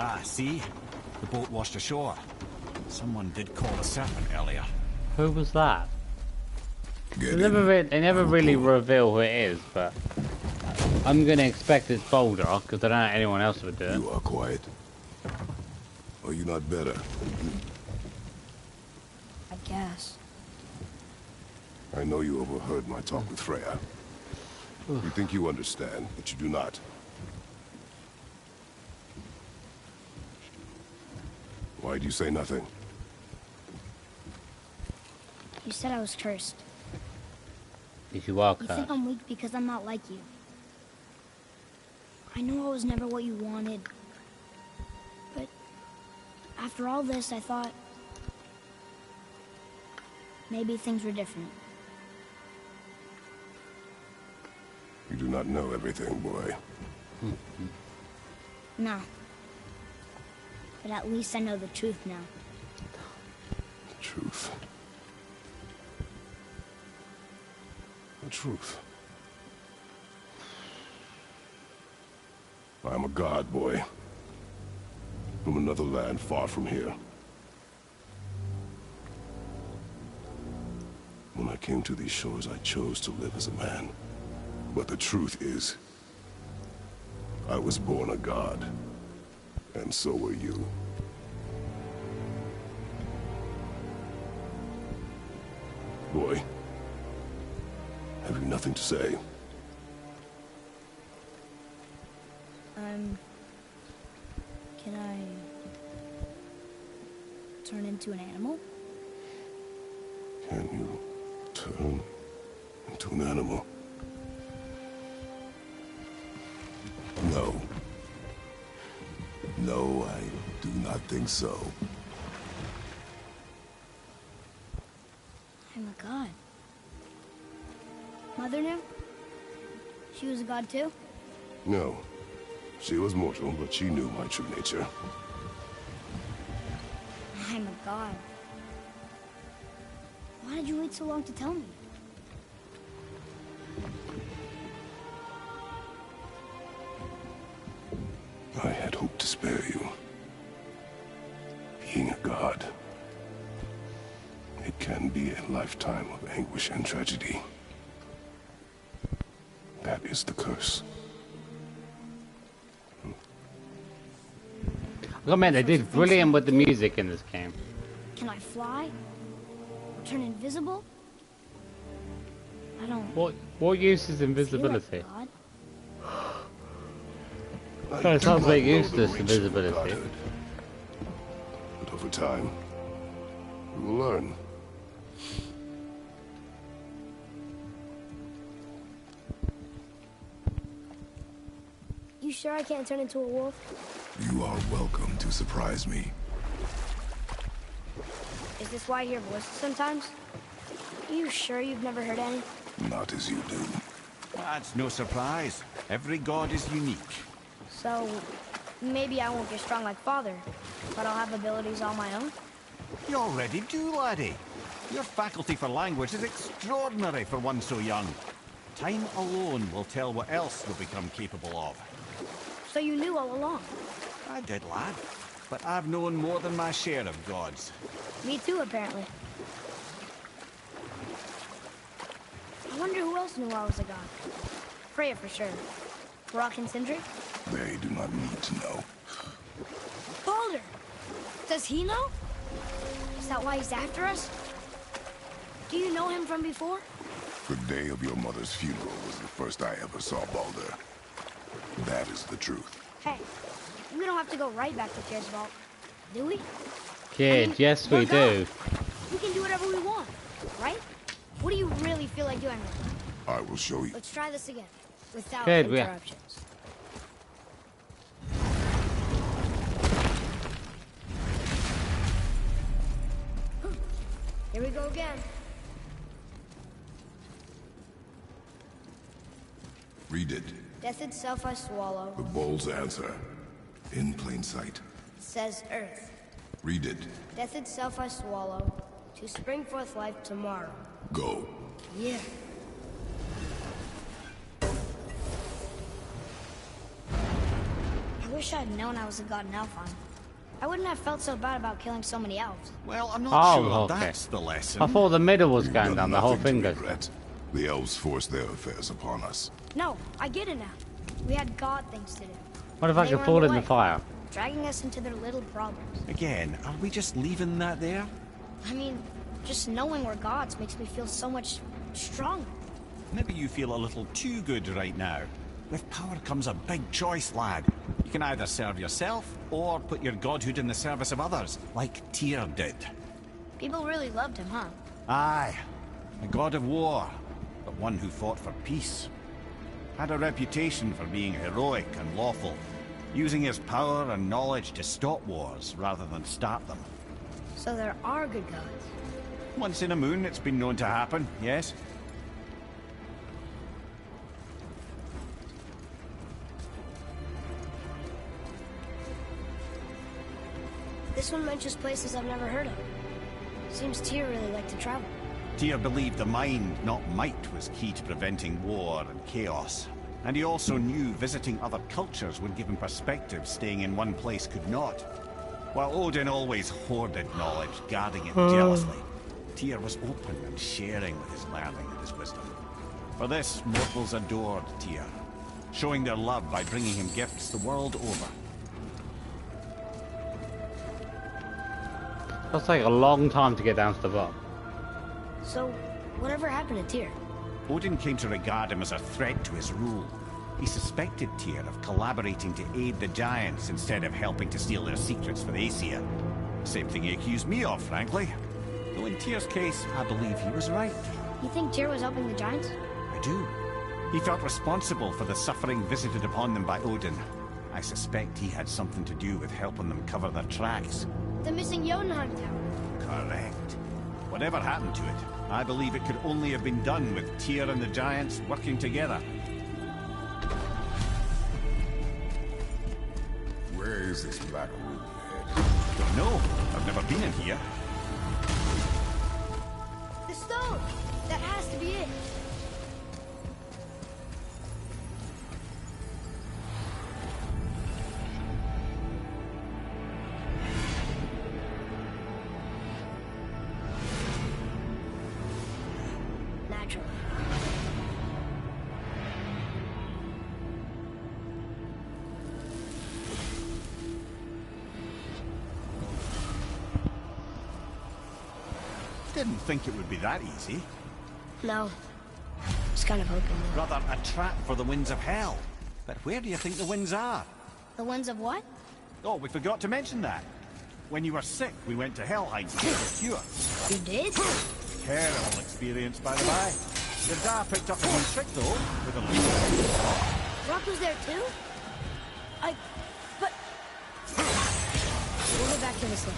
E: Ah, see? The boat washed ashore. Someone did call the serpent earlier.
A: Who was that?
C: Get
A: They never really reveal who it is, but I'm gonna expect it's Baldur, because I don't know anyone else would do it.
C: You are quiet. Are you not better?
B: I guess.
C: I know you overheard my talk with Freya. You think you understand, but you do not. Why do you say nothing?
B: You said I was cursed.
A: If you are
B: You
A: cursed.
B: think I'm weak because I'm not like you. I know I was never what you wanted. But after all this, I thought maybe things were different.
C: You do not know everything, boy.
B: No. But at least I know the truth now.
C: The truth. The truth. I am a god, boy. From another land far from here. When I came to these shores, I chose to live as a man. But the truth is, I was born a god. And so were you. Boy, have you nothing to say?
B: Can I turn into an animal?
C: Can you turn into an animal? No. No, I do not think so.
B: I'm a god. Mother knew? She was a god too?
C: No. She was mortal, but she knew my true nature.
B: I'm a god. Why did you wait so long to tell me?
C: I had hoped to spare you. Being a god, it can be a lifetime of anguish and tragedy. That is the curse.
A: Oh man, they did brilliant with the music in this game.
B: Can I fly? Or turn invisible? I don't
A: What use is
B: feel like
A: invisibility?
B: a god.
A: Oh, it sounds like useless invisibility.
C: Godhood. But over time, you will learn.
B: You sure I can't turn into a wolf?
C: You are welcome to surprise me.
B: Is this why I hear voices sometimes? Are you sure you've never heard any?
C: Not as you do.
E: That's no surprise. Every god is unique.
B: So, maybe I won't get strong like Father, but I'll have abilities all my own?
E: You already do, laddie. Your faculty for language is extraordinary for one so young. Time alone will tell what else you'll become capable of.
B: So you knew all along?
E: I did, lad. But I've known more than my share of gods.
B: Me too, apparently. I wonder who else knew I was a god. Freya for sure. Brock and Sindri?
C: They do not need to know.
B: Baldur! Does he know? Is that why he's after us? Do you know him from before?
C: The day of your mother's funeral was the first I ever saw Baldur. That is the truth.
B: Hey, we don't have to go right back to Kid's vault, do we?
A: Kid, yes we do.
B: We can do whatever we want, right? What do you really feel like doing right now?
C: I will show you.
B: Let's try this again, without
A: Kid, we-
B: interruptions. Here we go again.
C: Read it.
B: Death itself I swallow.
C: The bull's answer. In plain sight.
B: Says Earth.
C: Read it.
B: Death itself I swallow. To spring forth life tomorrow.
C: Go.
B: Yeah. I wish I'd known I was a god in Elfheim. I wouldn't have felt so bad about killing so many elves.
E: Well, I'm not sure
A: okay.
E: that's the lesson.
A: I thought the middle was
C: You've
A: going
C: done
A: down, the whole
C: nothing
A: thing
C: to
A: goes.
C: regret. The elves forced their affairs upon us.
B: No, I get it now. We had god things to do.
A: What if I
B: They
A: could
B: were
A: fall in
B: way,
A: the fire?
B: dragging us into their little problems.
E: Again, are we just leaving that there?
B: I mean, just knowing we're gods makes me feel so much stronger.
E: Maybe you feel a little too good right now. With power comes a big choice, lad. You can either serve yourself, or put your godhood in the service of others, like Tyr did.
B: People really loved him, huh?
E: Aye, a god of war, but one who fought for peace. Had a reputation for being heroic and lawful, using his power and knowledge to stop wars rather than start them.
B: So there are good gods.
E: Once in a moon, it's been known to happen, yes?
B: This one mentions places I've never heard of. Seems Tyr really liked to travel.
E: Tyr believed the mind, not might, was key to preventing war and chaos. And he also knew visiting other cultures would give him perspective staying in one place could not. While Odin always hoarded knowledge, guarding it jealously, Tyr was open and sharing with his learning and his wisdom. For this, mortals adored Tyr, showing their love by bringing him gifts the world over.
A: That'll take a long time to get down to the bottom.
B: So, whatever happened to Tyr?
E: Odin came to regard him as a threat to his rule. He suspected Tyr of collaborating to aid the giants instead of helping to steal their secrets for the Aesir. Same thing he accused me of, frankly. Though in Tyr's case, I believe he was right.
B: You think Tyr was helping the giants?
E: I do. He felt responsible for the suffering visited upon them by Odin. I suspect he had something to do with helping them cover their tracks.
B: The missing Jotunheim Tower.
E: Correct. Whatever happened to it, I believe it could only have been done with Tyr and the giants working together.
C: Where is this black room head?
E: Don't know. I've never been in here.
B: The stone! That has to be it. Naturally.
E: Didn't think it would be that easy.
B: No. Just kind of hoping that.
E: Rather a trap for the winds of hell. But where do you think the winds are?
B: The winds of what?
E: Oh, we forgot to mention that. When you were sick, we went to Helheim to get a cure.
B: You did?
E: Terrible experience, by the by. The Dar picked up a new trick, though, with a leaf.
B: Rock was there too? But... We'll go back to this one.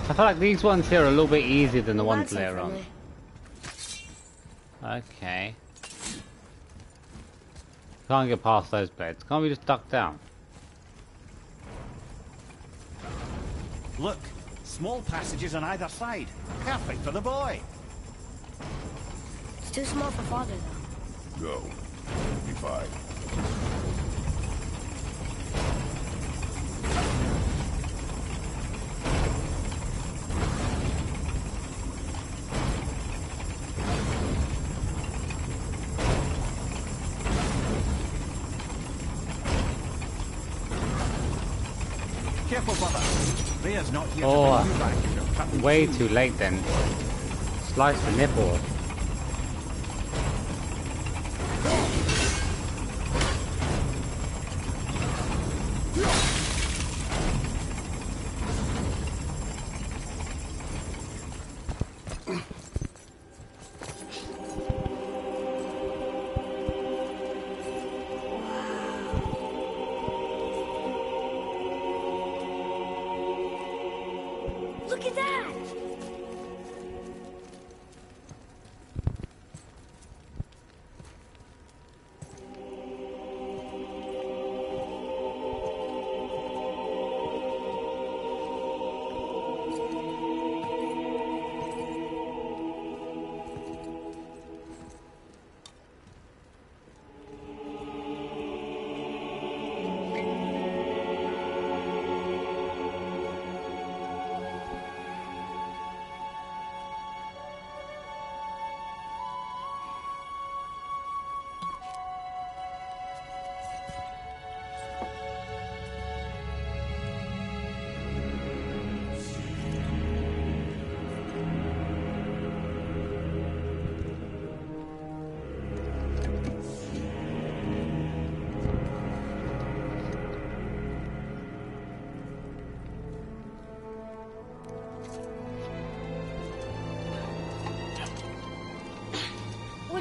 A: I feel like these ones here are a little bit easier than the
B: Well,
A: ones
B: that's
A: later on.
B: unfriendly.
A: Okay. Can't get past those beds. Can't we just duck down?
E: Look, small passages on either side. Perfect for the boy.
B: It's too small for father, though.
C: Go. Be fine.
E: Careful, brother. Rhea's not here
A: Oh,
E: to bring you back if you're cutting
A: way
E: through.
A: too late then. Slice the nipple.
B: Look at that!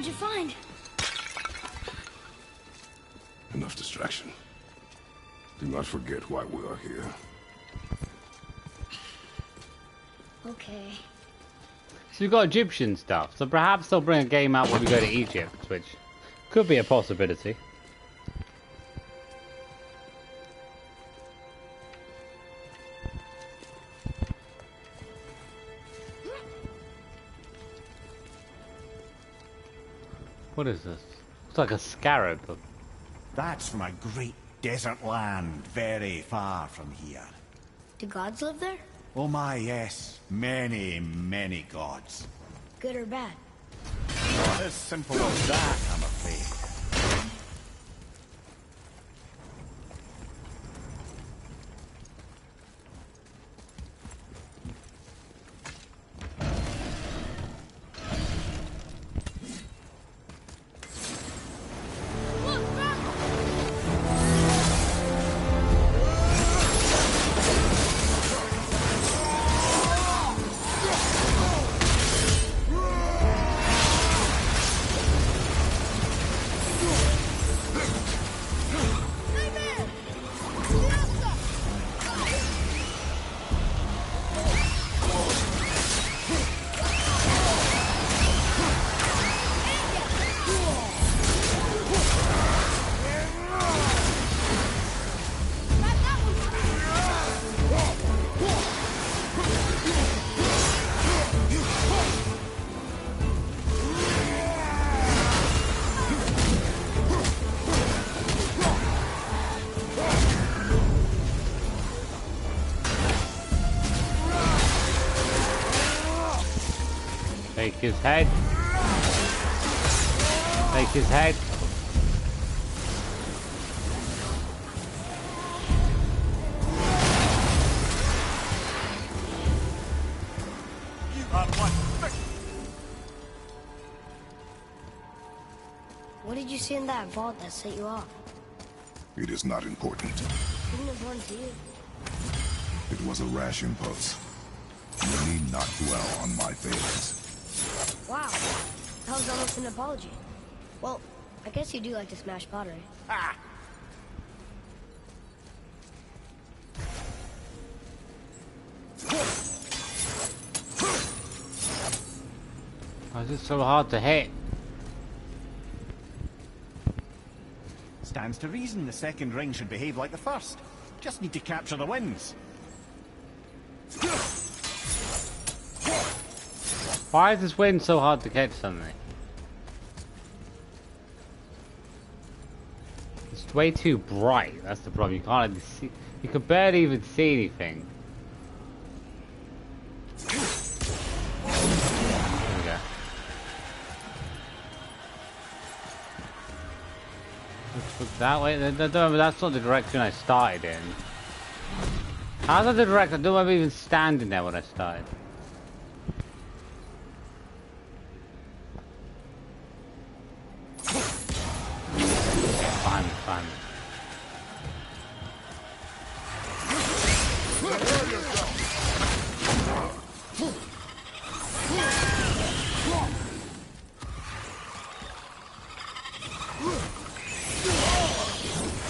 B: What'd you find?
C: Enough distraction. Do not forget why we are here.
B: Okay.
A: So we've got Egyptian stuff, so perhaps they'll bring a game out when we go to Egypt, which could be a possibility. What is this? It's like a scarab.
E: That's from a great desert land very far from here.
B: Do gods live there?
E: Oh my, yes. Many, many gods.
B: Good or bad?
E: Not as simple as that, I'm afraid.
A: Take his head. Take his head.
E: You are one.
B: What did you see in that vault that set you off?
C: It is not important.
B: Isn't it important to you?
C: It was a rash impulse. You need not dwell on my failings.
B: Wow. That was almost an apology. Well, I guess you do like to smash pottery.
E: Ah!
A: Why is it so hard to hit?
E: Stands to reason the second ring should behave like the first. Just need to capture the winds.
A: Why is this wind so hard to catch suddenly? It's way too bright, that's the problem. You can't even see, you can barely even see anything. There we go. Let's look that way. That's not the direction I started in. How's that the direction? I don't remember even standing there when I started. Fine.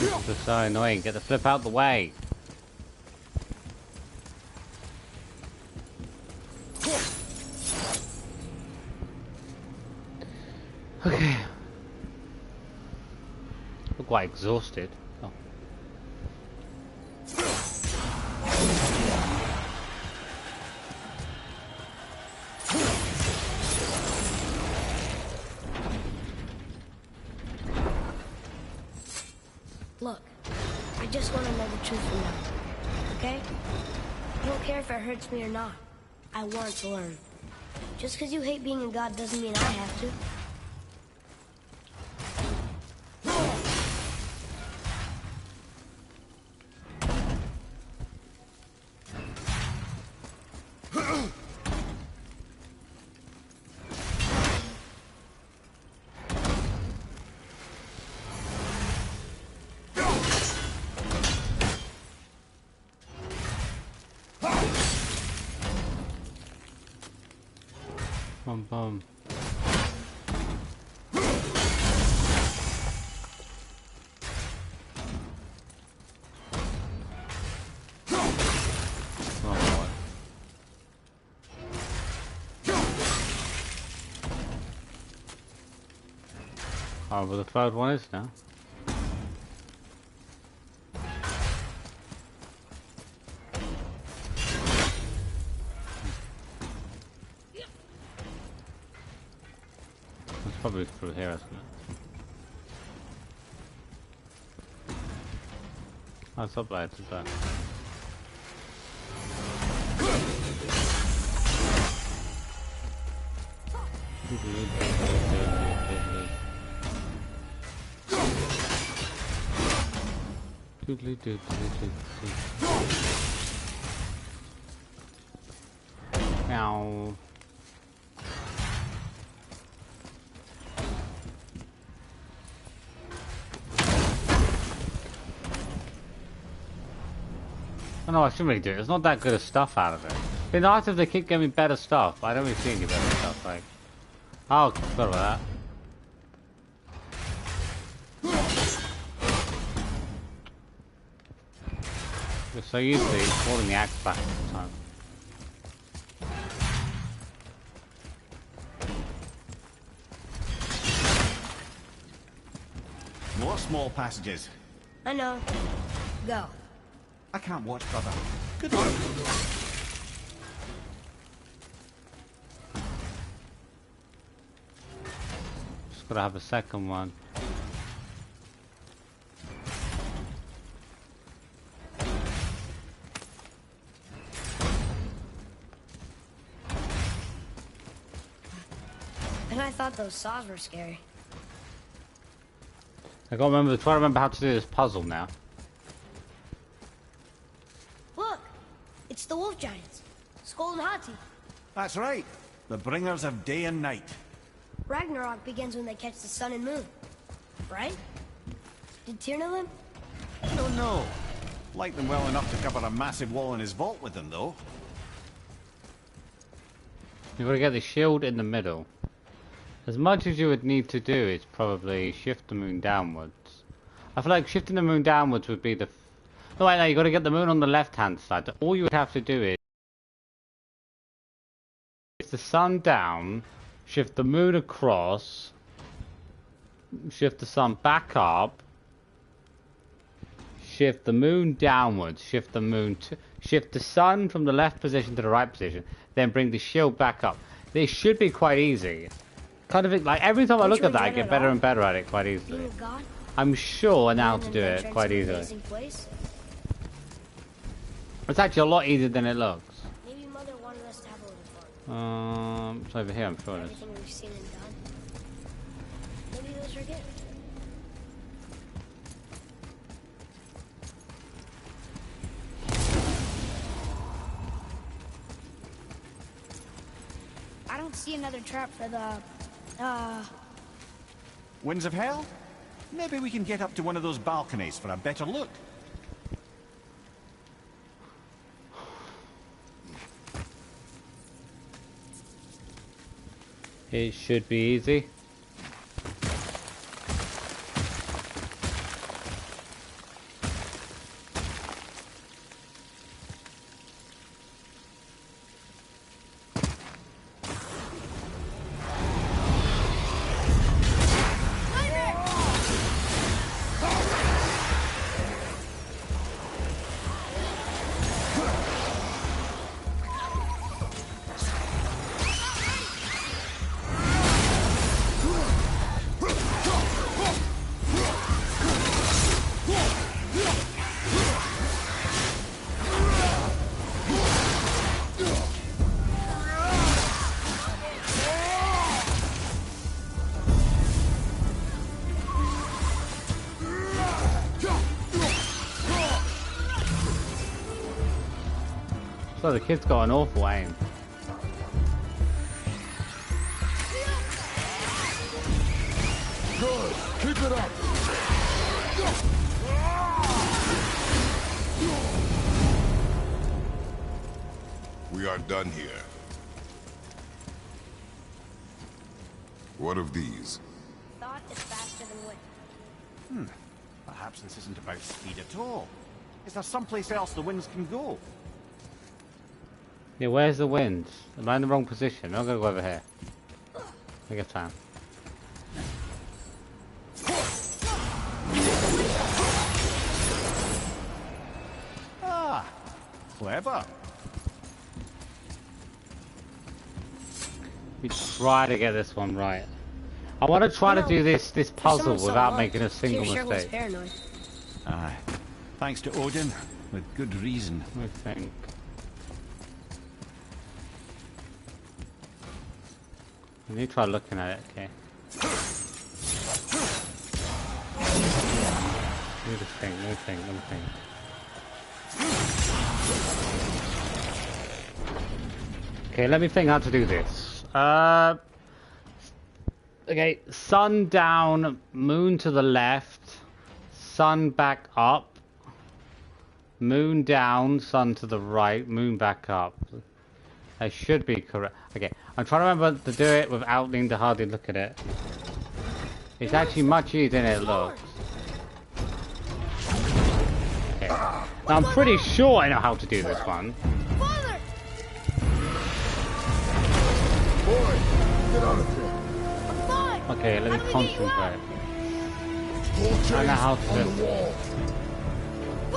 A: This is so annoying. Get the flip out the way. Okay. Look quite exhausted. Oh.
B: Look, I just want to know the truth from now. Okay? I don't care if it hurts me or not. I want to learn. Just because you hate being a god doesn't mean I have to.
A: Oh, well, the third one is now. It's probably through here, isn't it? Oh, it's up there, it's there. Meow. Oh, no, I shouldn't really do it. There's not that good of stuff out of it. It'd be nice if they keep giving me better stuff, but I don't really see any better stuff. Like, oh, forgot about that. It's so used to holding the axe back at the time.
E: More small passages.
B: I know. Go.
E: I can't watch, brother. Good luck.
A: Just gotta have a second one.
B: And I thought those saws were scary.
A: I gotta remember, try to remember how to do this puzzle now.
B: Look! It's the wolf giants. Skull and Hati.
E: That's right. The bringers of day and night.
B: Ragnarok begins when they catch the sun and moon. Right? Did Tyr know them?
E: I don't know. Like them well enough to cover a massive wall in his vault with them, though.
A: You've got to get the shield in the middle. As much as you would need to do is probably shift the moon downwards. I feel like shifting the moon downwards would be the... No, wait, no, you got to get the moon on the left-hand side. All you would have to do is... shift the sun down, shift the moon across, shift the sun back up, shift the moon downwards, shift the moon to... shift the sun from the left position to the right position, then bring the shield back up. This should be quite easy. Kind of like every time I look at that, I get better and better at it quite easily. I'm sure now to do it quite easily. It's actually a lot easier than it looks.
B: Maybe Mother wanted us to have a little fun.
A: It's over here, I'm sure it is.
B: Everything we've seen and done. Maybe those are gifts. I don't see another trap for the
E: Winds of Hell? Maybe we can get up to one of those balconies for a better look.
A: It should be easy. So the kid's got an awful aim.
C: Good. Keep it up. We are done here. What of these?
B: thought is faster than wind.
E: Perhaps this isn't about speed at all. Is there someplace else the winds can go?
A: Yeah, where's the wind? Am I in the wrong position? I'm gonna go over here. I get time.
E: Clever.
A: We try to get this one right. I want to try to do this puzzle without making a single mistake.
E: Aye. Thanks to Odin, with good reason.
A: I think. I need to try looking at it, okay. New thing. Okay, let me think how to do this. Okay, sun down, moon to the left, sun back up, moon down, sun to the right, moon back up. I should be correct. Okay, I'm trying to remember to do it without needing to hardly look at it. It's actually much easier than it looks. Okay, now, I'm pretty sure I know how to do this one.
C: Boy, get out of here.
A: Okay, let me concentrate. I know how to do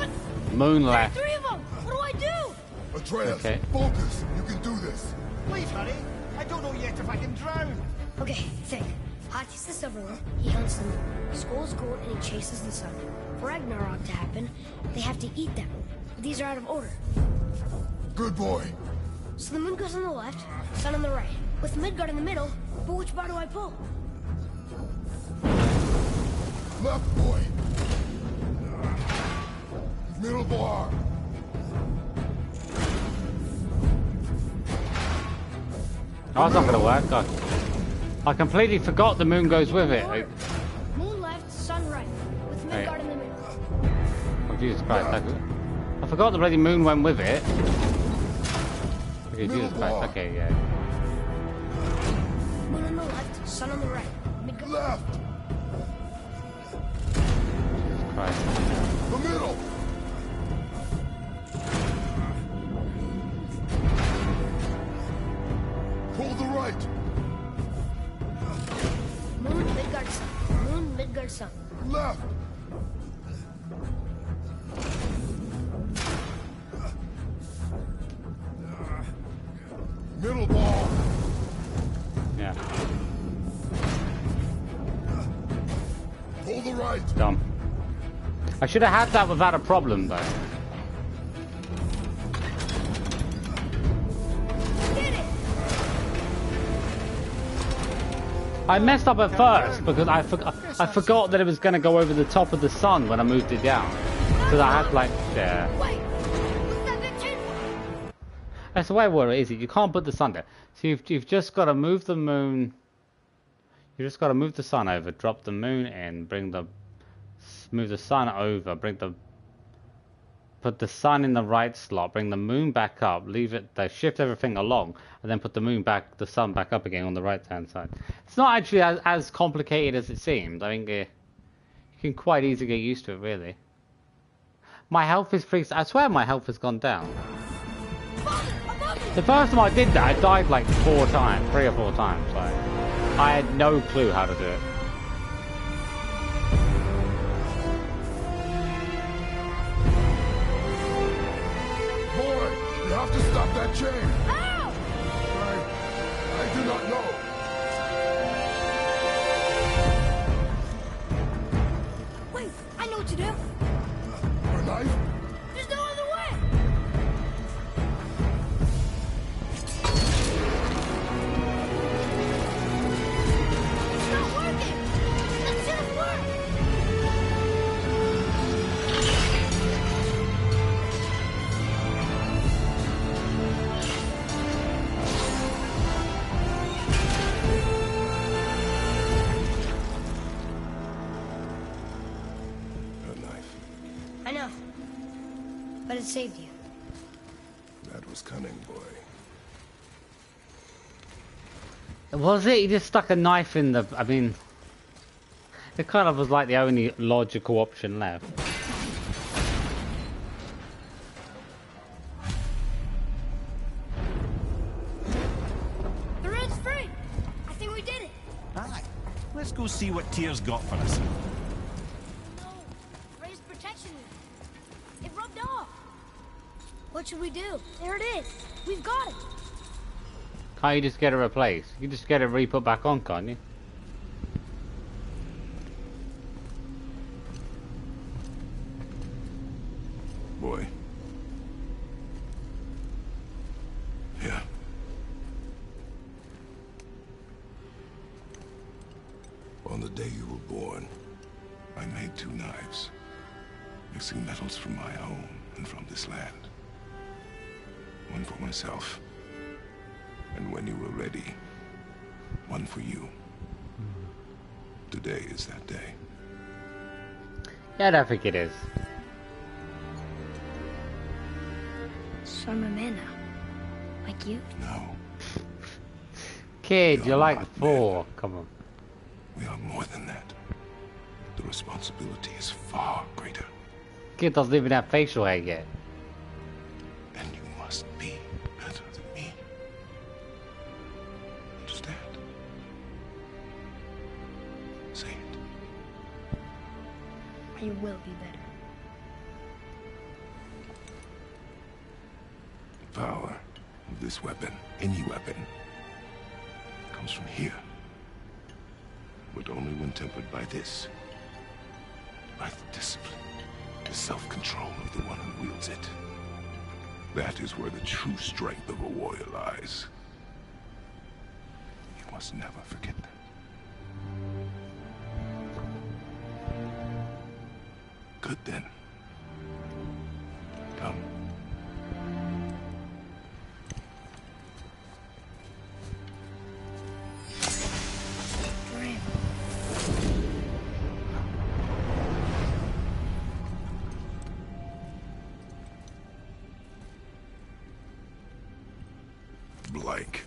A: it. Moon left.
B: Three of them! What do I do?
C: Atreus,
A: Okay.
C: focus. You can do this.
E: Please, hurry. I don't know yet if I can drown.
B: Okay, think. Hati's the silver one. He hunts them. Skull's gold and he chases the sun. For Ragnarok to happen, they have to eat them. These are out of order.
C: Good boy.
B: So the moon goes on the left, sun on the right. With Midgard in the middle, but which bar do I pull?
C: Left boy. Middle bar.
A: Oh, it's not gonna work. I completely forgot the moon goes with it.
B: Moon left, sun right. With Midgard in the middle.
A: Oh, Jesus Christ. I forgot the bloody moon went with it. Okay, Jesus Christ. Okay, yeah.
B: Moon on the left, sun on the right. Midgard.
C: Left.
A: Jesus Christ.
C: The middle. Pull the right.
B: Moon, Midgard, sun. Moon, Midgard, sun.
C: Left. Middle ball.
A: Yeah.
C: Pull the right.
A: Dumb. I should have had that without a problem, though. I messed up at first because I forgot that it was going to go over the top of the sun when I moved it down. So I had like, yeah.
B: Wait! What's that picture?
A: That's the way it is. You can't put the sun there. So you've just got to move the moon. You just got to move the sun over, drop the moon in, move the sun over, put the sun in the right slot, bring the moon back up, leave it there, shift everything along, and then put the sun back up again on the right hand side. It's not actually as complicated as it seems. I think you can quite easily get used to it, really. My health is freaked. I swear my health has gone down. The first time I did that, I died like 3 or 4 times. Like, I had no clue how to do it.
C: Boy, you have to stop that chain.
B: Ow!
C: I do not know.
B: Wait, I know what to do.
C: A knife?
B: There's no other way. It's not working. That shouldn't work.
C: A knife.
B: I know. But it saved you.
C: That was cunning, boy.
A: Was it? He just stuck a knife in the... I mean... It kind of was like the only logical option left.
B: The road's free. I think we did it.
E: Aye. Let's go see what Tyr's got for us.
B: No. Raised protection. It rubbed off. What should should we do? There it is. We've got it.
A: Can't you just get it replaced? You just get it re-put back on, can't you?
C: Boy. Yeah. On the day you were born, I made 2 knives, mixing metals from my home and from this land. One for myself, and when you were ready, one for you. Today is that day.
A: Yeah, I don't think it is.
B: So I'm a man now. Like you?
C: No.
A: Kid, you're like 4. Come on.
C: We are more than that. The responsibility is far greater.
A: Kid doesn't even have facial hair yet.
C: And you must be better than me. Understand? Say it.
B: You will be better.
C: The power of this weapon, any weapon, comes from here. But only when tempered by this. By the discipline, the self-control of the one who wields it. That is where the true strength of a warrior lies. You must never forget that. Good then. Come. Blank.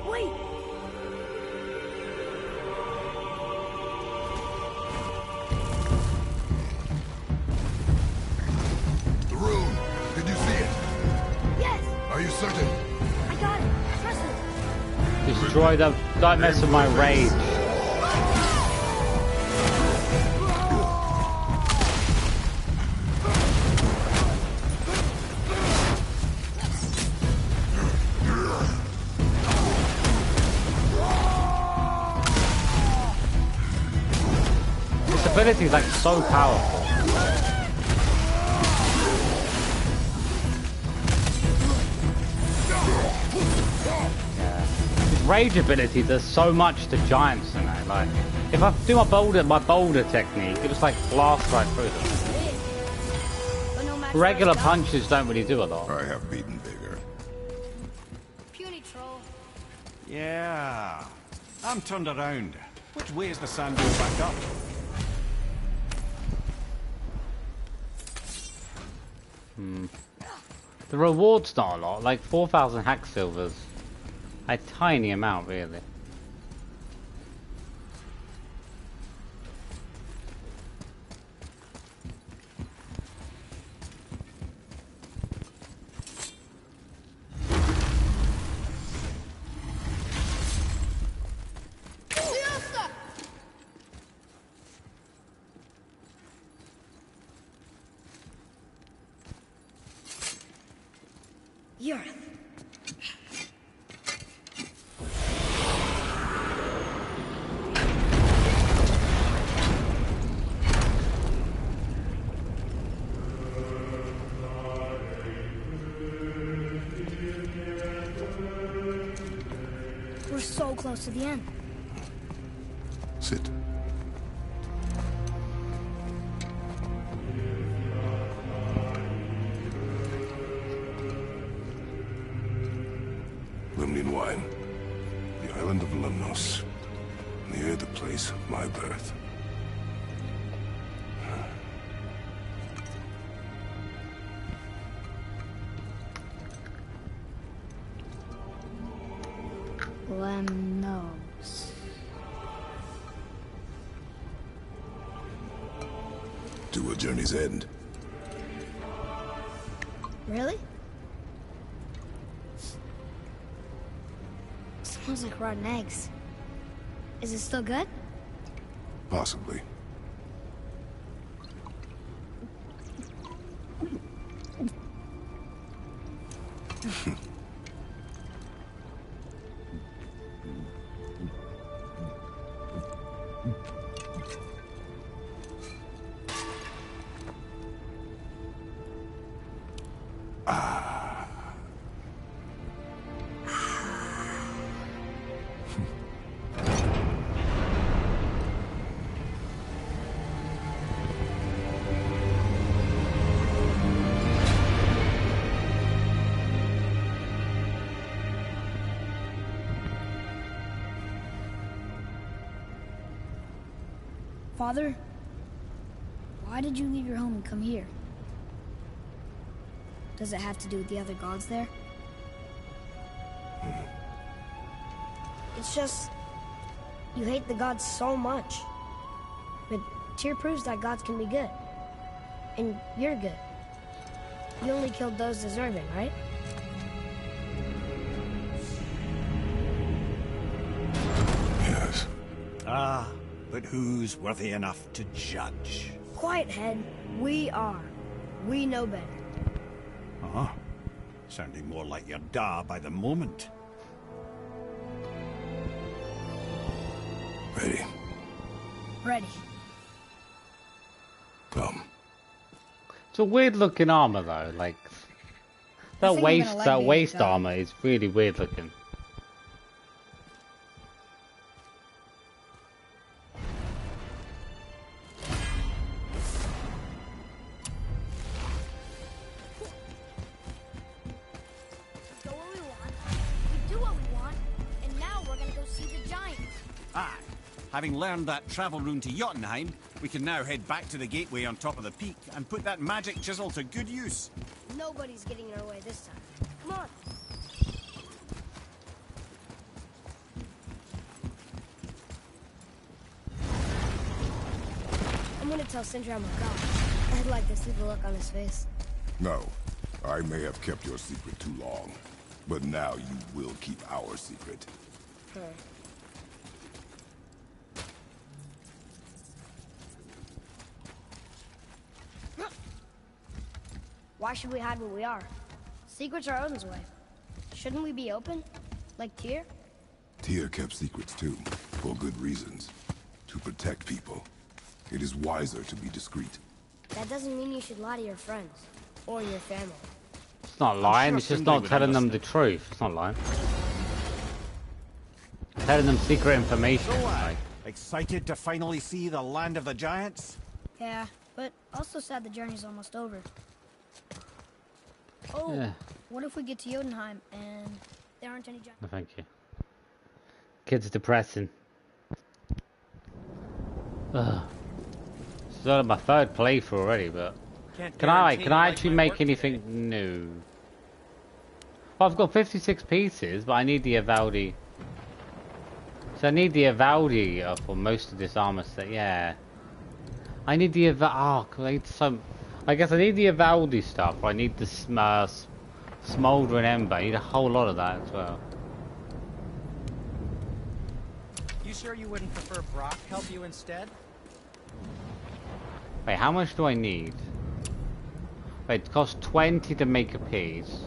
B: Wait!
C: The rune! Did you see it?
B: Yes!
C: Are you certain?
B: I got it. Trust me.
A: Destroy them. Don't mess with my rage. This ability is like so powerful. Rage ability does so much to giants, you know. Like, if I do my boulder technique, it just like blasts right through them.
B: But no match
A: Regular
B: for us,
A: punches don't really do a lot.
C: I have beaten bigger.
B: Puny troll.
E: Yeah. I'm turned around. Which way is the sand going back up?
A: The reward's not a lot, like 4,000 hack silvers. A tiny amount, really.
B: You're We're so close to the end.
C: Sit. Limnian wine. The island of Lemnos. Near the place of my birth.
B: Lemnos.
C: To a journey's end.
B: Really? Smells like rotten eggs. Is it still good?
C: Possibly.
J: Father, why did you leave your home and come here? Does it have to do with the other gods there?
B: It's just... you hate the gods so much. But Tyr proves that gods can be good. And you're good. You only killed those deserving, right?
C: Yes.
E: Ah, but who's worthy enough to judge?
B: Quiet head, we are. We know better.
E: Huh? Sounding more like your da by the moment.
C: Ready?
J: Ready.
C: Come.
A: It's a weird looking armor though, like that
J: think I'm gonna like being
A: waist
J: a god.
A: armor is really weird looking.
B: Go where we want, we do what we want, and now we're gonna go see the giants.
E: Aye. Having learned that travel rune to Jotunheim, we can now head back to the gateway on top of the peak and put that magic chisel to good use.
B: Nobody's getting in our way this time. Come on. I'm gonna tell Sindri I'm a god. I'd like to see the look on his face.
C: No. I may have kept your secret too long. But now you will keep our secret.
B: Why should we hide where we are? Secrets are Odin's way. Shouldn't we be open? Like Tyr?
C: Tyr kept secrets too, for good reasons. To protect people. It is wiser to be discreet.
B: That doesn't mean you should lie to your friends. Or your family.
A: It's not lying,
E: sure
A: it's just
E: Sindri
A: not
E: would
A: telling them the
E: understand.
A: truth. It's not lying. Telling them secret information. Like,
E: Excited to finally see the land of the giants?
J: Yeah, but also sad the journey's almost over. Oh,
A: yeah,
J: what if we get to Jotunheim and there aren't any giants?
A: no, thank you. Kids depressing. Ugh. It's sort of my third playthrough already, but can I actually make anything new? Well, I've got 56 pieces, but I need the Evaldi. So I need the Evaldi for most of this armor set. Yeah, I need the I need some. I guess I need the Evaldi stuff. Or I need the smoldering ember. I need a whole lot of that as well.
F: You sure you wouldn't prefer Brock help you instead?
A: Wait, how much do I need? Wait, it costs 20 to make a piece.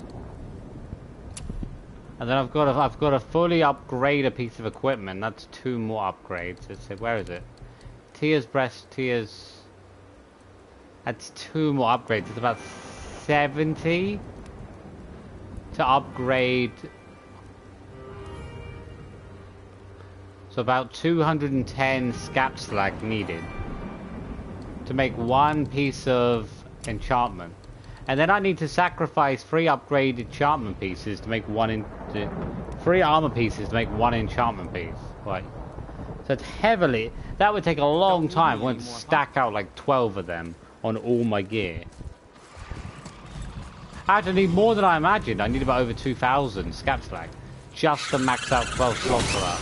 A: And then I've got to fully upgrade a piece of equipment. That's 2 more upgrades. Let's see, where is it? Tyr's breast, Tyr's. That's 2 more upgrades. It's about 70 to upgrade. So about 210 scap slag needed to make 1 piece of enchantment. And then I need to sacrifice 3 upgraded enchantment pieces to make 3 armor pieces to make 1 enchantment piece. Right. So it's heavily. That would take a long time. I want to stack out like 12 of them on all my gear. I actually need more than I imagined. I need about over 2,000 scap slag just to max out 12 slots for that.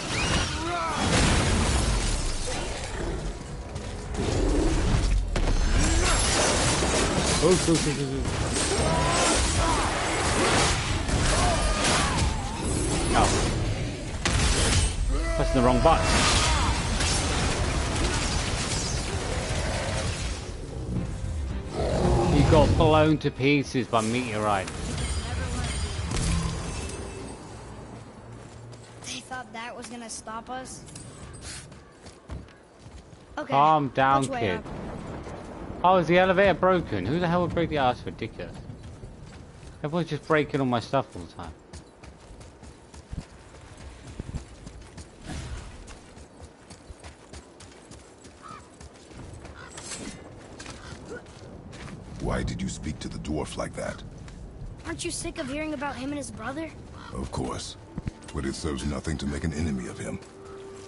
A: Oh. Pressing the wrong button. You got blown to pieces by meteorite.
J: that was gonna stop us? Okay.
A: Calm down,
J: which way
A: kid.
J: up?
A: Oh, is the elevator broken? Who the hell would break the ass? Ridiculous. Everyone's just breaking all my stuff all the time.
C: Why did you speak to the dwarf like that?
J: Aren't you sick of hearing about him and his brother?
C: Of course. But it serves nothing to make an enemy of him.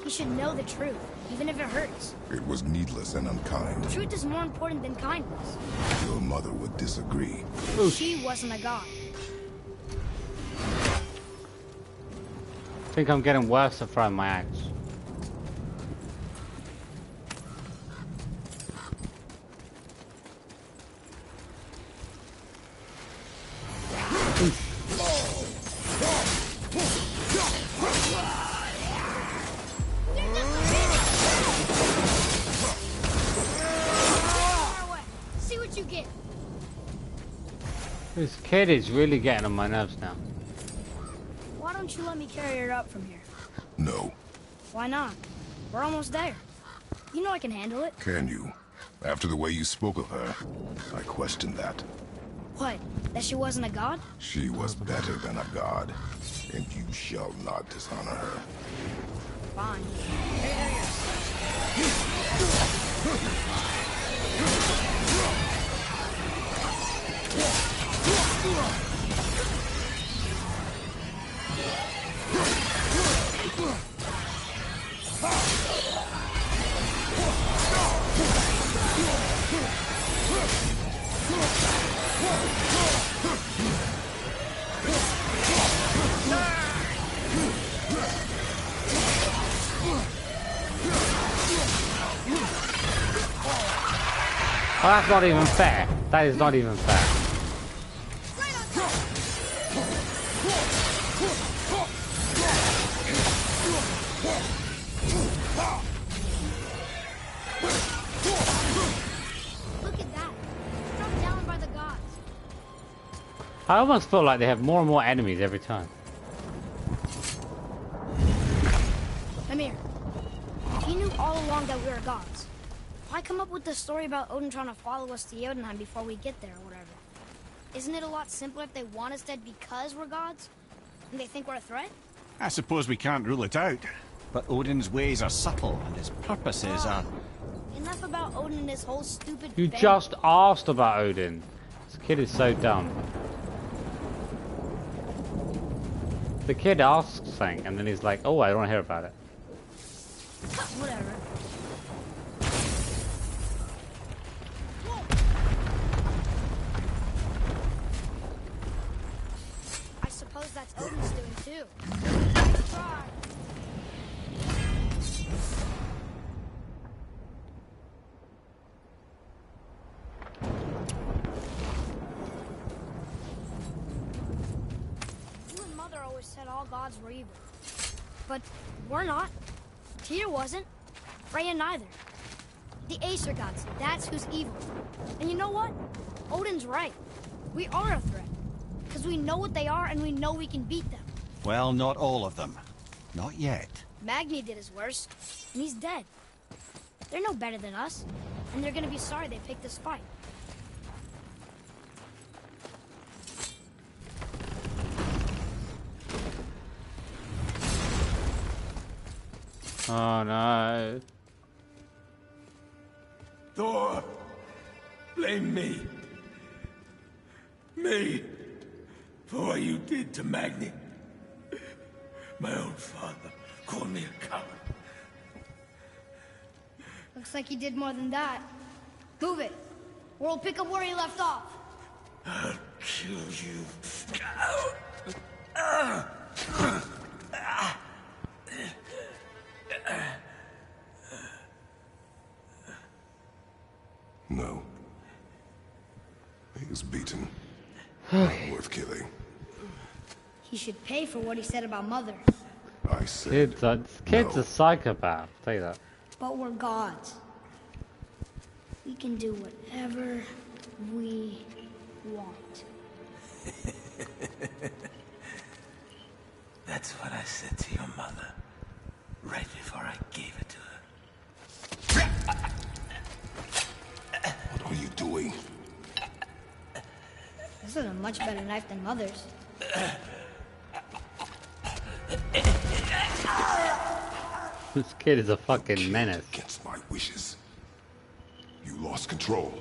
J: He should know the truth, even if it hurts.
C: It was needless and unkind.
J: Truth is more important than kindness.
C: Your mother would disagree.
J: She wasn't a god.
A: I think I'm getting worse at throwing my axe.
J: See what you get.
A: This kid is really getting on my nerves now.
J: Why don't you let me carry her up from here?
C: No.
J: Why not? We're almost there. You know I can handle it.
C: Can you? After the way you spoke of her, I question that.
J: What? That she wasn't a god?
C: She was better than a god, and you shall not dishonor her.
J: Fine.
A: Oh, that's not even fair. That is not even fair.
J: Look at that. Struck down by the gods.
A: I almost feel like they have more and more enemies every time.
J: Come here. If you knew all along that we were gods, why come up with the story about Odin trying to follow us to Jotunheim before we get there or whatever? Isn't it a lot simpler if they want us dead because we're gods? And they think we're a threat?
E: I suppose we can't rule it out. But Odin's ways are subtle, and his purposes are...
J: Enough about Odin and his whole stupid
A: You
J: thing.
A: just asked about Odin. This kid is so dumb. The kid asks something, and then he's like, oh, I don't want to hear about it.
J: Whatever. I suppose that's Odin's doing too. Try. You and Mother always said all gods were evil. But we're not. Tyr wasn't. Freya neither. The Aesir gods, that's who's evil. And you know what? Odin's right. We are a threat. Because we know what they are and we know we can beat them.
E: Well, not all of them. Not yet.
J: Magni did his worst, and he's dead. They're no better than us, and they're gonna be sorry they picked this fight.
A: Oh no.
G: Thor, blame me. Me. For what you did to Magni. My own father called me a coward.
J: Looks like he did more than that. Move it, or we'll pick up where he left off.
G: I'll kill you.
C: No. He is beaten. Not worth killing.
J: He should pay for what he said about Mother.
C: I said
A: Kid's
C: no.
A: a psychopath, I'll tell you that.
J: But we're gods. We can do whatever we want.
G: That's what I said to your mother.
J: This is a much better knife than Mother's.
A: This kid is a fucking menace.
C: Against my wishes. You lost control.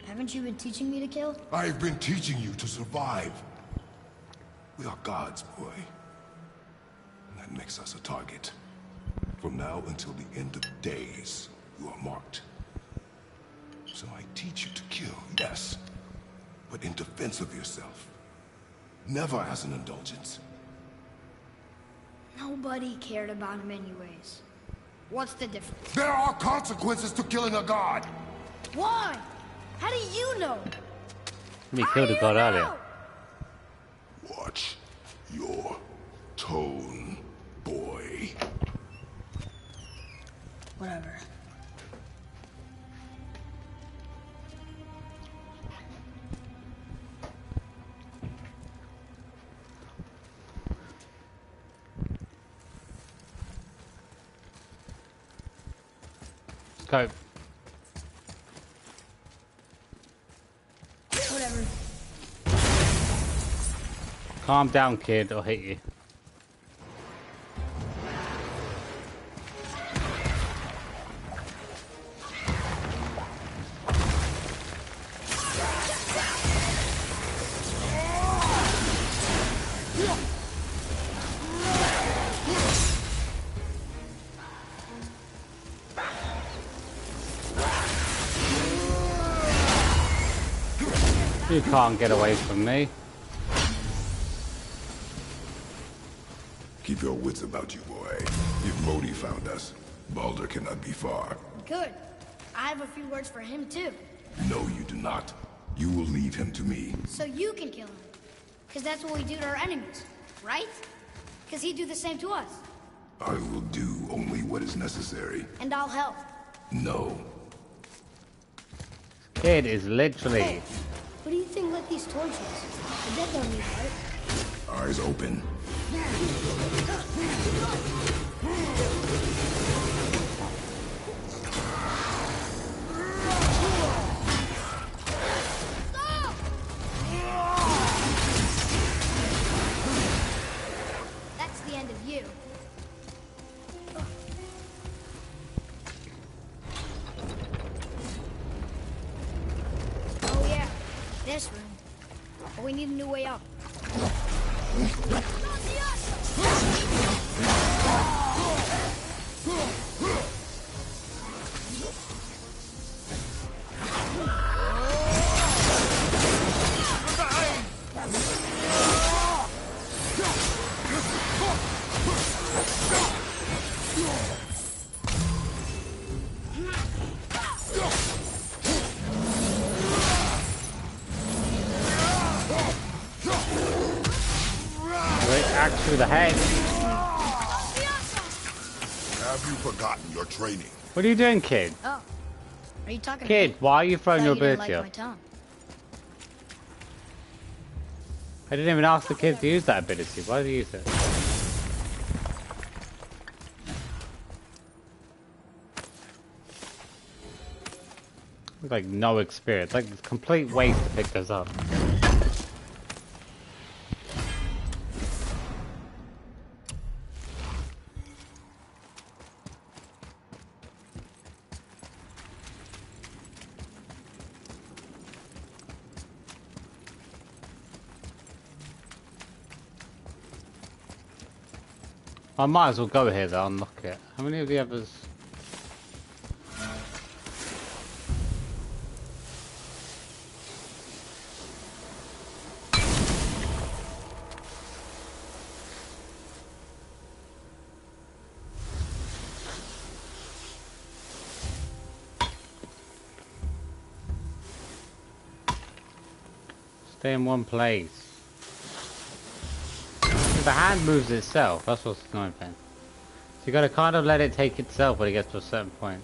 J: Haven't you been teaching me to kill?
C: I've been teaching you to survive. We are gods, boy. And that makes us a target. From now until the end of days, you are marked. So I teach you to kill, yes. But in defense of yourself. Never as an indulgence.
J: Nobody cared about him anyways. What's the difference?
C: There are consequences to killing a god!
J: Why? How do you know?
A: He killed a god earlier.
C: Watch your tone, boy.
J: Whatever.
A: Go.
J: Whatever.
A: Calm down, kid, or hit you. You can't get away from me.
C: Keep your wits about you, boy. If Modi found us, Baldur cannot be far.
J: Good. I have a few words for him too.
C: No, you do not. You will leave him to me.
J: So you can kill him. Because that's what we do to our enemies, right? Because he'd do the same to us.
C: I will do only what is necessary.
J: And I'll help.
C: No.
A: Kid is literally...
J: Hey, what do you think lit these torches? The dead don't need light.
C: Eyes open.
J: Stop! That's the end of you. Oh yeah, this room. But we need a new way up.
A: Axe through the head.
C: Have you forgotten your training?
A: What are you doing, kid?
J: Oh. Are you talking
A: Kid,
J: to me?
A: why are you throwing
J: Thought
A: your
J: you didn't
A: ability
J: like
A: up?
J: my tongue.
A: I didn't even ask the kid to use that ability. Why did he use it? Like no experience. Like it's a complete waste to pick this up. I might as well go here though, unlock it. How many of the others? Stay in one place. The hand moves itself, that's what's annoying. So you gotta kind of let it take itself when it gets to a certain point.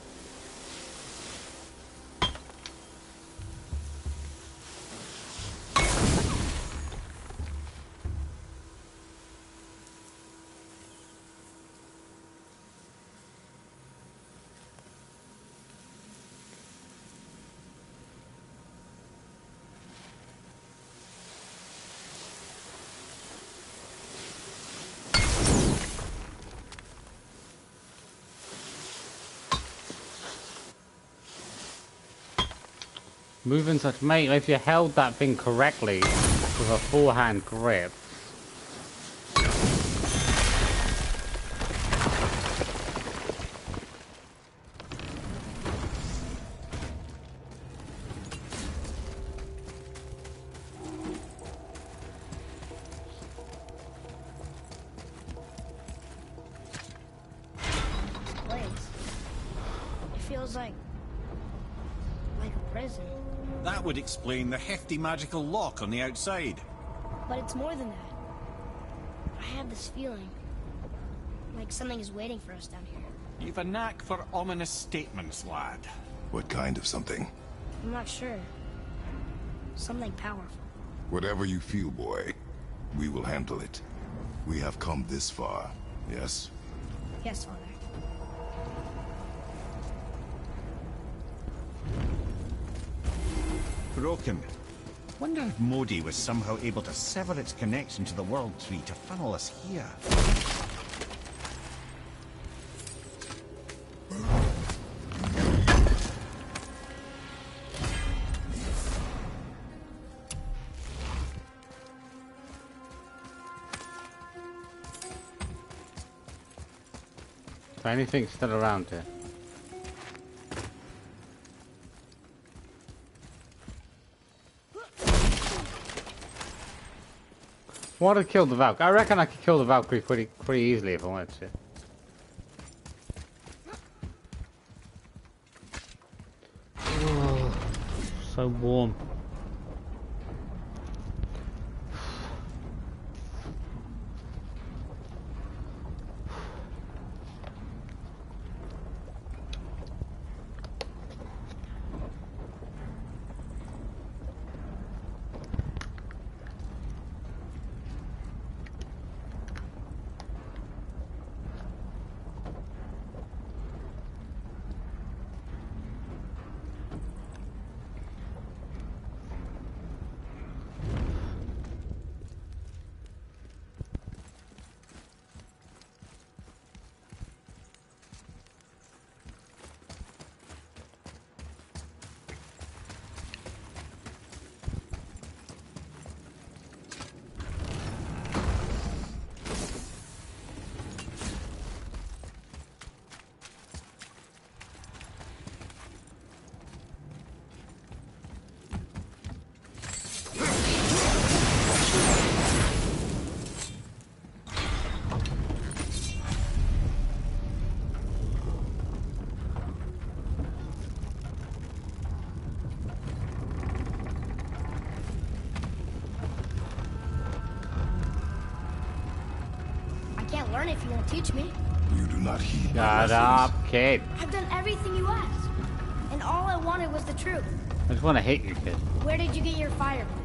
A: Moving such, mate, if you held that thing correctly with a forehand grip.
E: That would explain the hefty magical lock on the outside.
J: But it's more than that. I have this feeling like something is waiting for us down here.
E: You've a knack for ominous statements, lad.
C: What kind of something?
J: I'm not sure. Something powerful.
C: Whatever you feel, boy, we will handle it. We have come this far, yes?
J: Yes, Father.
E: Broken. Wonder if Modi was somehow able to sever its connection to the World Tree to funnel us here.
A: Is anything still around here? Want to kill the Valkyrie? I reckon I could kill the Valkyrie pretty easily if I wanted to. Oh, so warm.
J: Learn if you won't teach me.
C: You do not heed.
A: Shut up, kid.
J: I've done everything you asked, and all I wanted was the truth.
A: I just want to hit you, kid.
J: Where did you get your fireplace?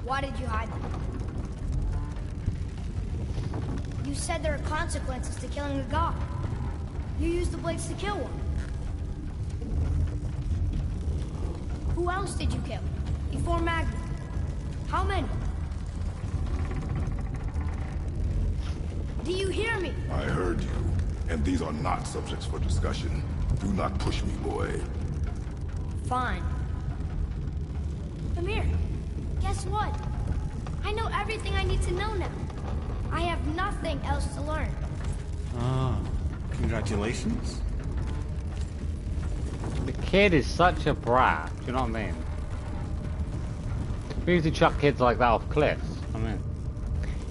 J: Why did you hide them? You said there are consequences to killing a god. You used the blades to kill one. Who else did you kill? Before Magna? How many? Do you hear me?
C: I heard you, and these are not subjects for discussion. Do not push me, boy.
J: Fine. Amir, guess what? I know everything I need to know now. I have nothing else to learn.
E: Ah, congratulations.
A: The kid is such a brat, do you know what I mean? We used to chuck kids like that off cliffs, I mean.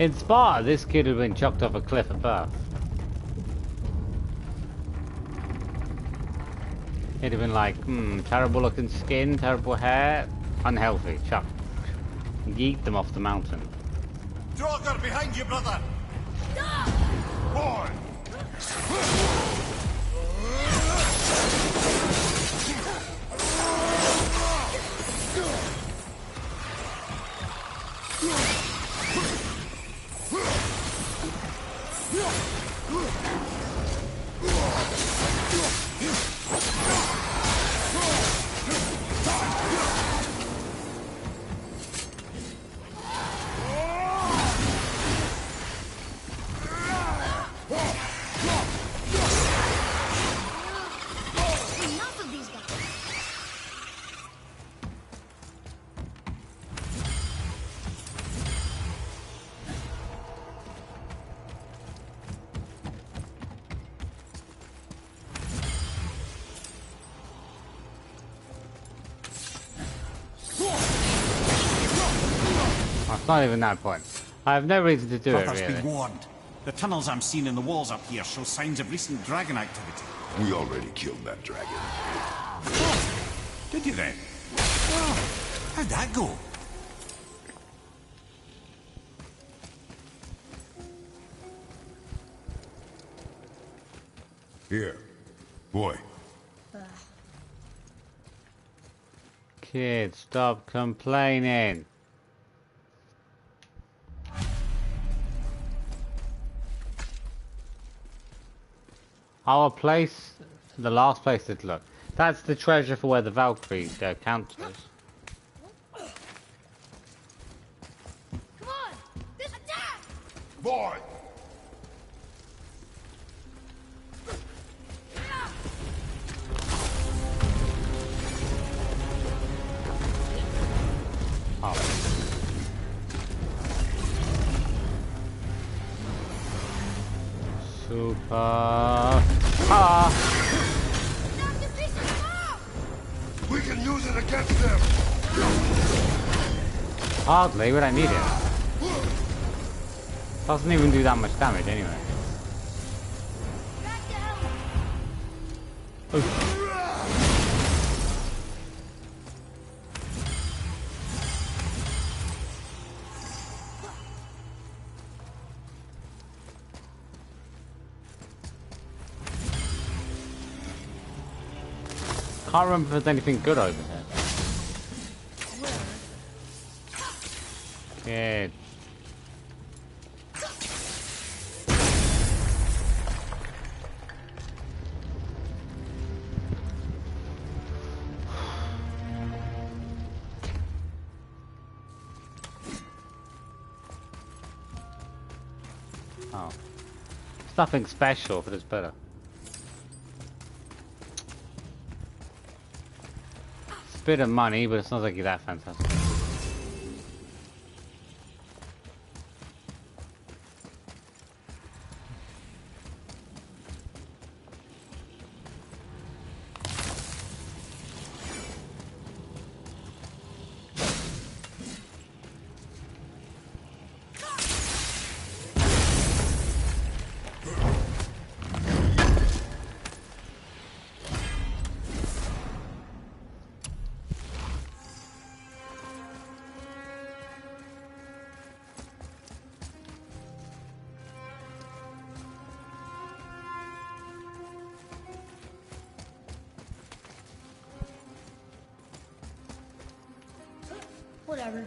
A: In Sparta, this kid had been chucked off a cliff at birth. He'd have been like, terrible looking skin, terrible hair, unhealthy, chuck. Yeet them off the mountain.
G: Draugr behind you, brother!
J: Stop!
G: Boy!
A: It's not even that point. I have no reason to do it,
E: Brothers,
A: really.
E: be warned. The tunnels I'm seeing in the walls up here show signs of recent dragon activity.
C: We already killed that dragon.
E: Oh, did you then? Well, how'd that go?
C: Here. Boy.
A: Kid, stop complaining. Our place, the last place to look. That's the treasure for where the Valkyries count is.
J: Come on! This attack!
C: Boy!
A: Oh. Super.
C: We can use it against them!
A: Hardly, we don't need it. Doesn't even do that much damage anyway. Oh. Can't remember if there's anything good over there. Good. Oh. It's nothing special, but it's better. Bit of money, but it's not like that fantastic.
B: Whatever.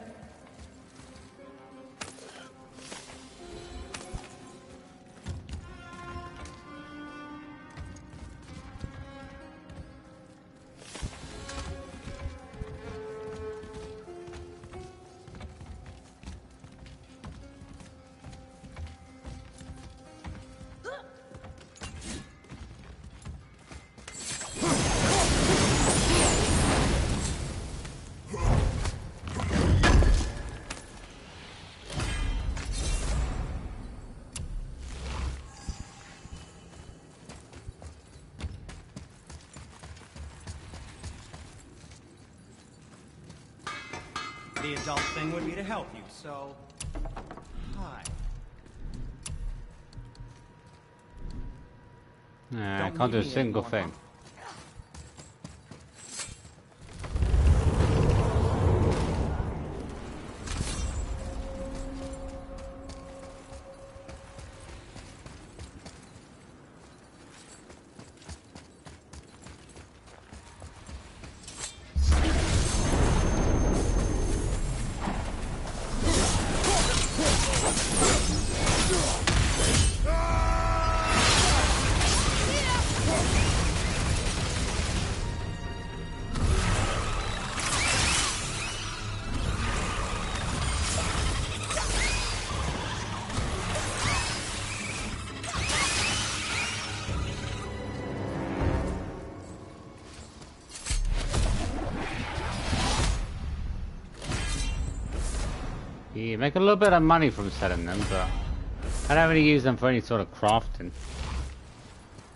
F: The adult thing would be to help you, so... Hi.
A: Nah, I can't do a single thing. You make a little bit of money from selling them, but I don't really use them for any sort of crafting.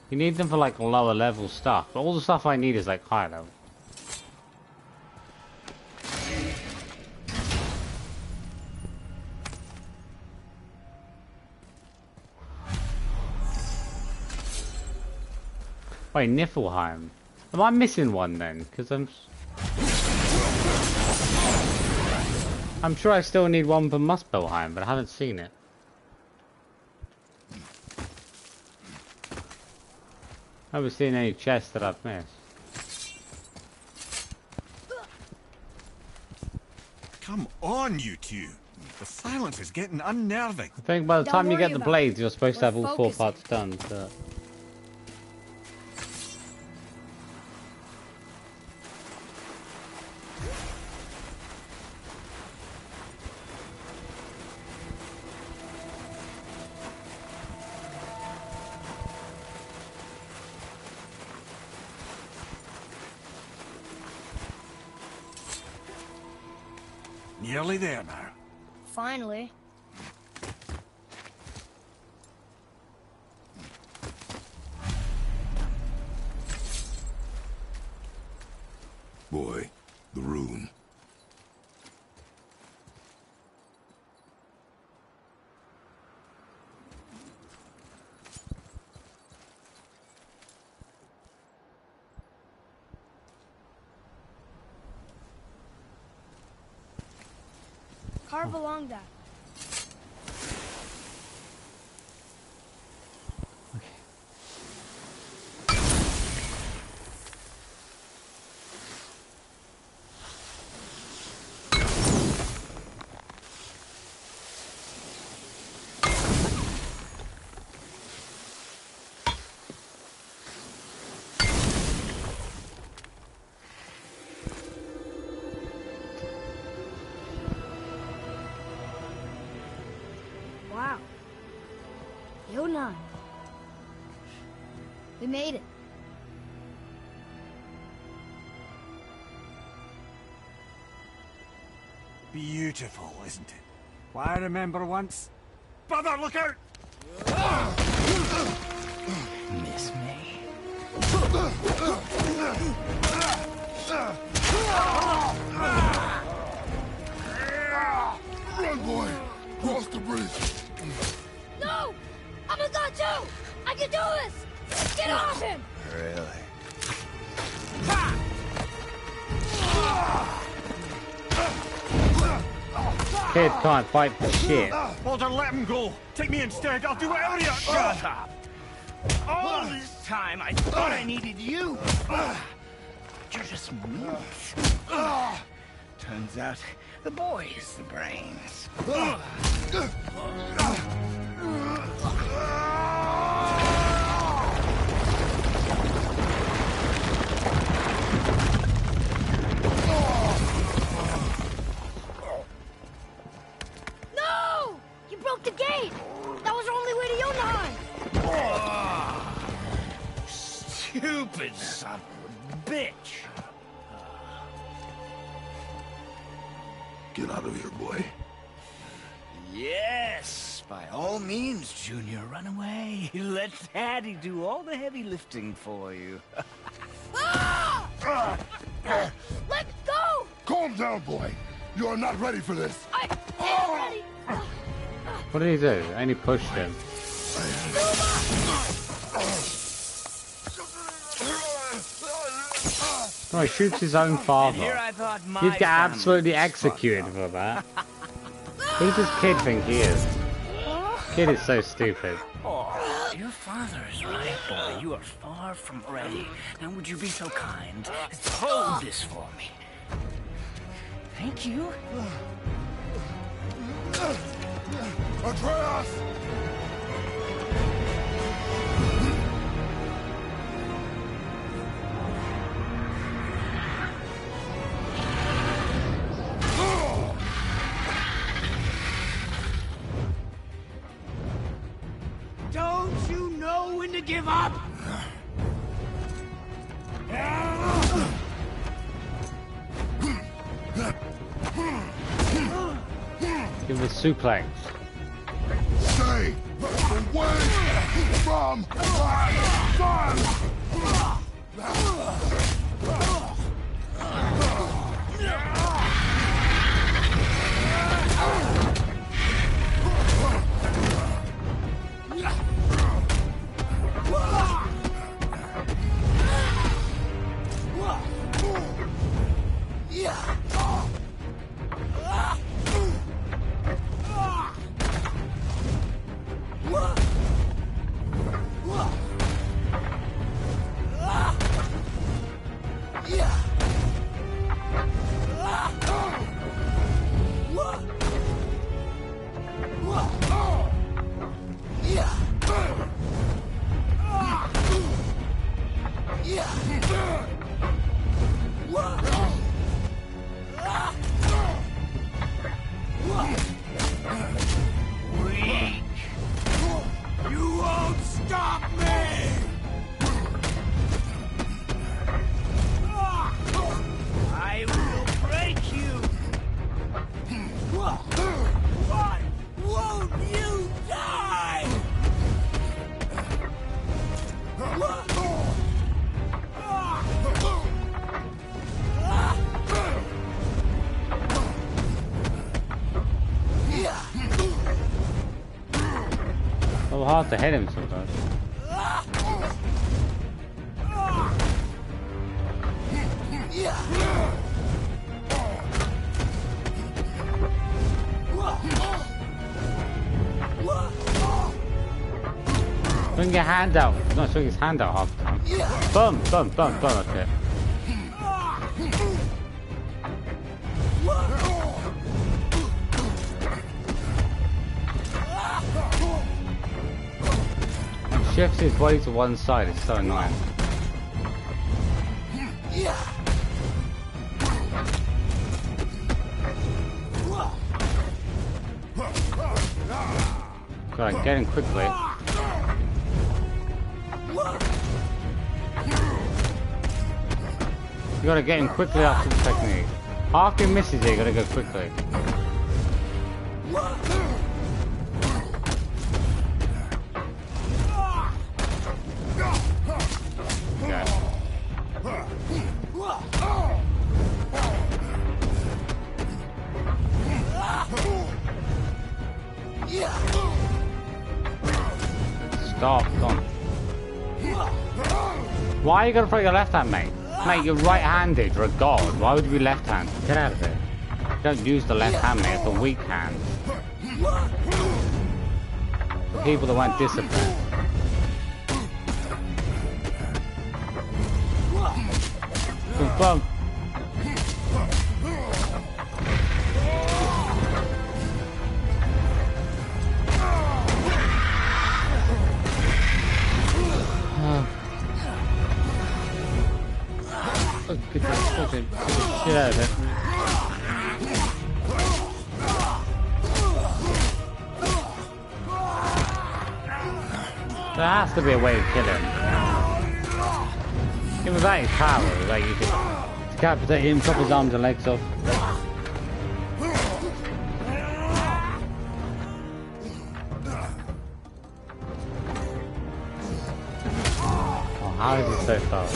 A: You need them for like lower level stuff, but all the stuff I need is like higher level. Wait, Niflheim. Am I missing one then? Because I'm sure I still need one for Muspelheim, but I haven't seen it. I haven't seen any chests that I've missed.
E: Come on, you two. The silence is getting unnerving.
A: I think by the time you get the
J: about
A: blades, you're supposed to have all 4
J: focusing.
A: parts done. So.
E: Nearly there now.
J: Finally.
C: Boy, the rune.
J: Carve along that. Wow. Yonah. We made it.
E: Beautiful, isn't it? Why, I remember once... Brother, look out!
K: Miss me?
C: Run, boy! Cross the bridge!
J: No! I'm a god too! I can do this! Get off him!
K: Really?
A: Kid can't fight for shit.
E: Walter, let him go! Take me instead, I'll do whatever you...
K: Shut up! All this time I thought I needed you! But you're just meat. Turns out the boy is the brains.
J: No! You broke the gate! That was our only way to Jotunheim!
K: Stupid son of a bitch!
C: Get out of here, boy.
K: Yes, by all means, Junior, run away. Let Daddy do all the heavy lifting for you.
J: Ah! Let go!
C: Calm down, boy. You are not ready for this.
J: I am ready!
A: What did he do? I only pushed him. Oh, he shoots his own father.
K: Here I thought my
A: He'd get
K: family
A: absolutely
K: was
A: executed
K: fucked
A: for that. Who does this kid think he is? Kid is so stupid.
K: Oh, your father is right, boy. You are far from ready. Now, would you be so kind as to hold this for me? Thank you.
C: Atreus!
K: Don't you know when to give up?
A: Give him a suplex.
C: Stay away from my son!
A: So hard to hit him sometimes. Swing your hand out. He's not swinging his hand out half the time. Boom, boom, boom, boom, that's it. He shifts his body to one side, it's so annoying. Gotta get him quickly. You gotta get him quickly after the technique. After he misses it, you gotta go quickly. Stop, stop. Why are you gonna throw your left hand, mate? Mate, you're right-handed, you're a god. Why would you be left-handed? Get out of here. You don't use the left hand, mate, it's a weak hand. People that weren't disciplined. Confirm. Get the fucking shit out of it. There has to be a way to kill him. Even without his power, like you could decapitate him, chop his arms and legs off. Oh, how is he so fast?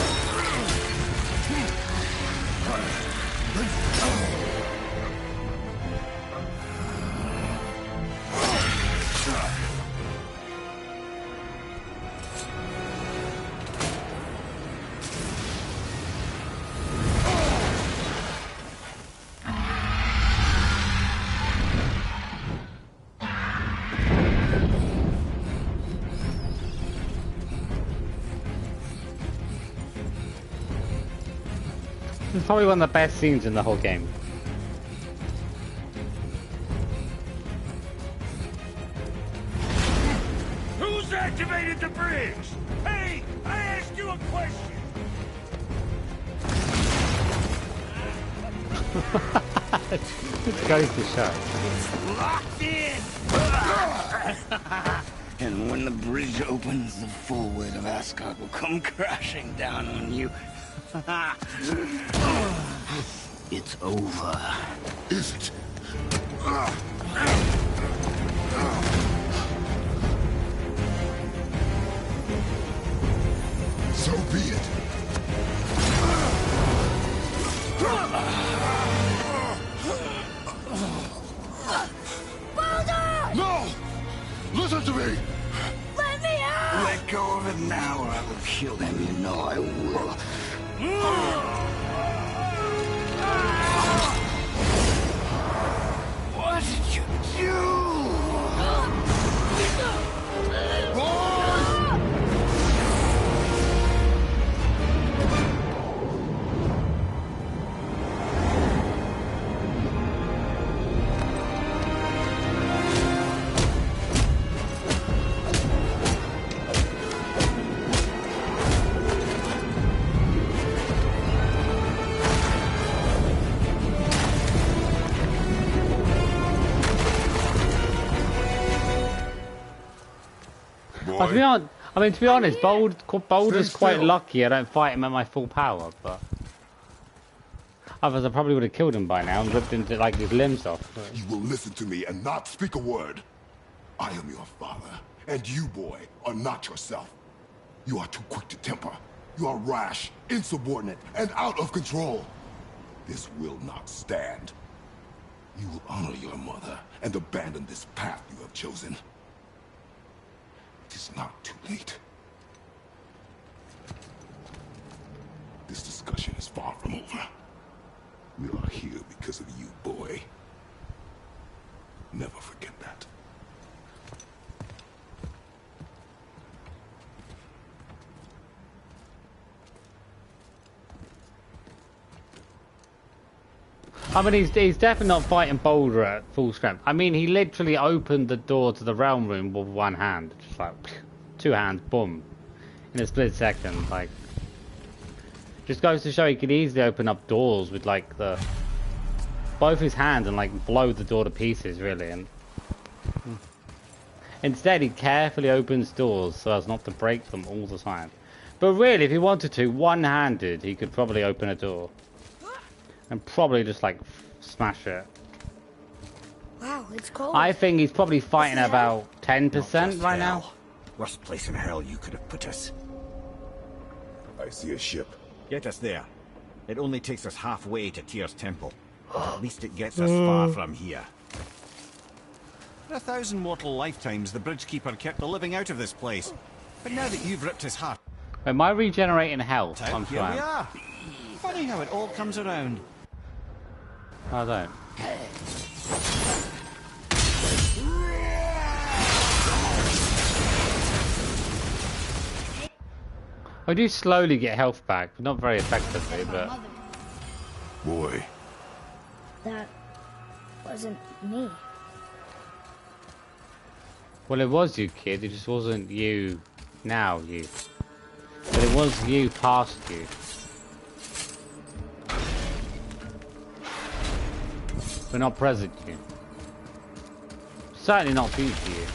A: This is probably one of the best scenes in the whole game.
H: Who's activated the bridge? Hey, I asked you a question.
A: This goes to show.
H: It's locked in.
K: And when the bridge opens, the full weight of Asgard will come crashing down on you. It's over.
C: Is it? So be it. No! Listen to me!
J: Let me out!
K: Let go of it now or I will kill him. You know I will. What did you do?
A: To be honest, Boulder's quite lucky I don't fight him at my full power, but otherwise I probably would have killed him by now and ripped into like his limbs off.
C: You will listen to me and not speak a word. I am your father, and you, boy, are not yourself. You are too quick to temper. You are rash, insubordinate, and out of control. This will not stand. You will honor your mother and abandon this path you have chosen. is not too late. This discussion is far from over. We are here because of you, boy. Never forget that.
A: I mean, he's definitely not fighting Boulder at full strength. I mean, he literally opened the door to the realm room with one hand. Just like, two hands, boom. In a split second, like... Just goes to show he could easily open up doors with, like, both his hands and, like, blow the door to pieces, really. And instead, he carefully opens doors so as not to break them all the time. But really, if he wanted to, one-handed, he could probably open a door. And probably just like smash it.
B: Wow, it's cold.
A: I think he's probably fighting about 10% right now.
E: Worst place in hell you could have put us.
C: I see a ship.
E: Get us there. It only takes us halfway to Tyr's temple. At least it gets us far from here. For 1,000 mortal lifetimes, the Bridgekeeper kept the living out of this place. But now that you've ripped his heart
A: Am I regenerating health?
E: out,
A: I'm
E: here we
A: fine.
E: are. Funny how it all comes around.
A: I don't. I do slowly get health back, but not very effectively, but...
C: Boy.
J: That wasn't me.
A: Well, it was you, kid. It just wasn't you now, you. But it was you past you. But not present you. Certainly not future you.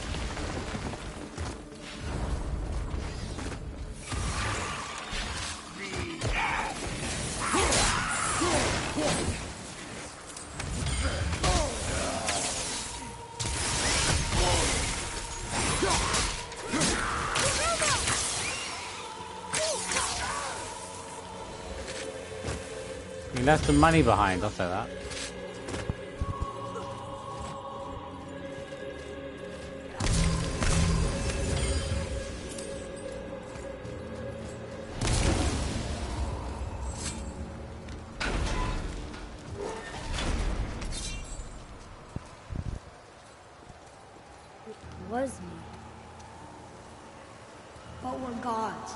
A: I mean, that's the money behind, I'll say that.
J: Was me. But we're gods.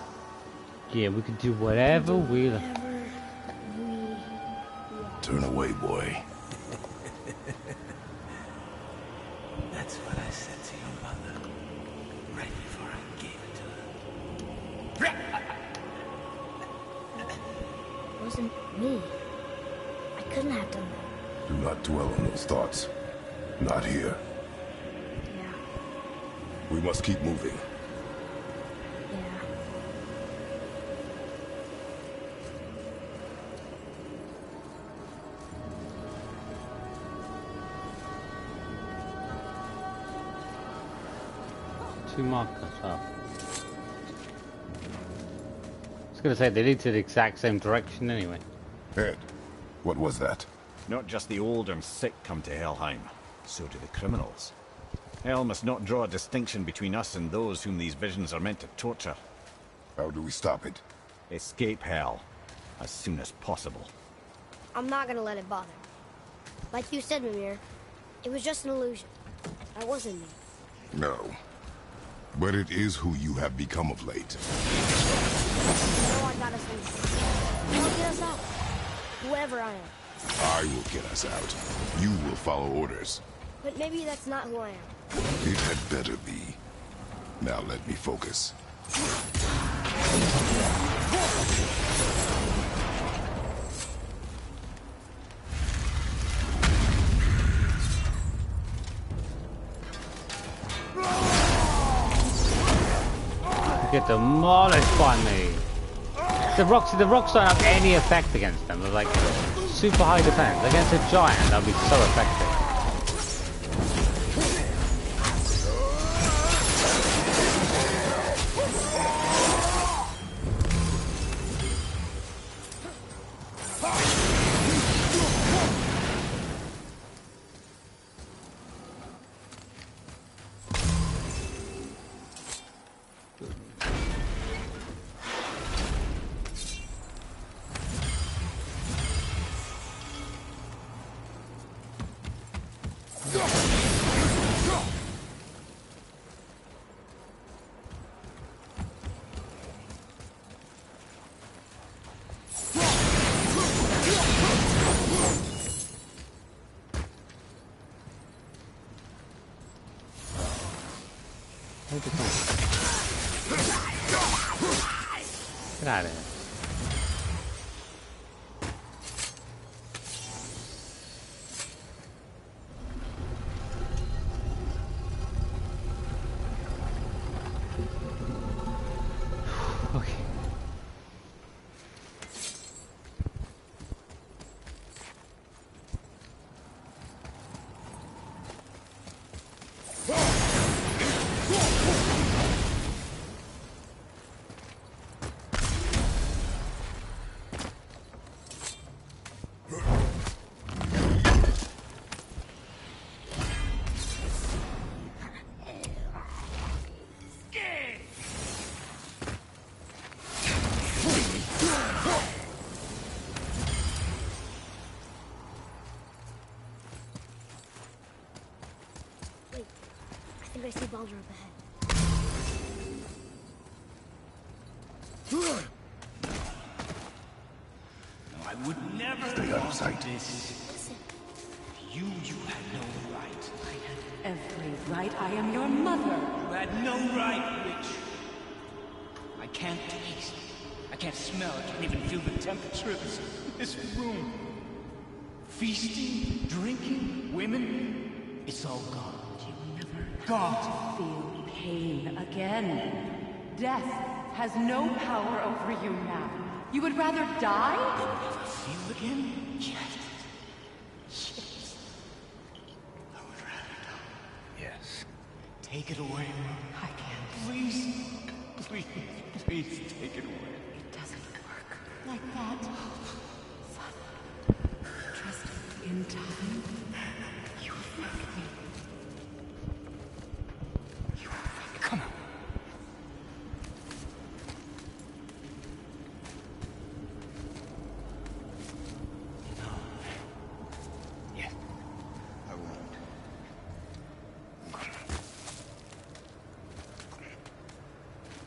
A: Yeah, we can do whatever we like.
C: Turn away, boy.
K: That's what I said to your mother right before I gave it to her.
J: It wasn't me. I couldn't have done that.
C: Do not dwell on those thoughts. Not here.
J: Yeah.
C: We must keep moving.
J: Yeah.
A: Two markers up. I was gonna say they lead to the exact same direction anyway.
C: Ed, what was that?
E: Not just the old and sick come to Helheim, so do the criminals. Hell must not draw a distinction between us and those whom these visions are meant to torture.
C: How do we stop it?
E: Escape Hell as soon as possible.
B: I'm not gonna let it bother. Like you said, Mimir, it was just an illusion. That wasn't me.
C: No. But it is who you have become of late.
B: No one got us in. I'll get us out. Whoever I am.
C: I will get us out. You will follow orders.
B: But maybe that's not who I am.
C: It had better be. Now let me focus.
A: Get demolished by me. The rocks don't have any effect against them. They're like super high defense. Against a giant, that'll be so effective. Where'd it go? Get out of here.
J: I see Baldur up ahead.
K: No, I would never
G: Stay out of sight.
K: this. You had no right.
D: I had every right. I am your mother.
K: You had no right, witch. I can't taste. I can't smell. I can't even feel the temperature of this room. Feasting, drinking, women. It's all gone. God.
D: Feel pain again. Death has no power over you now. You would rather die?
K: Never feel again? Yes. Yes. I would rather die. Yes. Take it away.
D: I can't.
K: Please. Please. Please take it away.
D: It doesn't work like that. Son, trust in time. You fuck me.
K: Come on. No. Yes. I won't.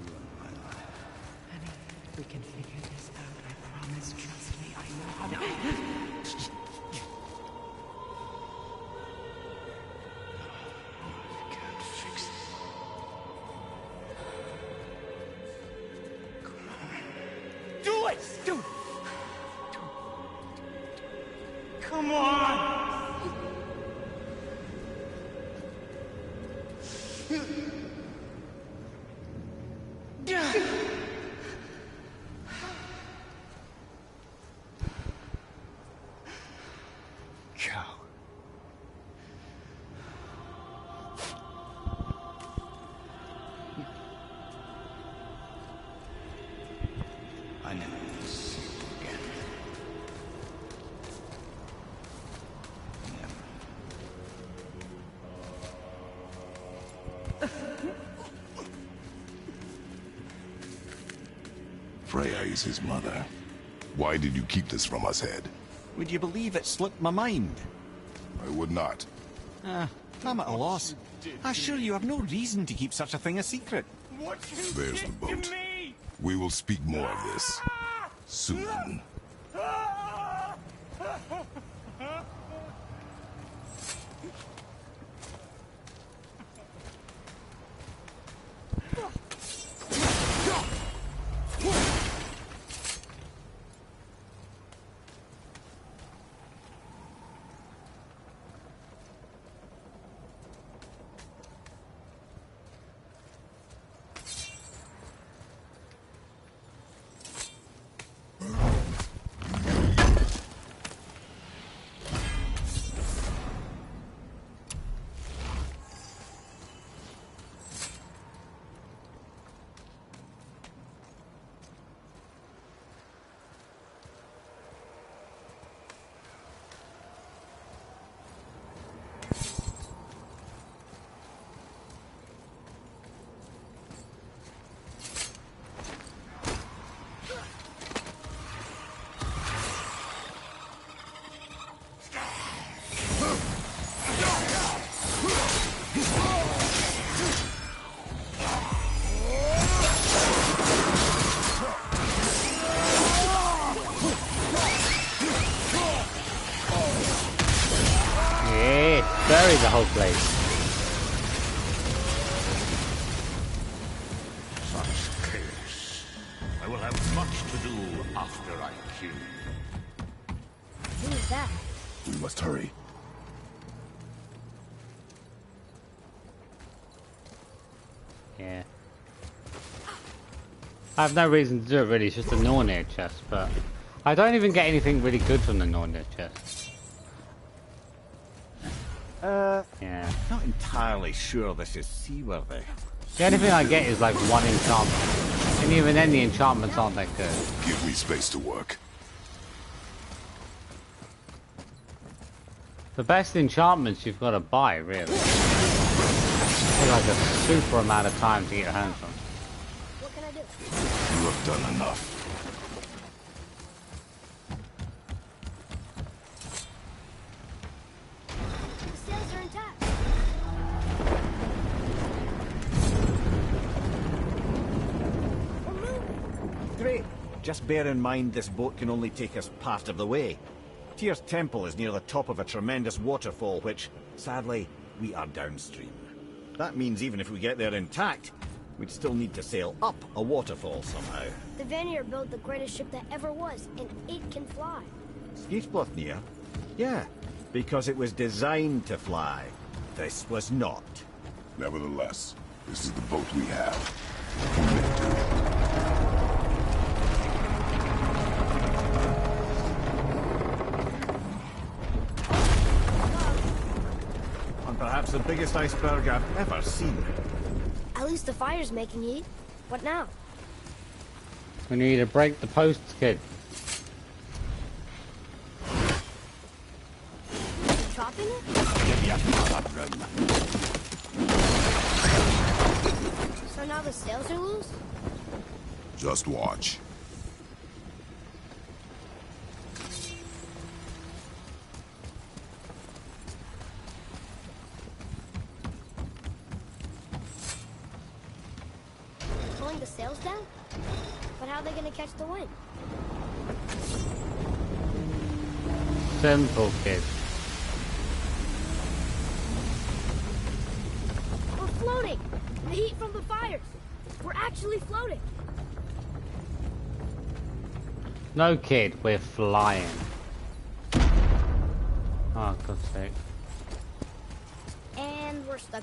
K: Ruin my life.
D: Honey, we can figure this out. I promise. Trust me. I know how to.
K: Can't fix it. Do it! Do it! Come on! Cow. I never will see you again. Never.
C: Freya is his mother. Why did you keep this from us, Head?
E: Would you believe it slipped my mind?
C: I would not.
E: I'm at a loss. I assure you have no reason to keep such a thing a secret.
K: What you
C: There's the
K: did
C: boat.
K: to me!
C: We will speak more of this soon.
A: Bury the whole place.
C: We must hurry.
A: Yeah. I have no reason to do it really, it's just a Nornir chest, but I don't even get anything really good from the Nornir chest. Yeah.
E: Not entirely sure this is seaworthy.
A: The only thing I get is like one enchantment. And even then the enchantments aren't that good.
C: Give me space to work.
A: The best enchantments you've got to buy, really. Take like a super amount of time to get your hands on.
B: What can I do?
C: You have done enough.
B: The sails are intact. We're moving.
E: Great. Just bear in mind this boat can only take us part of the way. Tyr's temple is near the top of a tremendous waterfall, which, sadly, we are downstream. That means even if we get there intact, we'd still need to sail up a waterfall somehow.
B: The Vanir built the greatest ship that ever was, and it can fly.
E: Fáfnir? Yeah, because it was designed to fly. This was not.
C: Nevertheless, this is the boat we have. Commit to it.
E: Perhaps the biggest iceberg I've ever seen.
B: At least the fire's making heat. What now?
A: We need to break the posts, kid.
B: Chopping it? So now the sails are loose?
C: Just watch.
B: Pulling the sails down? But how are they gonna catch the wind?
A: Simple, kid.
B: We're floating! The heat from the fires! We're actually floating!
A: No, kid, we're flying. Oh, God's sake.
B: And we're stuck.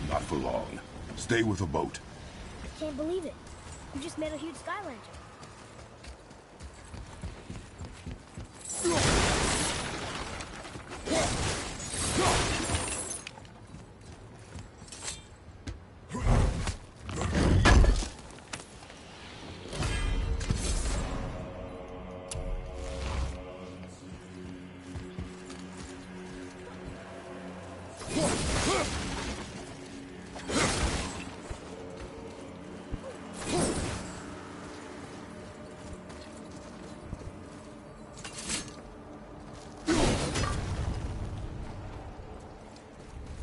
C: Not for long. Stay with the boat.
B: I can't believe it. You just made a huge sky lantern.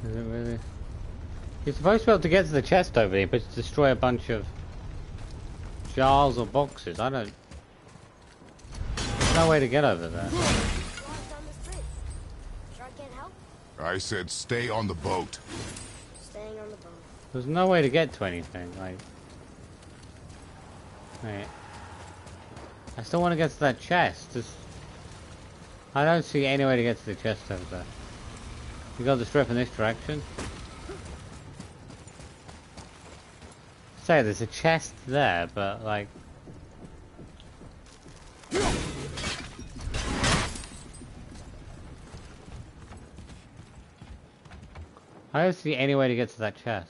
A: Is it really? You're supposed to be able to get to the chest over here, but to destroy a bunch of jars or boxes. I don't... There's no way to get over there.
C: I said stay on the boat.
B: Staying on the boat.
A: There's no way to get to anything, like... Wait. I still want to get to that chest. I don't see any way to get to the chest over there. You got the strip in this direction? Say, there's a chest there, but like... I don't see any way to get to that chest.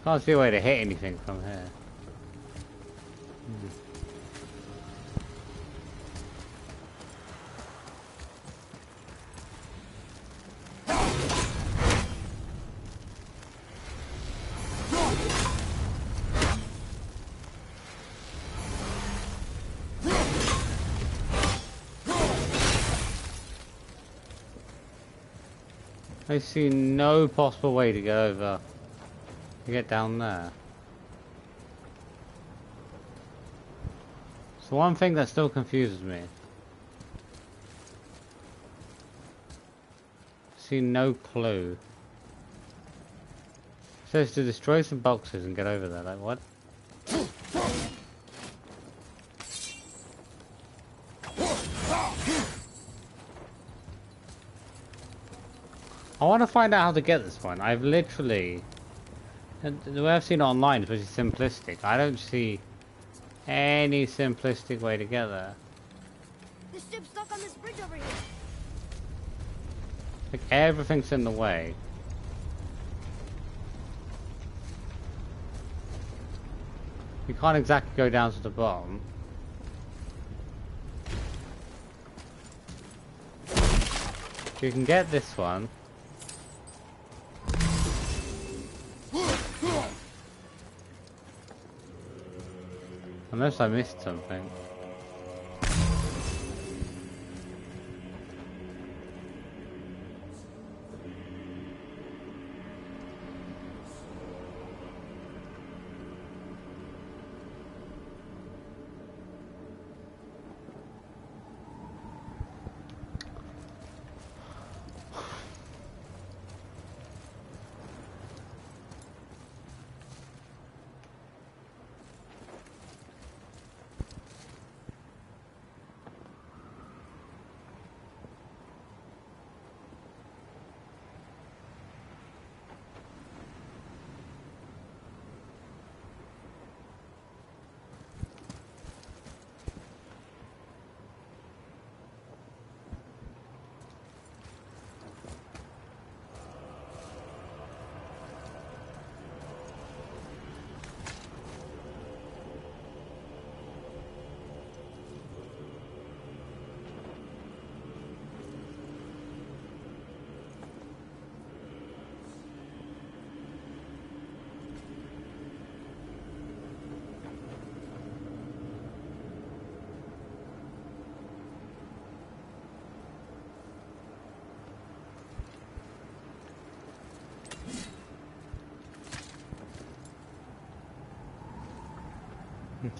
A: Can't see a way to hit anything from here. I see no possible way to get over to get down there? So one thing that still confuses me. See no clue. It says to destroy some boxes and get over there. Like what? I want to find out how to get this one. I've literally, the way I've seen it online is pretty simplistic. I don't see any simplistic way to get there.
J: This ship's stuck on this bridge over here.
A: Like everything's in the way. You can't exactly go down to the bottom. You can get this one. Unless I missed something.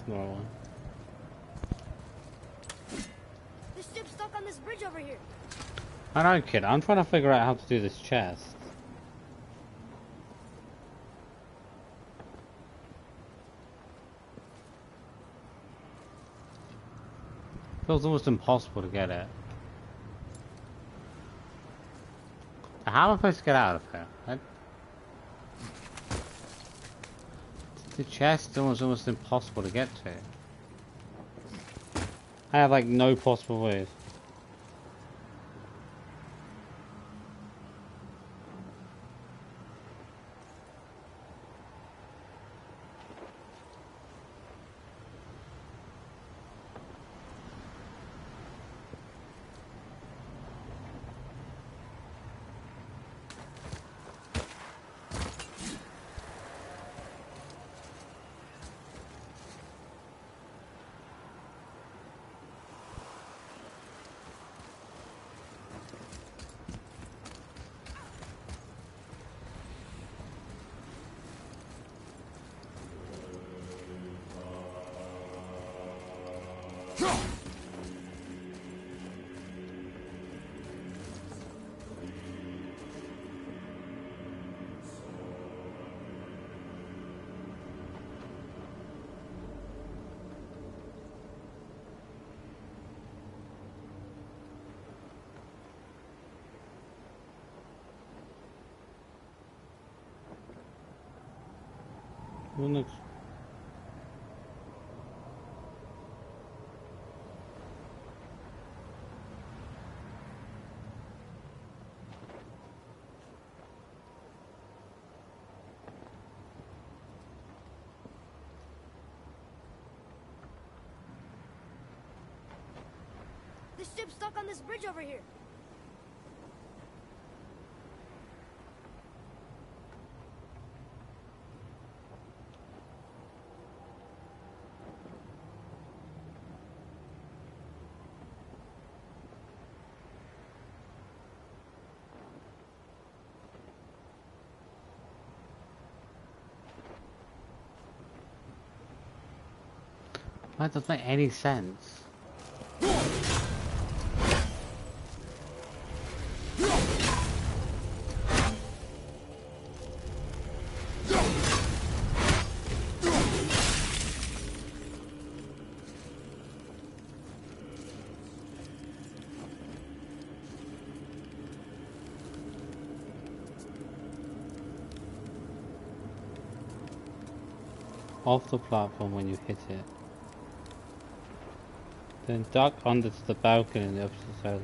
A: More one.
J: This ship's stuck on this bridge over here.
A: I don't kid. I'm trying to figure out how to do this chest. Feels almost impossible to get it. How am I supposed to get out of here? The chest is almost impossible to get to. I have like no possible ways. Well, next.
J: This ship's stuck on this bridge over here.
A: That doesn't make any sense. Off the platform when you hit it. Then duck under to the balcony on the opposite side.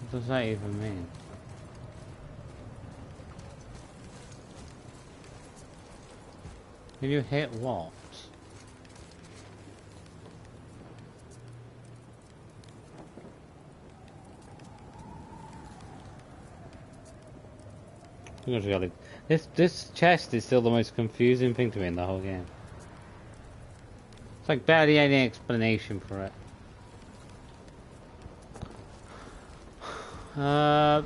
A: What does that even mean? When you hit what? Really, this chest is still the most confusing thing to me in the whole game. It's like barely any explanation for it. I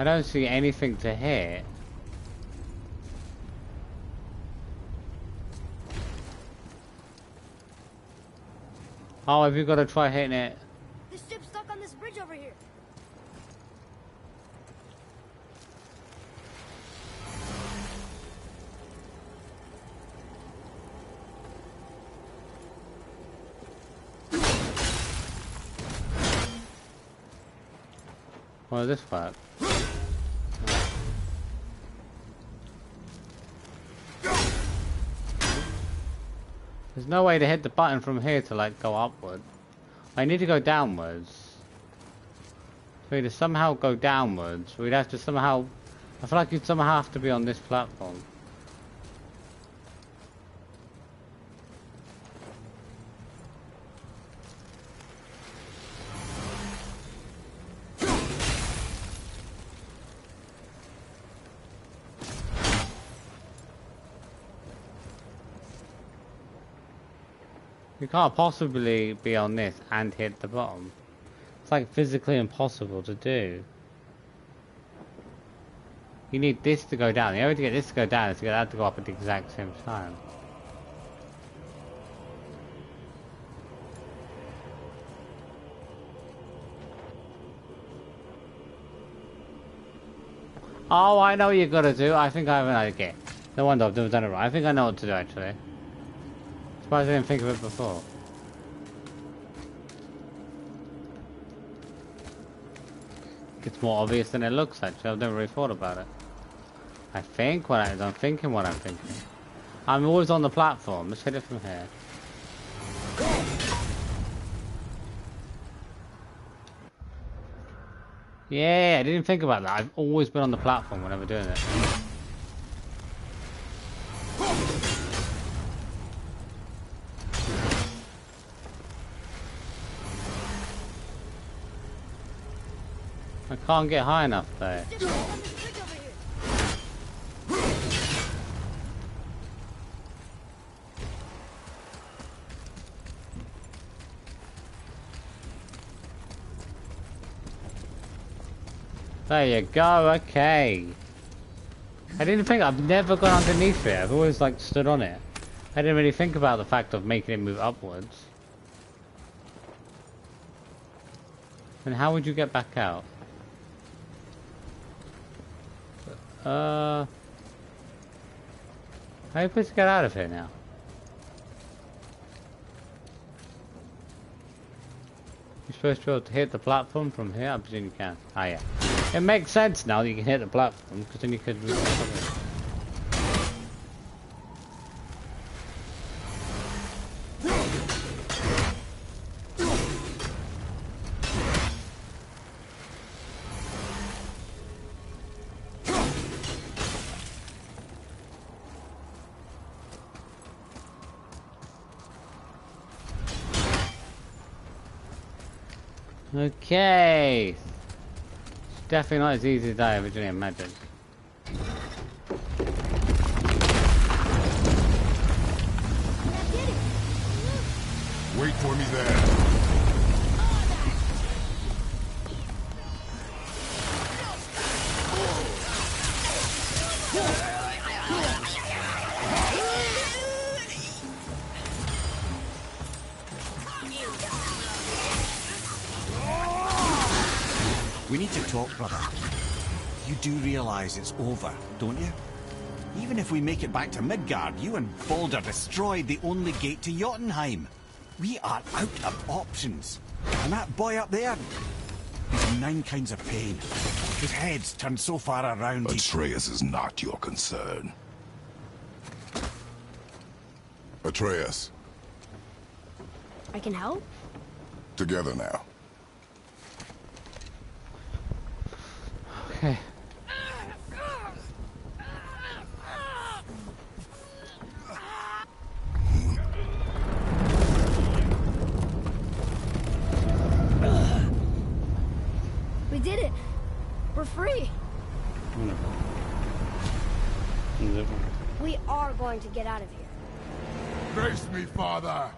A: don't see anything to hit. Oh, have you got to try hitting it?
J: This ship's stuck on this bridge over here.
A: Well, this work. There's no way to hit the button from here to like go upward. I need to go downwards. For me to somehow go downwards, we'd have to somehow... I feel like you'd somehow have to be on this platform. You can't possibly be on this and hit the bottom. It's like physically impossible to do. You need this to go down. The only way to get this to go down is to get that to go up at the exact same time. Oh, I know what you gotta do. I think I have an idea. No wonder I've never done it right. I think I know what to do actually. Surprised I didn't think of it before. It's more obvious than it looks actually. I've never really thought about it. I'm thinking what I'm thinking. I'm always on the platform. Let's hit it from here. Yeah, I didn't think about that. I've always been on the platform whenever doing it. I can't get high enough though. There you go, okay. I didn't think, I've never gone underneath it, I've always like stood on it. I didn't really think about the fact of making it move upwards. And how would you get back out? How are you supposed to get out of here now? You're supposed to be able to hit the platform from here? I presume you can. Ah, yeah. It makes sense now that you can hit the platform, because then you could move on. Okay. It's definitely not as easy as I originally imagined.
C: for me there.
E: We need to talk, brother. You do realize it's over, don't you? Even if we make it back to Midgard, you and Baldur destroyed the only gate to Jotunheim. We are out of options. And that boy up there, he's in 9 kinds of pain. His head's turned so far around.
C: Atreus is not your concern. Atreus.
B: I can help?
C: Together now.
A: Okay.
B: We did it. We're free. We are going to get out of here.
C: Grace me, Father.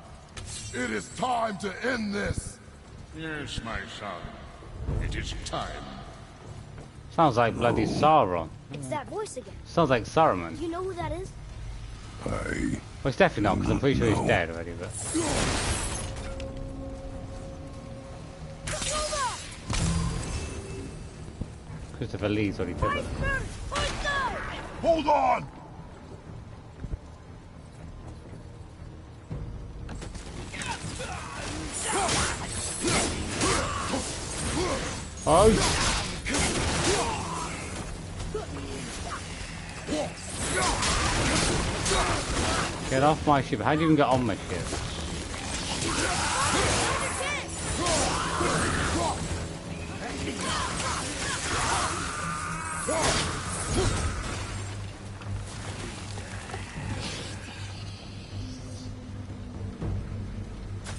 C: It is time to end this.
L: Yes, my son. It is time.
A: Sounds like bloody Sauron.
B: It's that voice again.
A: Sounds like Saruman.
B: Do you know who that is?
A: Well, it's definitely not, because I'm pretty sure he's dead already, but... Christopher Lee's already dead.
C: Hold on!
A: Oh! Get off my ship. How do you even get on my ship?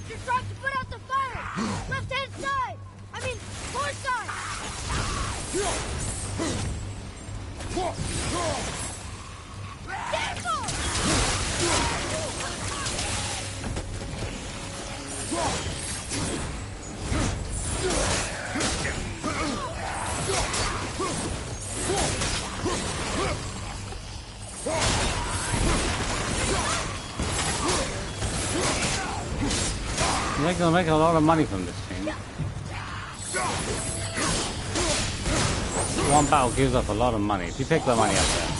J: You're trying to put out the fire! Left-hand side! I mean, port side! Careful!
A: You're gonna make a lot of money from this thing. One battle gives up a lot of money. If you pick the money up there.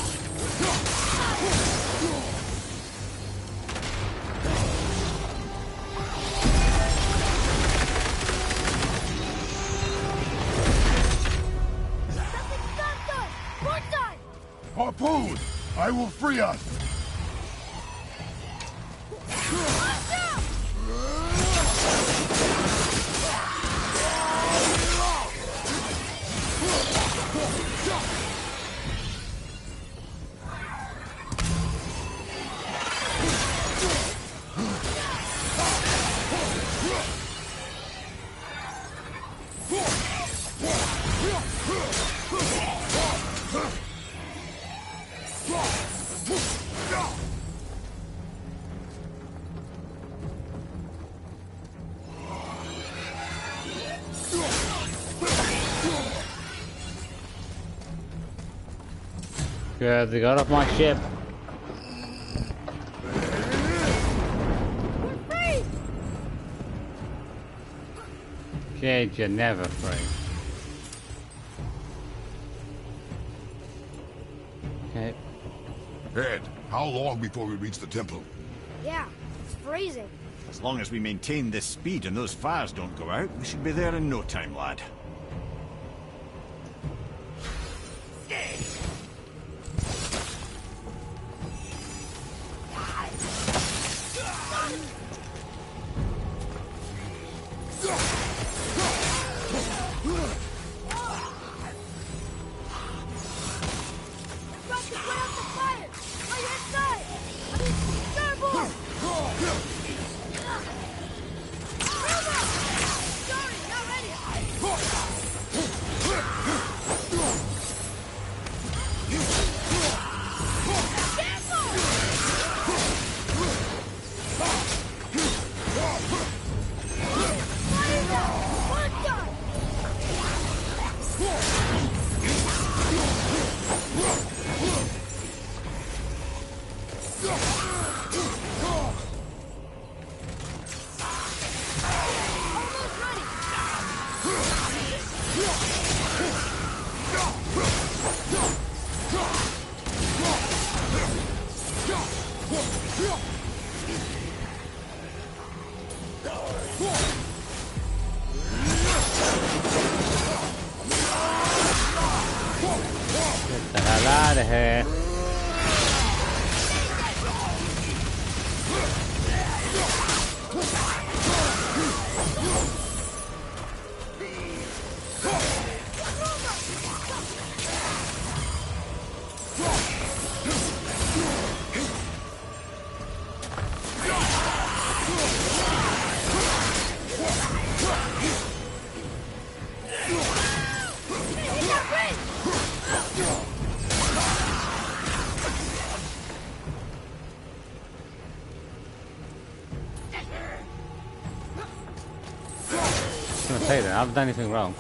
C: Harpoon! I will free us!
A: Good, they got off my ship.
J: We're free!
A: Jade, you're never free. Okay.
C: Ed, how long before we reach the temple?
B: Yeah, it's freezing.
E: As long as we maintain this speed and those fires don't go out, we should be there in no time, lad.
J: Sorry, not ready!
A: gonna say that. I haven't done anything wrong.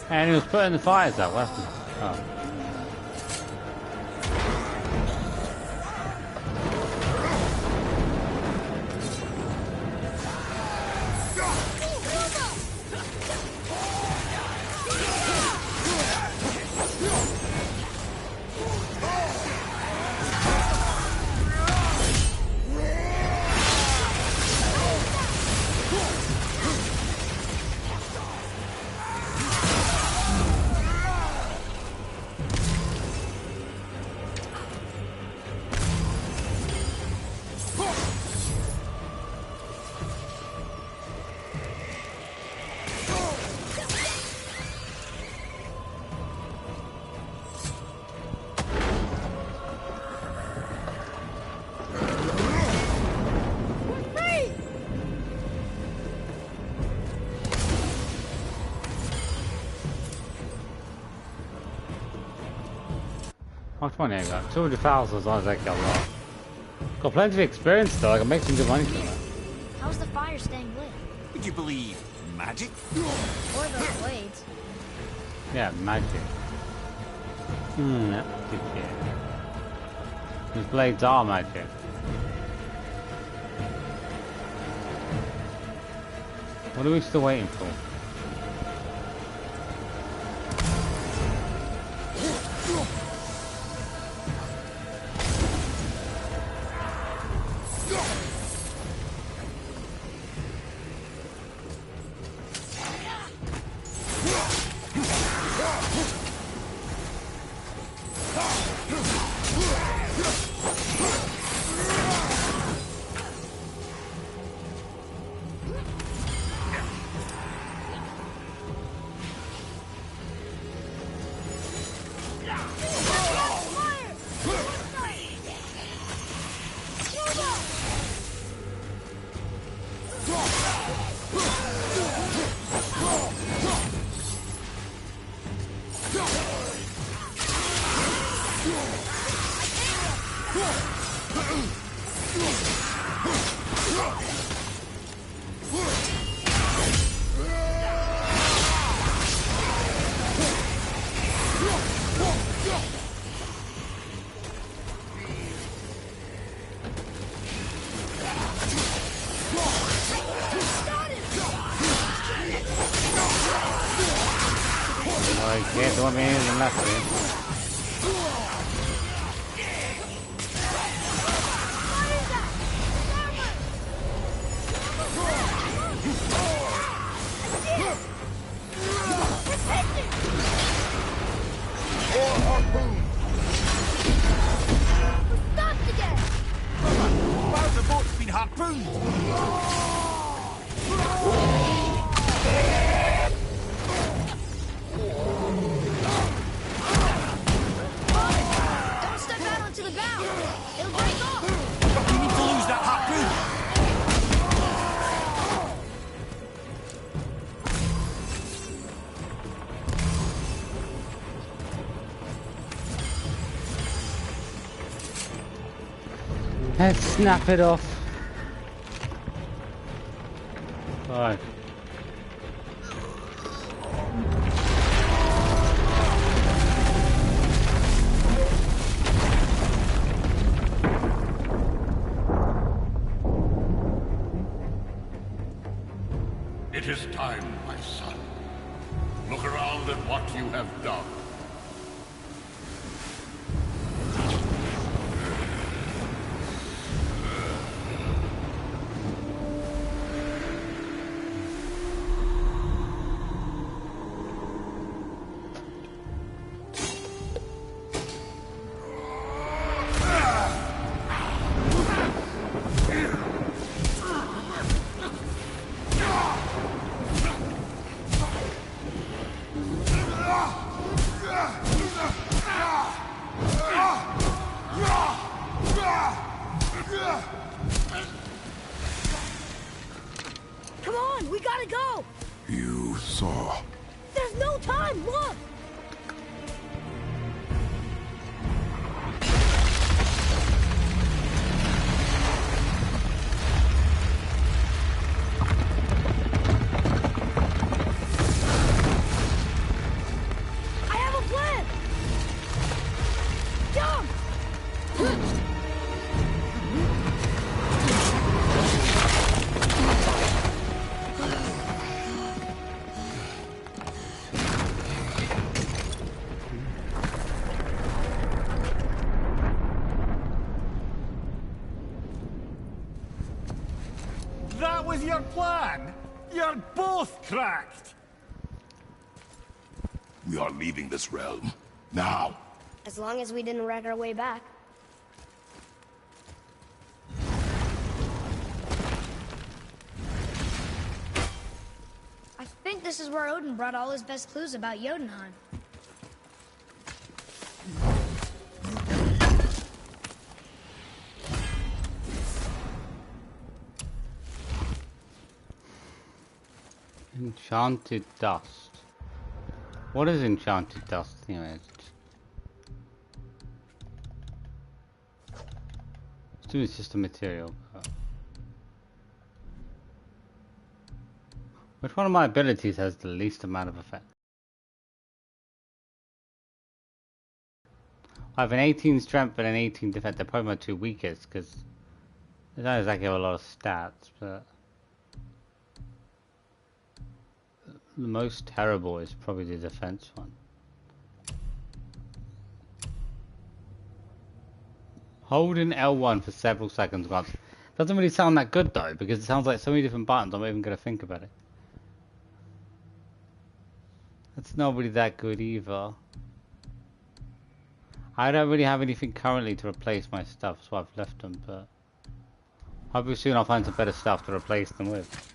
A: And he was putting the fires out, wasn't he? Oh. How much money I got? 200,000 as long as I get a lot. Got plenty of experience though, I can make some good money from that.
J: How's the fire staying lit?
E: Would you believe magic?
J: Or those blades?
A: Yeah, magic. Magic. These blades are magic. What are we still waiting for? Let's snap it off. Right.
L: It is time, my son. Look around at what you have done.
J: Come on, we gotta go!
C: You saw.
J: There's no time, look! I have a plan! Jump!
E: That was your plan? You're both cracked!
C: We are leaving this realm. Now.
B: As long as we didn't wreck our way back. I think this is where Odin brought all his best clues about Jotunheim.
A: Enchanted dust. What is enchanted dust anyways? It's just a material. Which one of my abilities has the least amount of effect? I have an 18 strength and an 18 defense. They're probably my two weakest because they don't exactly have a lot of stats, but the most terrible is probably the defense one. Holding L1 for several seconds once. Doesn't really sound that good though, because it sounds like so many different buttons, I'm not even going to think about it. That's not really that good either. I don't really have anything currently to replace my stuff, so I've left them, but hopefully soon I'll find some better stuff to replace them with.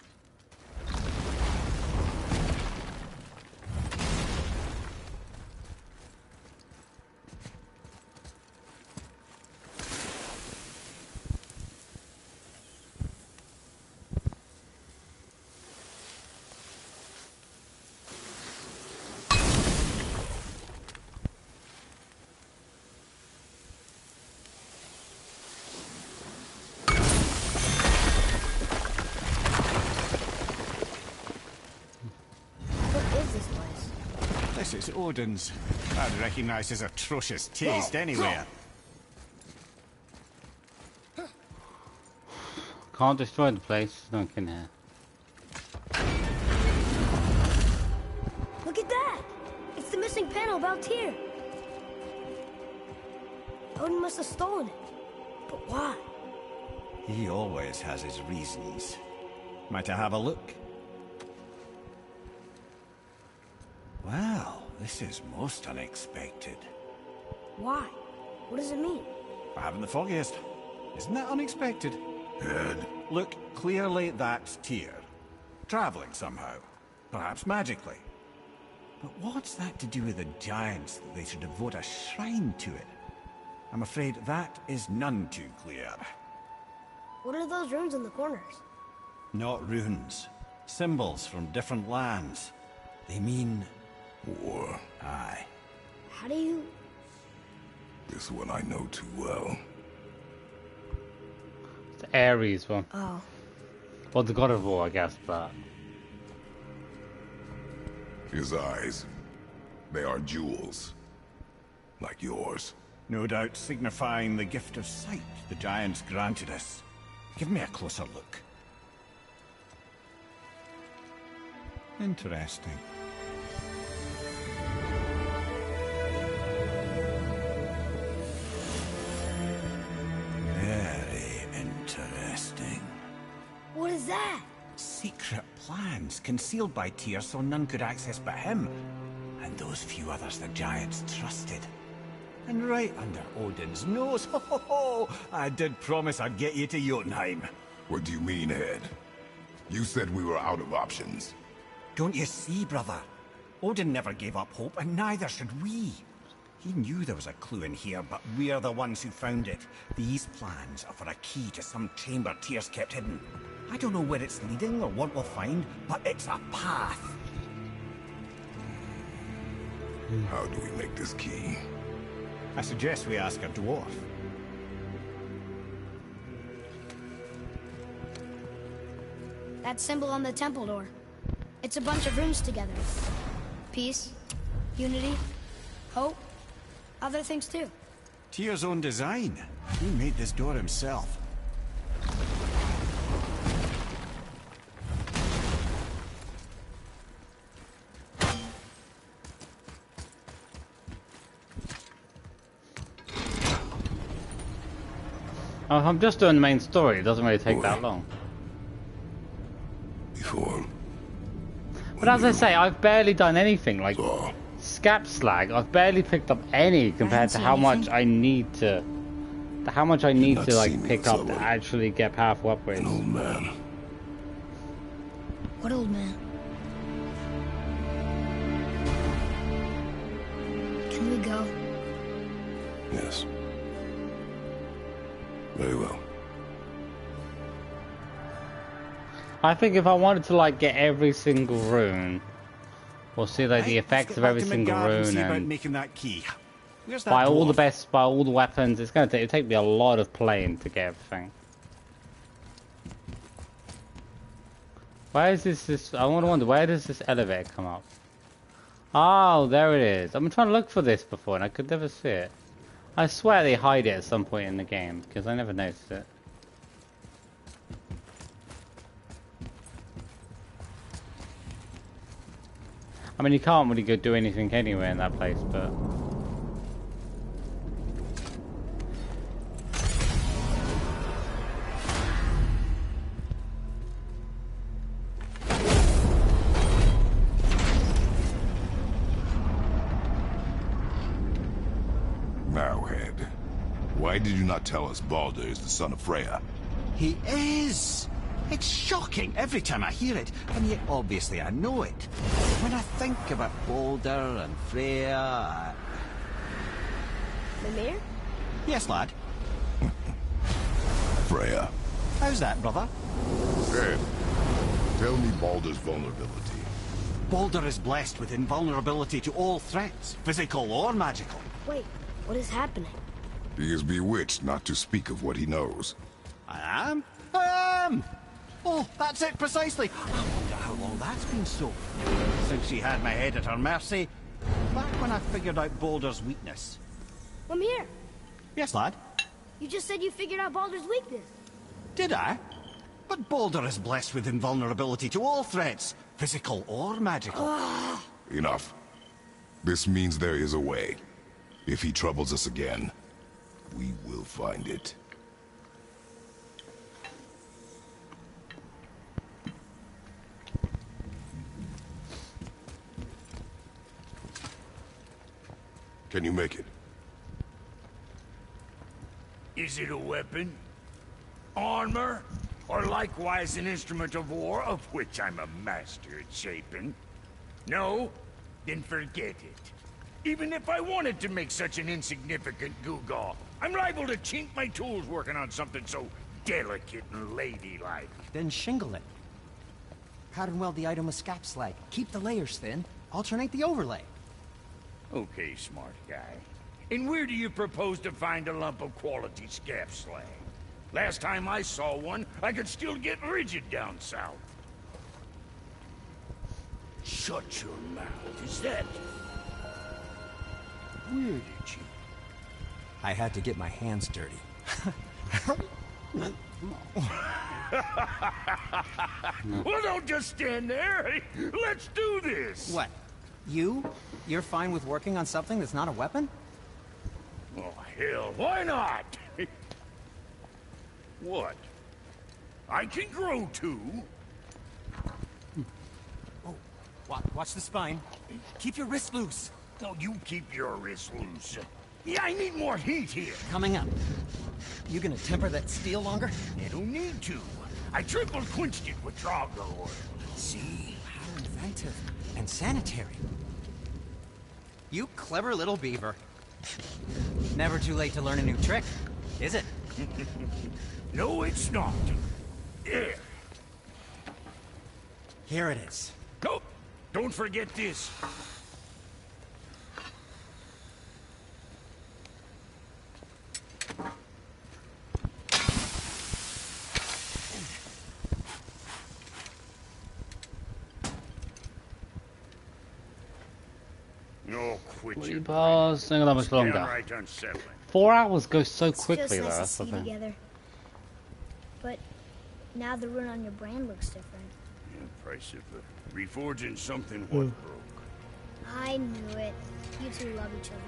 E: It's Odin's. I'd recognize his atrocious taste anywhere.
A: Can't destroy the place, no one can hear.
J: Look at that! It's the missing panel about Tyr. Odin must have stolen it. But why?
E: He always has his reasons. Might I have a look? Well, this is most unexpected.
J: Why? What does it mean?
E: I haven't the foggiest. Isn't that unexpected?
C: Head.
E: Look, clearly that's Tyr. Traveling somehow. Perhaps magically. But what's that to do with the giants that they should devote a shrine to it? I'm afraid that is none too clear.
J: What are those runes in the corners?
E: Not runes. Symbols from different lands. They mean
C: War.
E: aye.
J: How do you...
C: This one I know too well.
A: It's the Ares one.
J: Oh.
A: Well, the god of war, I guess, but...
C: His eyes. They are jewels. Like yours.
E: No doubt signifying the gift of sight the giants granted us. Give me a closer look. Interesting. Very interesting.
J: What is that?
K: Secret plans concealed by Tyr so none could access but him, and those few others the giants trusted. And right under Odin's nose, ho ho ho! I did promise I'd get you to Jotunheim.
C: What do you mean, Head? You said we were out of options.
K: Don't you see, brother? Odin never gave up hope, and neither should we. He knew there was a clue in here, but we're the ones who found it. These plans are for a key to some chamber Tyr's kept hidden. I don't know where it's leading or what we'll find, but it's a path.
C: How do we make this key?
K: I suggest we ask a dwarf.
J: That symbol on the temple door. It's a bunch of runes together. Peace, unity, hope, other things too.
K: Tyr's own design. He made this door himself.
A: Oh, I'm just doing the main story. It doesn't really take that long.
C: Before.
A: But as I say, I've barely done anything. Like Scap Slag, I've barely picked up any compared to how much I need to. How much I need to like pick up to actually get powerful upgrades.
C: An old man.
J: What old man? Can we go?
C: Yes. Very well.
A: I think if I wanted to like get every single rune, or see like the effects of every single rune, and
K: making that key. Where's that
A: buy all the
K: dwarf?
A: best, buy all the weapons, it's gonna take me a lot of playing to get everything. Where is this? I wonder where does this elevator come up? Oh, there it is. I've been trying to look for this before and I could never see it. I swear they hide it at some point in the game, because I never noticed it. I mean, you can't really go do anything anywhere in that place, but...
C: Now, Head. Why did you not tell us Baldur is the son of Freya?
K: He is! It's shocking every time I hear it, and yet obviously I know it. When I think about Baldur and Freya...
J: Mimir?
K: Yes, lad?
C: Freya.
K: How's that, brother?
C: Head. Tell me Baldur's vulnerability.
K: Baldur is blessed with invulnerability to all threats, physical or magical.
J: Wait, what is happening?
C: He is bewitched not to speak of what he knows.
K: I am? I am! Oh, that's it precisely. I wonder how long that's been so. Since she had my head at her mercy. Back when I figured out Baldur's weakness.
J: Mimir,
K: Yes, lad?
J: you just said you figured out Baldur's weakness.
K: Did I? But Baldur is blessed with invulnerability to all threats, physical or magical.
C: Enough. This means there is a way. If he troubles us again, we will find it. Can you make it?
H: Is it a weapon? Armor? Or likewise an instrument of war, of which I'm a master at shaping? No? Then forget it. Even if I wanted to make such an insignificant gewgaw, I'm liable to chink my tools working on something so delicate and ladylike.
F: Then shingle it. Pattern weld the item with scap slag. Keep the layers thin. Alternate the overlay.
H: Okay, smart guy. And where do you propose to find a lump of quality scap slag? Last time I saw one, I could still get rigid down south. Shut your mouth. Is that... Where did you...
F: I had to get my hands dirty.
H: Well, don't just stand there. Let's do this.
F: What? You? You're fine with working on something that's not a weapon?
H: Oh, hell, why not? What? I can grow too.
F: Oh, watch the spine. Keep your wrist loose.
H: No, you keep your wrist loose. Yeah, I need more heat here.
F: Coming up. You gonna temper that steel longer?
H: You don't need to. I triple quenched it with draugr oil. See?
F: How inventive and sanitary. You clever little beaver. Never too late to learn a new trick, is it?
H: No, it's not. There.
F: Here it is.
H: Nope. Don't forget this. No, quit
A: What do
H: your
A: you pause? Think that much longer.
H: downright unsettling.
A: 4 hours go so
J: It's
A: quickly
J: just
A: though.
J: nice to
A: That's the
J: see
A: thing.
J: together. But now the rune on your brain looks different.
H: Yeah, price of reforging something what broke.
J: I knew it. You two love each other.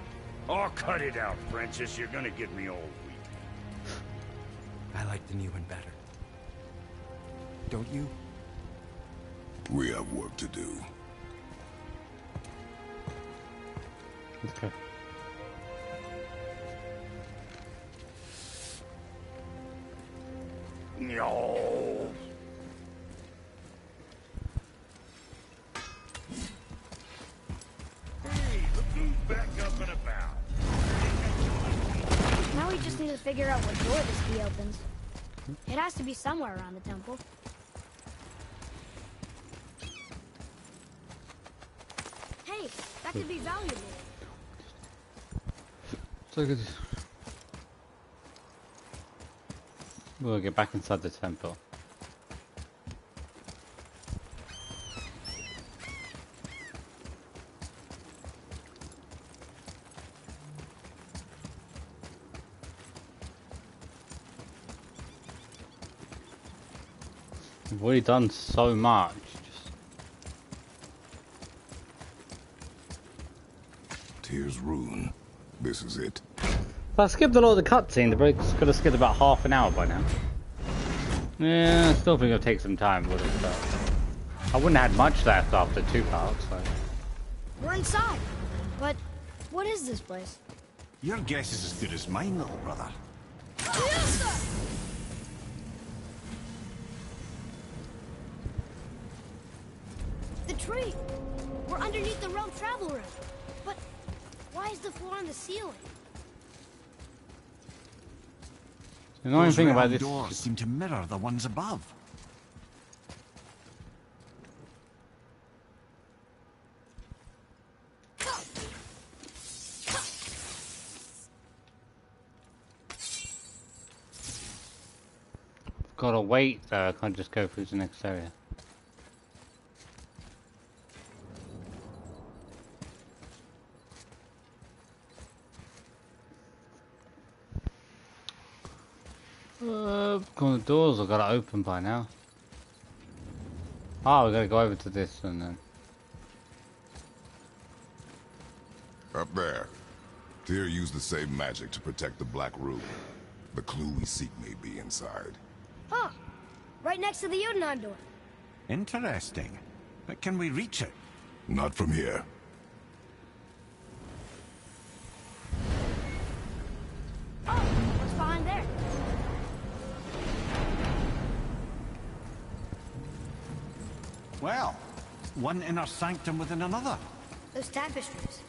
H: Oh, cut it out, Francis. You're gonna get me all weak.
F: I like the new one better. Don't you?
C: We have work to do.
A: Okay.
H: No. Hey, look who's back up and about.
J: Now we just need to figure out what door this key opens. It has to be somewhere around the temple. Hey, that could be valuable.
A: So good. We'll get back inside the temple. We've already done so much.
C: Tyr's rune. This is it.
A: If I skipped a lot of the cutscene, the break could have skipped about half an hour by now. Yeah, I still think it'll take some time, would it? I wouldn't have had much left after 2 parts, so.
J: We're inside. But what is this place?
E: Your guess is as good as mine, little brother.
J: The tree! We're underneath the realm travel room. But why is the floor on the ceiling?
A: The annoying thing about this
E: doors seem to mirror the ones above.
A: gotta wait though, I can't just go through the next area. The doors have got to open by now. Oh, we gotta go over to this and then.
C: Up there. Tyr used the same magic to protect the Black Room. The clue we seek may be inside.
J: Huh. Right next to the Jotunheim door.
E: Interesting. But can we reach it?
C: Not from here.
J: Oh, what's behind there?
E: Well, one inner sanctum within another.
J: Those tapestries.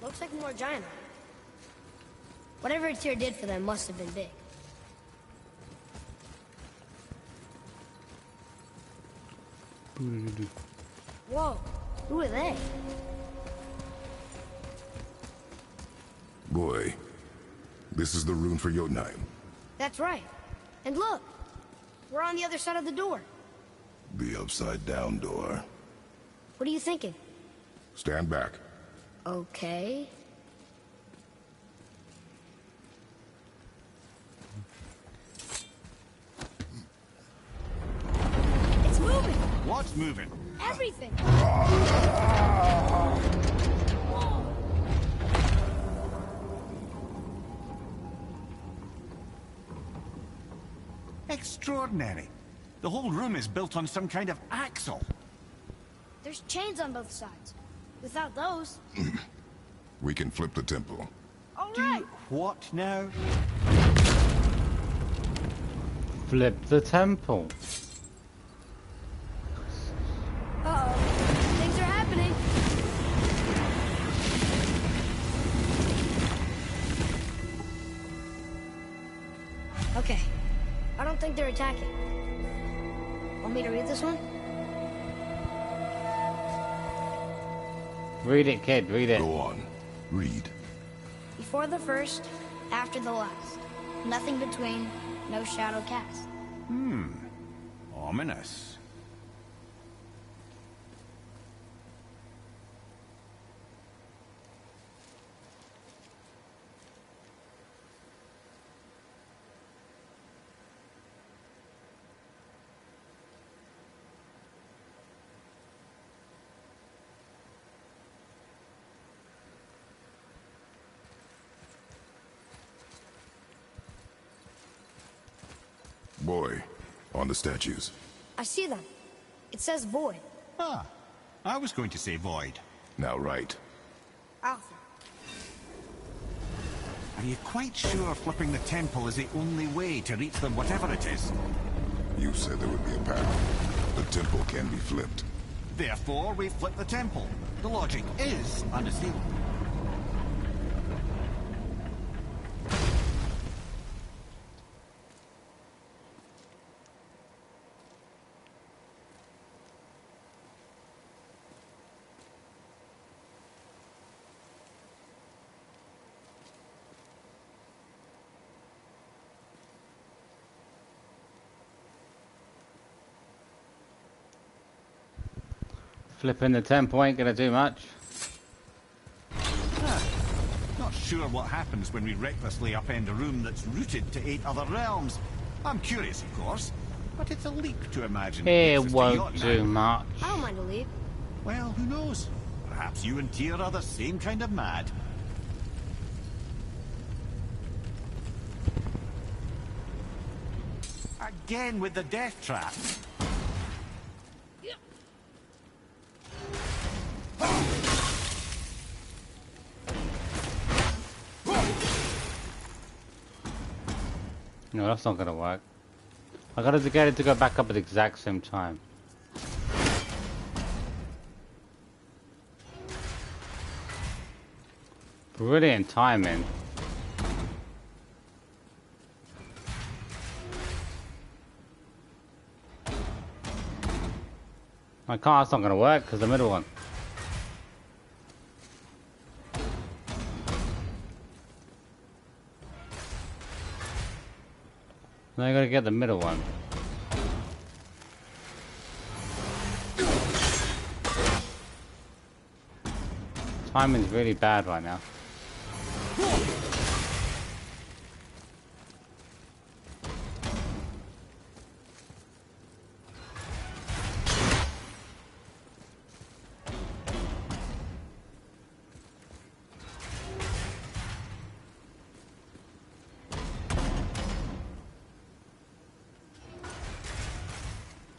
J: Looks like more giant. Whatever Tyr did for them must have been big. Whoa, who are they?
C: Boy, this is the rune for Jotunheim.
J: That's right. And look, we're on the other side of the door.
C: The upside-down door.
J: What are you thinking?
C: Stand back.
J: Okay.
E: What's moving?
J: Everything.
E: Extraordinary. The whole room is built on some kind of axle.
J: There's chains on both sides. Without those...
C: We can flip the temple.
J: All right.
E: What now?
A: Flip the temple.
J: Uh-oh. Things are happening. Okay. I don't think they're attacking. Want me to read this one?
A: Read it, kid, read it.
C: Go on. Read.
J: Before the first, after the last. Nothing between, no shadow cast.
E: Ominous.
C: Boy, on the statues.
J: I see them. It says void.
E: Ah, I was going to say void.
C: Now right.
J: Alpha.
E: Are you quite sure flipping the temple is the only way to reach them, whatever it is?
C: You said there would be a path. The temple can be flipped.
E: Therefore, we flip the temple. The logic is unassailable.
A: Flipping the temple ain't gonna do much.
E: Not sure what happens when we recklessly upend a room that's rooted to 8 other realms. I'm curious, of course, but it's a leap to imagine
A: It
E: takes us to
A: won't do
E: Jotunheim.
A: much.
J: I don't mind a leap.
E: Well, who knows? Perhaps you and Tyr are the same kind of mad. Again with the death trap.
A: No, that's not gonna work. I gotta get it to go back up at the exact same time. Brilliant timing. My car's not gonna work because the middle one. Now you gotta get the middle one. Timing's really bad right now.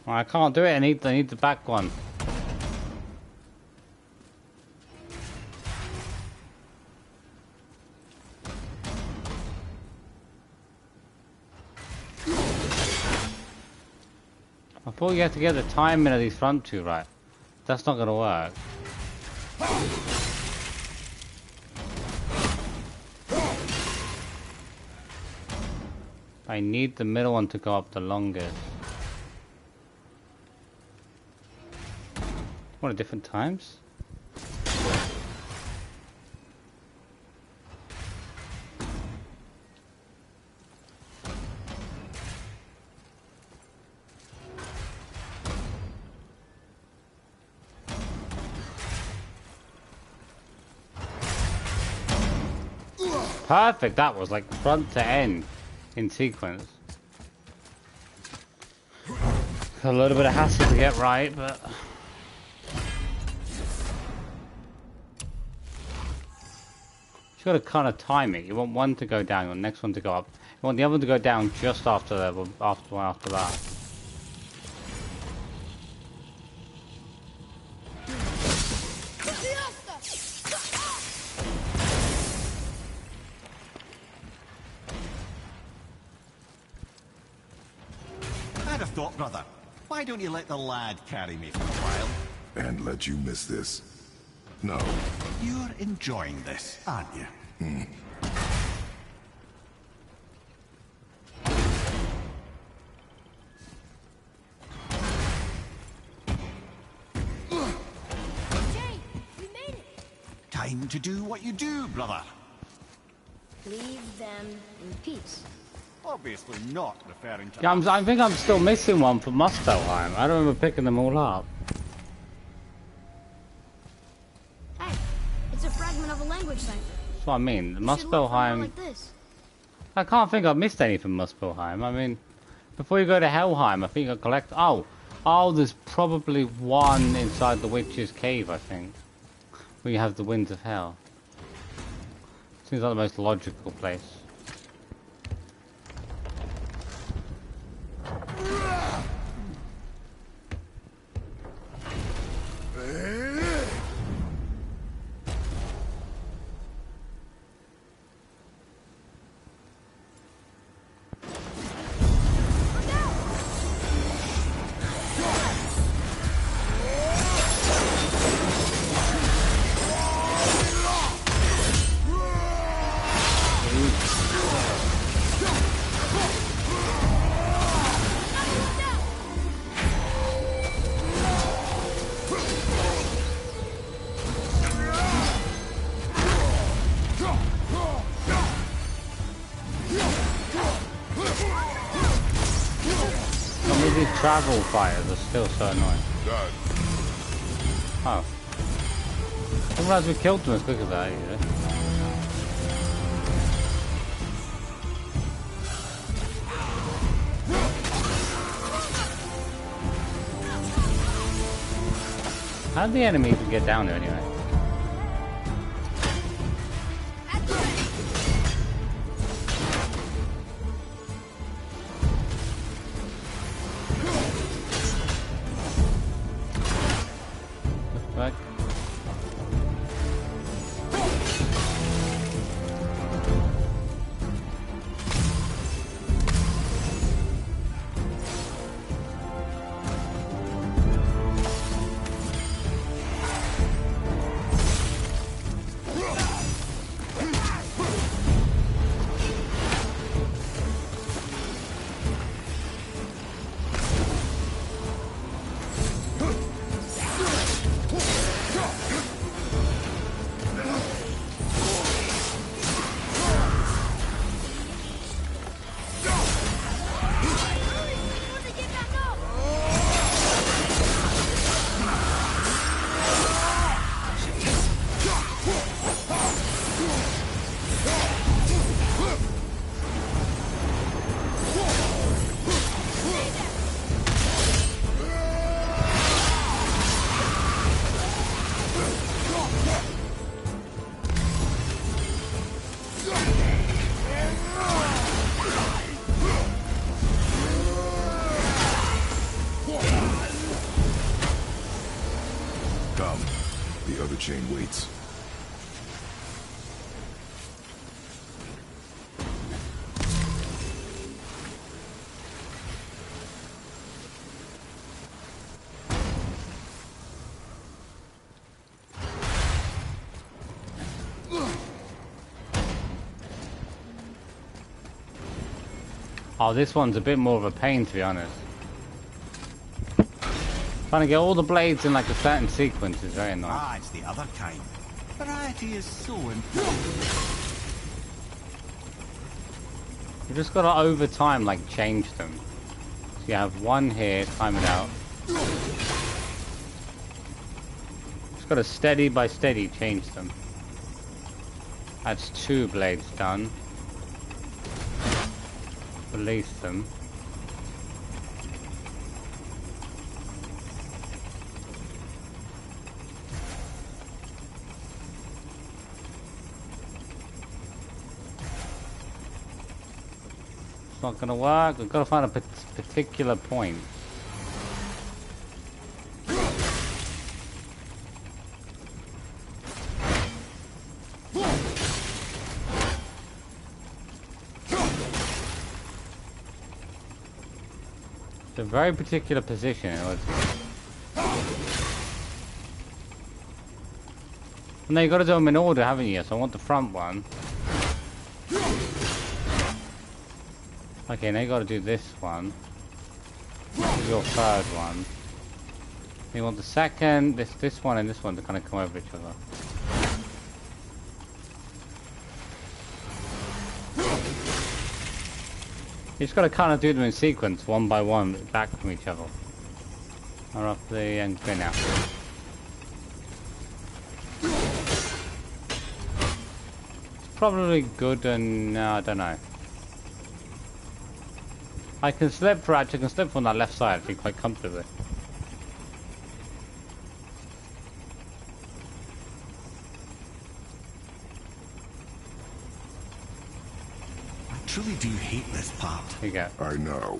A: I can't do it, I need the back one. I thought you had to get the timing of these front two right. That's not gonna work. I need the middle one to go up the longest. What, at different times? Perfect, that was like front to end in sequence. A little bit of hassle to get right, but you got to kind of time it. You want one to go down, you want the next one to go up. You want the other one to go down just after that, after that.
E: I'd have thought, brother. Why don't you let the lad carry me for a while?
C: And let you miss this? No.
E: You're enjoying this, aren't you?
J: Jay, we made it.
E: Time to do what you do, brother.
B: Leave them in peace.
E: Obviously not referring to...
A: Yeah, I think I'm still missing one for Muspelheim. I don't remember picking them all up.
J: Hey, it's a fragment of a language cipher.
A: That's what I mean. The
J: You should look for more
A: Muspelheim...
J: like this.
A: I can't think I've missed any from Muspelheim. I mean, before you go to Helheim, I think I collect... Oh, there's probably one inside the Witch's Cave, I think. Where you have the Winds of Hell. Seems like the most logical place. Travel fires are still so annoying. Oh. I didn't realize we killed them as quick as that either. How did the enemy even get down there anyway?
C: chain waits.
A: Oh, this one's a bit more of a pain, to be honest. Trying to get all the blades in like a certain sequence is very annoying.
E: Ah, it's the other kind. Variety is so important.
A: You just gotta over time like change them. So you have one here, time it out. Just gotta steady by steady change them. That's 2 blades done. Release them. It's not gonna work. We've got to find a particular point. It's a very particular position. No, you got to do them in order, haven't you? So I want the front one. Okay, now you got to do this one. This is your third one. You want the second, this one, and this one to kind of come over each other. You just got to kind of do them in sequence, one by one, back from each other. Or up the end screen now. It's probably good, and no, I don't know. I can slip for actually, I can slip from that left side, I think, quite comfortably.
G: I truly do hate this part.
A: Here you go.
C: I know.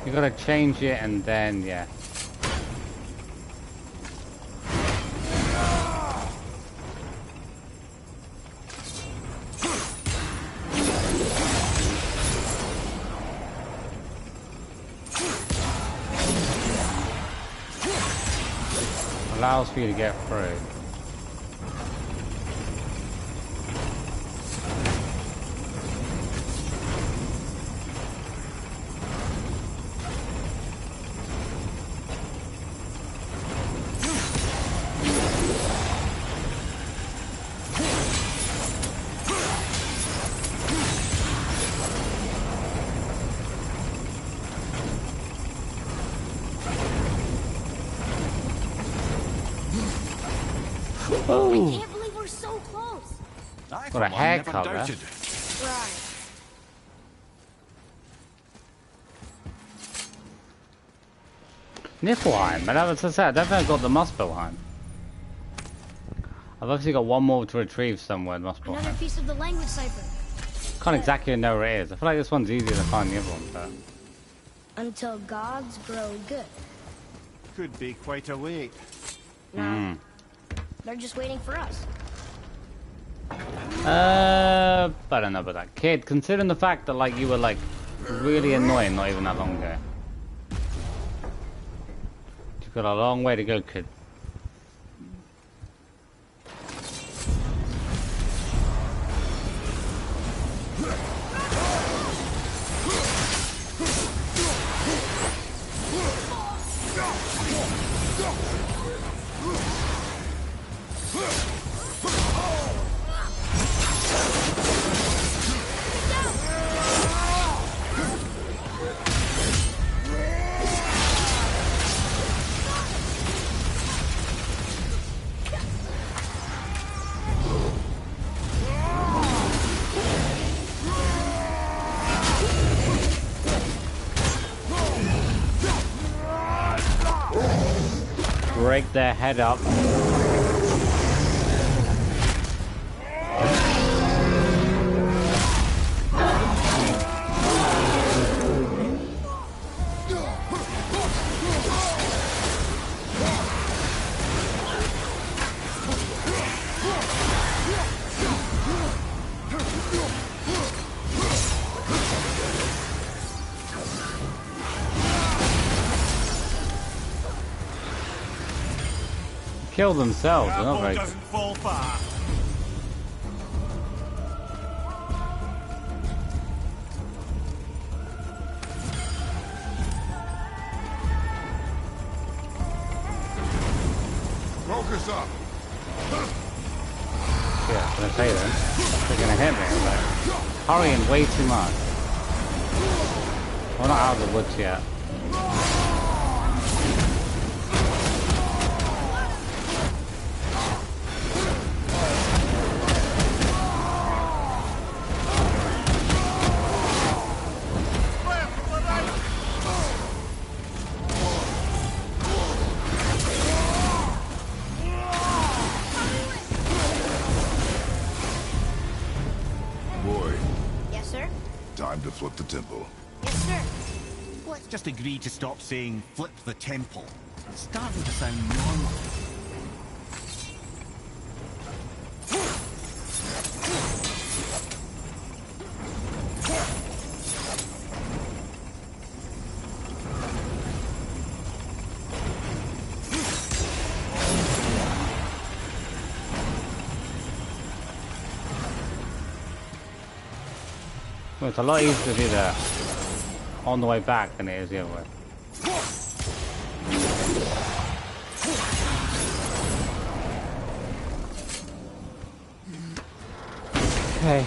A: You gotta change it and then, yeah. Allows for you to get through.
J: I can't believe we're so close.
A: What a haircut, man.
J: Right.
A: Niflheim, but as I said, I don't think I've got the Muspelheim. I've obviously got one more to retrieve somewhere in
J: Another
A: Muspelheim.
J: piece of the language cipher.
A: Can't exactly know where it is. I feel like this one's easier to find the other one, but...
B: Until gods grow good.
F: Could be quite a wait.
B: No. They're just waiting for us.
A: I don't know about that. Kid, considering the fact that, like, you were, like, really annoying not even that long ago. You've got a long way to go, kid. Break their head up. Kill themselves, they're not very good.
E: Doesn't fall far.
C: Focus up.
A: Yeah, I was gonna say then. They're gonna hit me, but hurrying way too much. We're not out of the woods yet.
C: flip the temple.
J: Yes, sir.
E: Let's just agree to stop saying flip the temple. It's starting to sound normal.
A: Well, it's a lot easier to do that on the way back than it is the other way. Okay.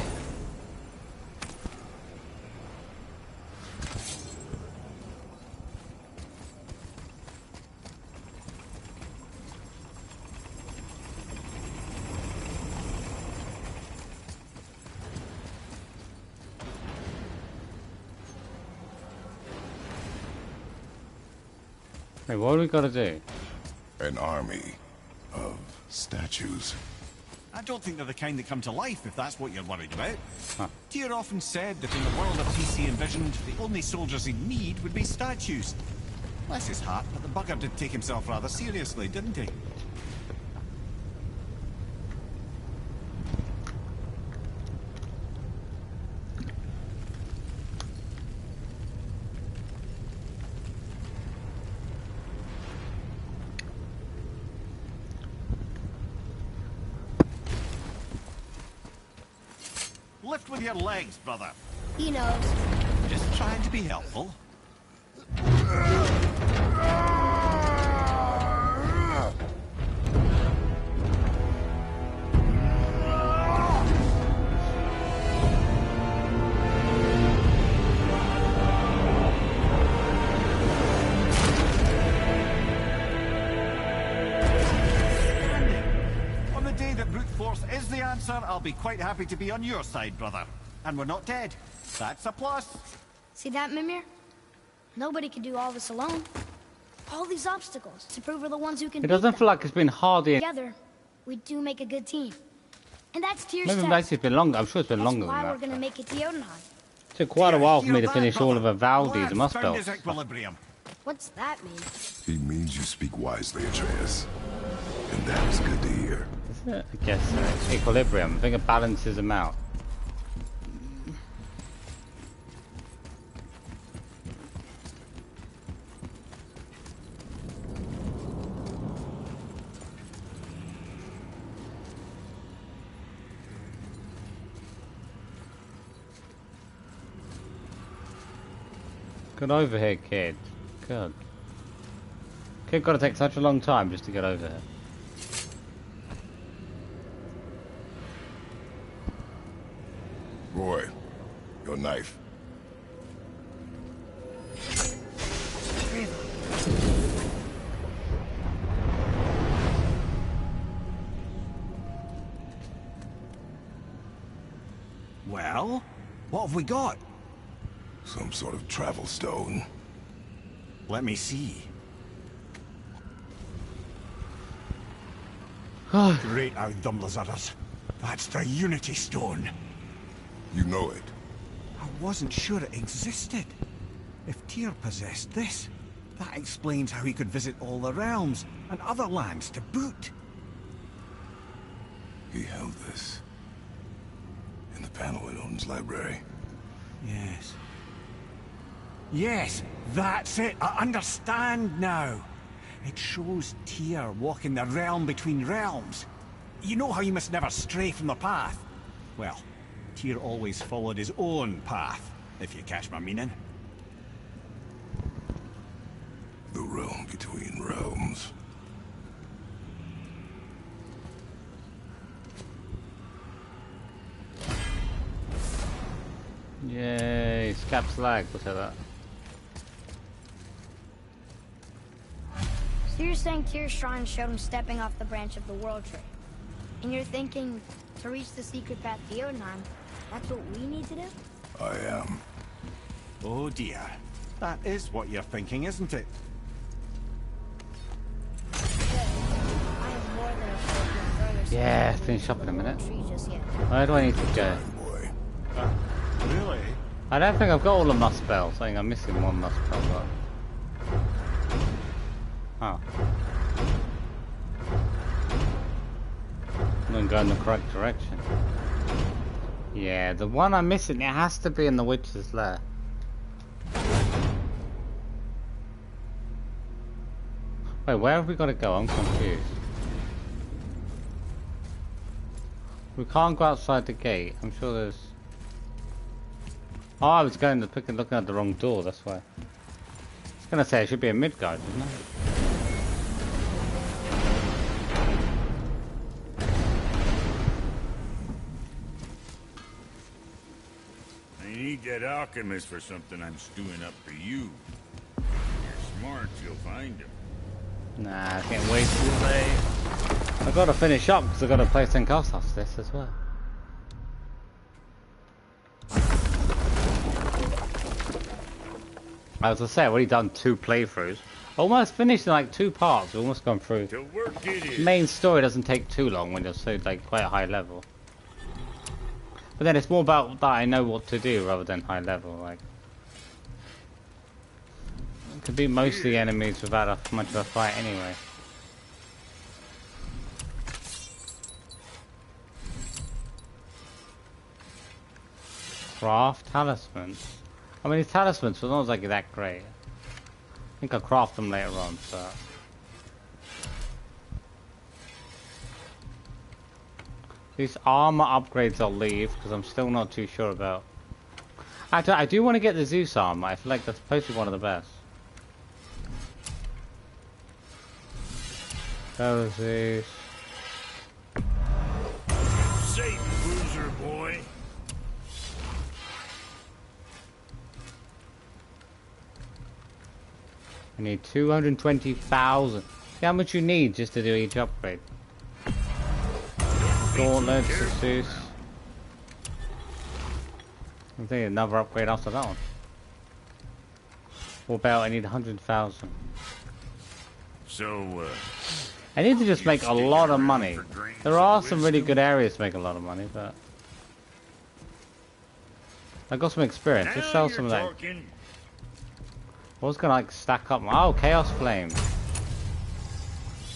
A: Hey, what do we gotta do?
C: An army of statues.
E: I don't think they're the kind that come to life, if that's what you're worried about.
A: Huh.
E: Tyr often said that in the world of peace he envisioned, the only soldiers he'd need would be statues. Bless his heart, but the bugger did take himself rather seriously, didn't he? Lift with your legs, brother.
J: He knows.
E: Just trying to be helpful. On the day that brute force is the answer, I'll be quite happy to be on your side, brother. And we're not dead. That's a plus.
J: See that, Mimir? Nobody can do all this alone. All these obstacles to prove we're the ones who can.
A: It doesn't feel like it's been hard in.
J: Together, we do make a good team. And that's Tyr's
A: Maybe
J: test.
A: it's been longer. I'm sure it's been longer
J: That's
A: than
J: why
A: that.
J: we're gonna make it to Jotunheim.
A: It took quite a while for me to
E: Hear
A: finish
E: that,
A: all of
E: brother?
A: Valkyries and
E: Lad's found
A: Muspels.
E: his equilibrium.
J: What's that mean?
C: He means you speak wisely, Atreus. And that is good to hear.
A: Isn't it? I guess equilibrium. I think it balances them out. Get over here, kid. Good. Kid gotta take such a long time just to get over here.
C: Roy, your knife.
E: Well, what have we got?
C: Some sort of travel stone.
E: Let me see. Great out Dumblazarders. That's the Unity Stone.
C: You know it.
E: I wasn't sure it existed. If Tyr possessed this, that explains how he could visit all the realms and other lands to boot.
C: He held this in the panel in Odin's library.
E: Yes. Yes, that's it. I understand now. It shows Tyr walking the realm between realms. You know how you must never stray from the path? Well, Tyr always followed his own path, if you catch my meaning.
C: The realm between realms.
A: Yay, scap slag, we'll take that.
J: So you're saying Tyr's shrine showed him stepping off the branch of the world tree. And you're thinking, to reach the secret path to Jotunheim, that's what we need to do?
C: I am.
E: Oh dear. That is what you're thinking, isn't it?
J: I am more than afraid to further
A: Yeah,
J: step
A: finish up in a minute.
J: tree just yet.
A: Where do I need to go?
C: Boy.
E: Really?
A: I don't think I've got all of my spells. I think I'm missing one must spell. Oh. I'm gonna go in the correct direction. Yeah, the one I'm missing, it has to be in the witch's lair. Wait, where have we got to go? I'm confused. We can't go outside the gate. I'm sure there's... Oh, I was going to looking at the wrong door, that's why. I was going to say it should be a Midgard, isn't it?
H: I need that alchemist for something I'm stewing up for you. If you're smart, you'll find him.
A: Nah, I can't wait too late. I've got to finish up because I've got to play some costs off this as well. As I say, I've already done 2 playthroughs. Almost finished in like 2 parts. We've almost gone through. The main story doesn't take too long when you're so like quite a high level. But then it's more about that I know what to do rather than high level. Like, it could be most of the enemies without much of a fight anyway. Craft talismans. I mean, these talismans were not like that great. I think I'll craft them later on, but... These armor upgrades I'll leave, because I'm still not too sure about... Actually, I do want to get the Zeus armor. I feel like that's supposed to be one of the best. Go Zeus.
H: Safe, bruiser boy.
A: I need 220,000. See how much you need just to do each upgrade. Gauntlets, Zeus. I think another upgrade after that one. What about I need 100,000?
H: So,
A: I need to just make a lot of money. There are some really good areas to make a lot of money, but... I got some experience. Let's sell some of that. What's gonna like stack up? Oh, Chaos Flame.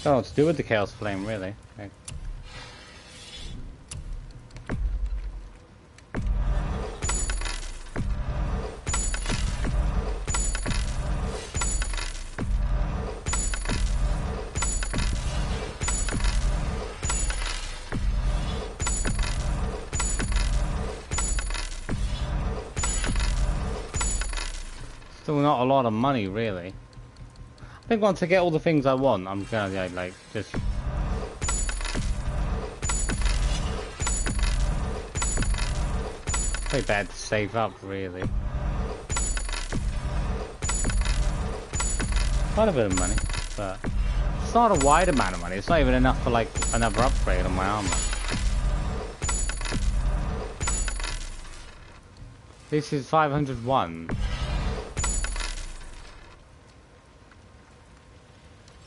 A: Don't know what to do with the Chaos Flame, really. Okay. Still not a lot of money, really. I think once I get all the things I want, I'm gonna like just... Pretty bad to save up, really. Quite a bit of money, but it's not a wide amount of money. It's not even enough for like another upgrade on my armor. This is 501.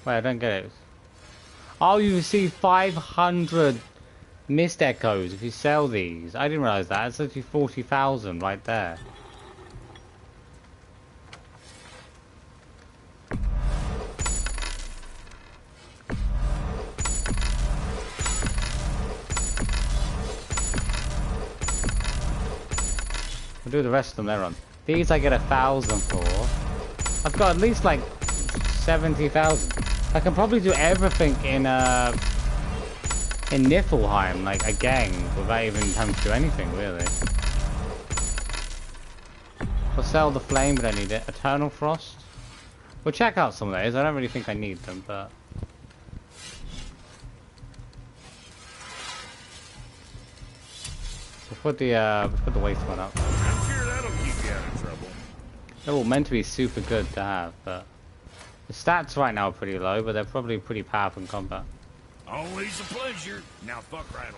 A: Wait, I don't get it. Oh, you receive 500 mist echoes if you sell these. I didn't realize that. It's actually 40,000 right there. We'll do the rest of them later on. These I get 1,000 for. I've got at least like 70,000. I can probably do everything in Niflheim, like a gang, without even having to do anything, really. I'll sell the flame, but I need it. Eternal Frost. We'll check out some of those. I don't really think I need them, but... We'll put the waste one up.
H: I'm sure that'll keep you out of trouble.
A: They're all meant to be super good to have, but... The stats right now are pretty low, but they're probably pretty powerful in combat.
H: Always a pleasure. Now fuck right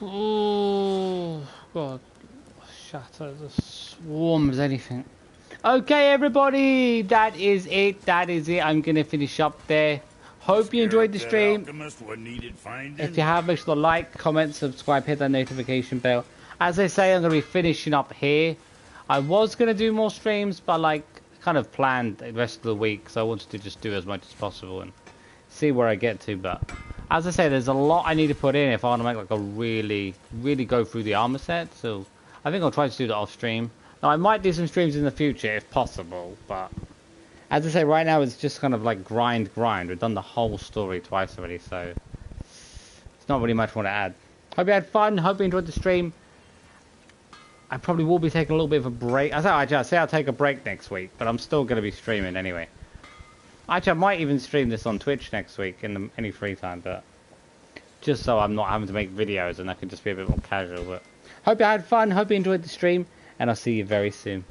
H: along.
A: Oh, God. Shatter the swarms, anything. Okay, everybody. That is it. That is it. I'm going to finish up there. Hope you enjoyed the stream. If you have, make sure to like, comment, subscribe, hit that notification bell. As I say, I'm going to be finishing up here. I was going to do more streams, but like kind of planned the rest of the week, so I wanted to just do as much as possible and see where I get to. But as I say, there's a lot I need to put in if I want to make like a really go through the armor set. So I think I'll try to do that off stream. Now I might do some streams in the future if possible, but as I say, right now it's just kind of like grind. We've done the whole story twice already, so it's not really much more to add. Hope you had fun. Hope you enjoyed the stream. I probably will be taking a little bit of a break. I say I'll take a break next week, but I'm still going to be streaming anyway. Actually, I might even stream this on Twitch next week in any free time, but just so I'm not having to make videos and I can just be a bit more casual. But hope you had fun, hope you enjoyed the stream, and I'll see you very soon.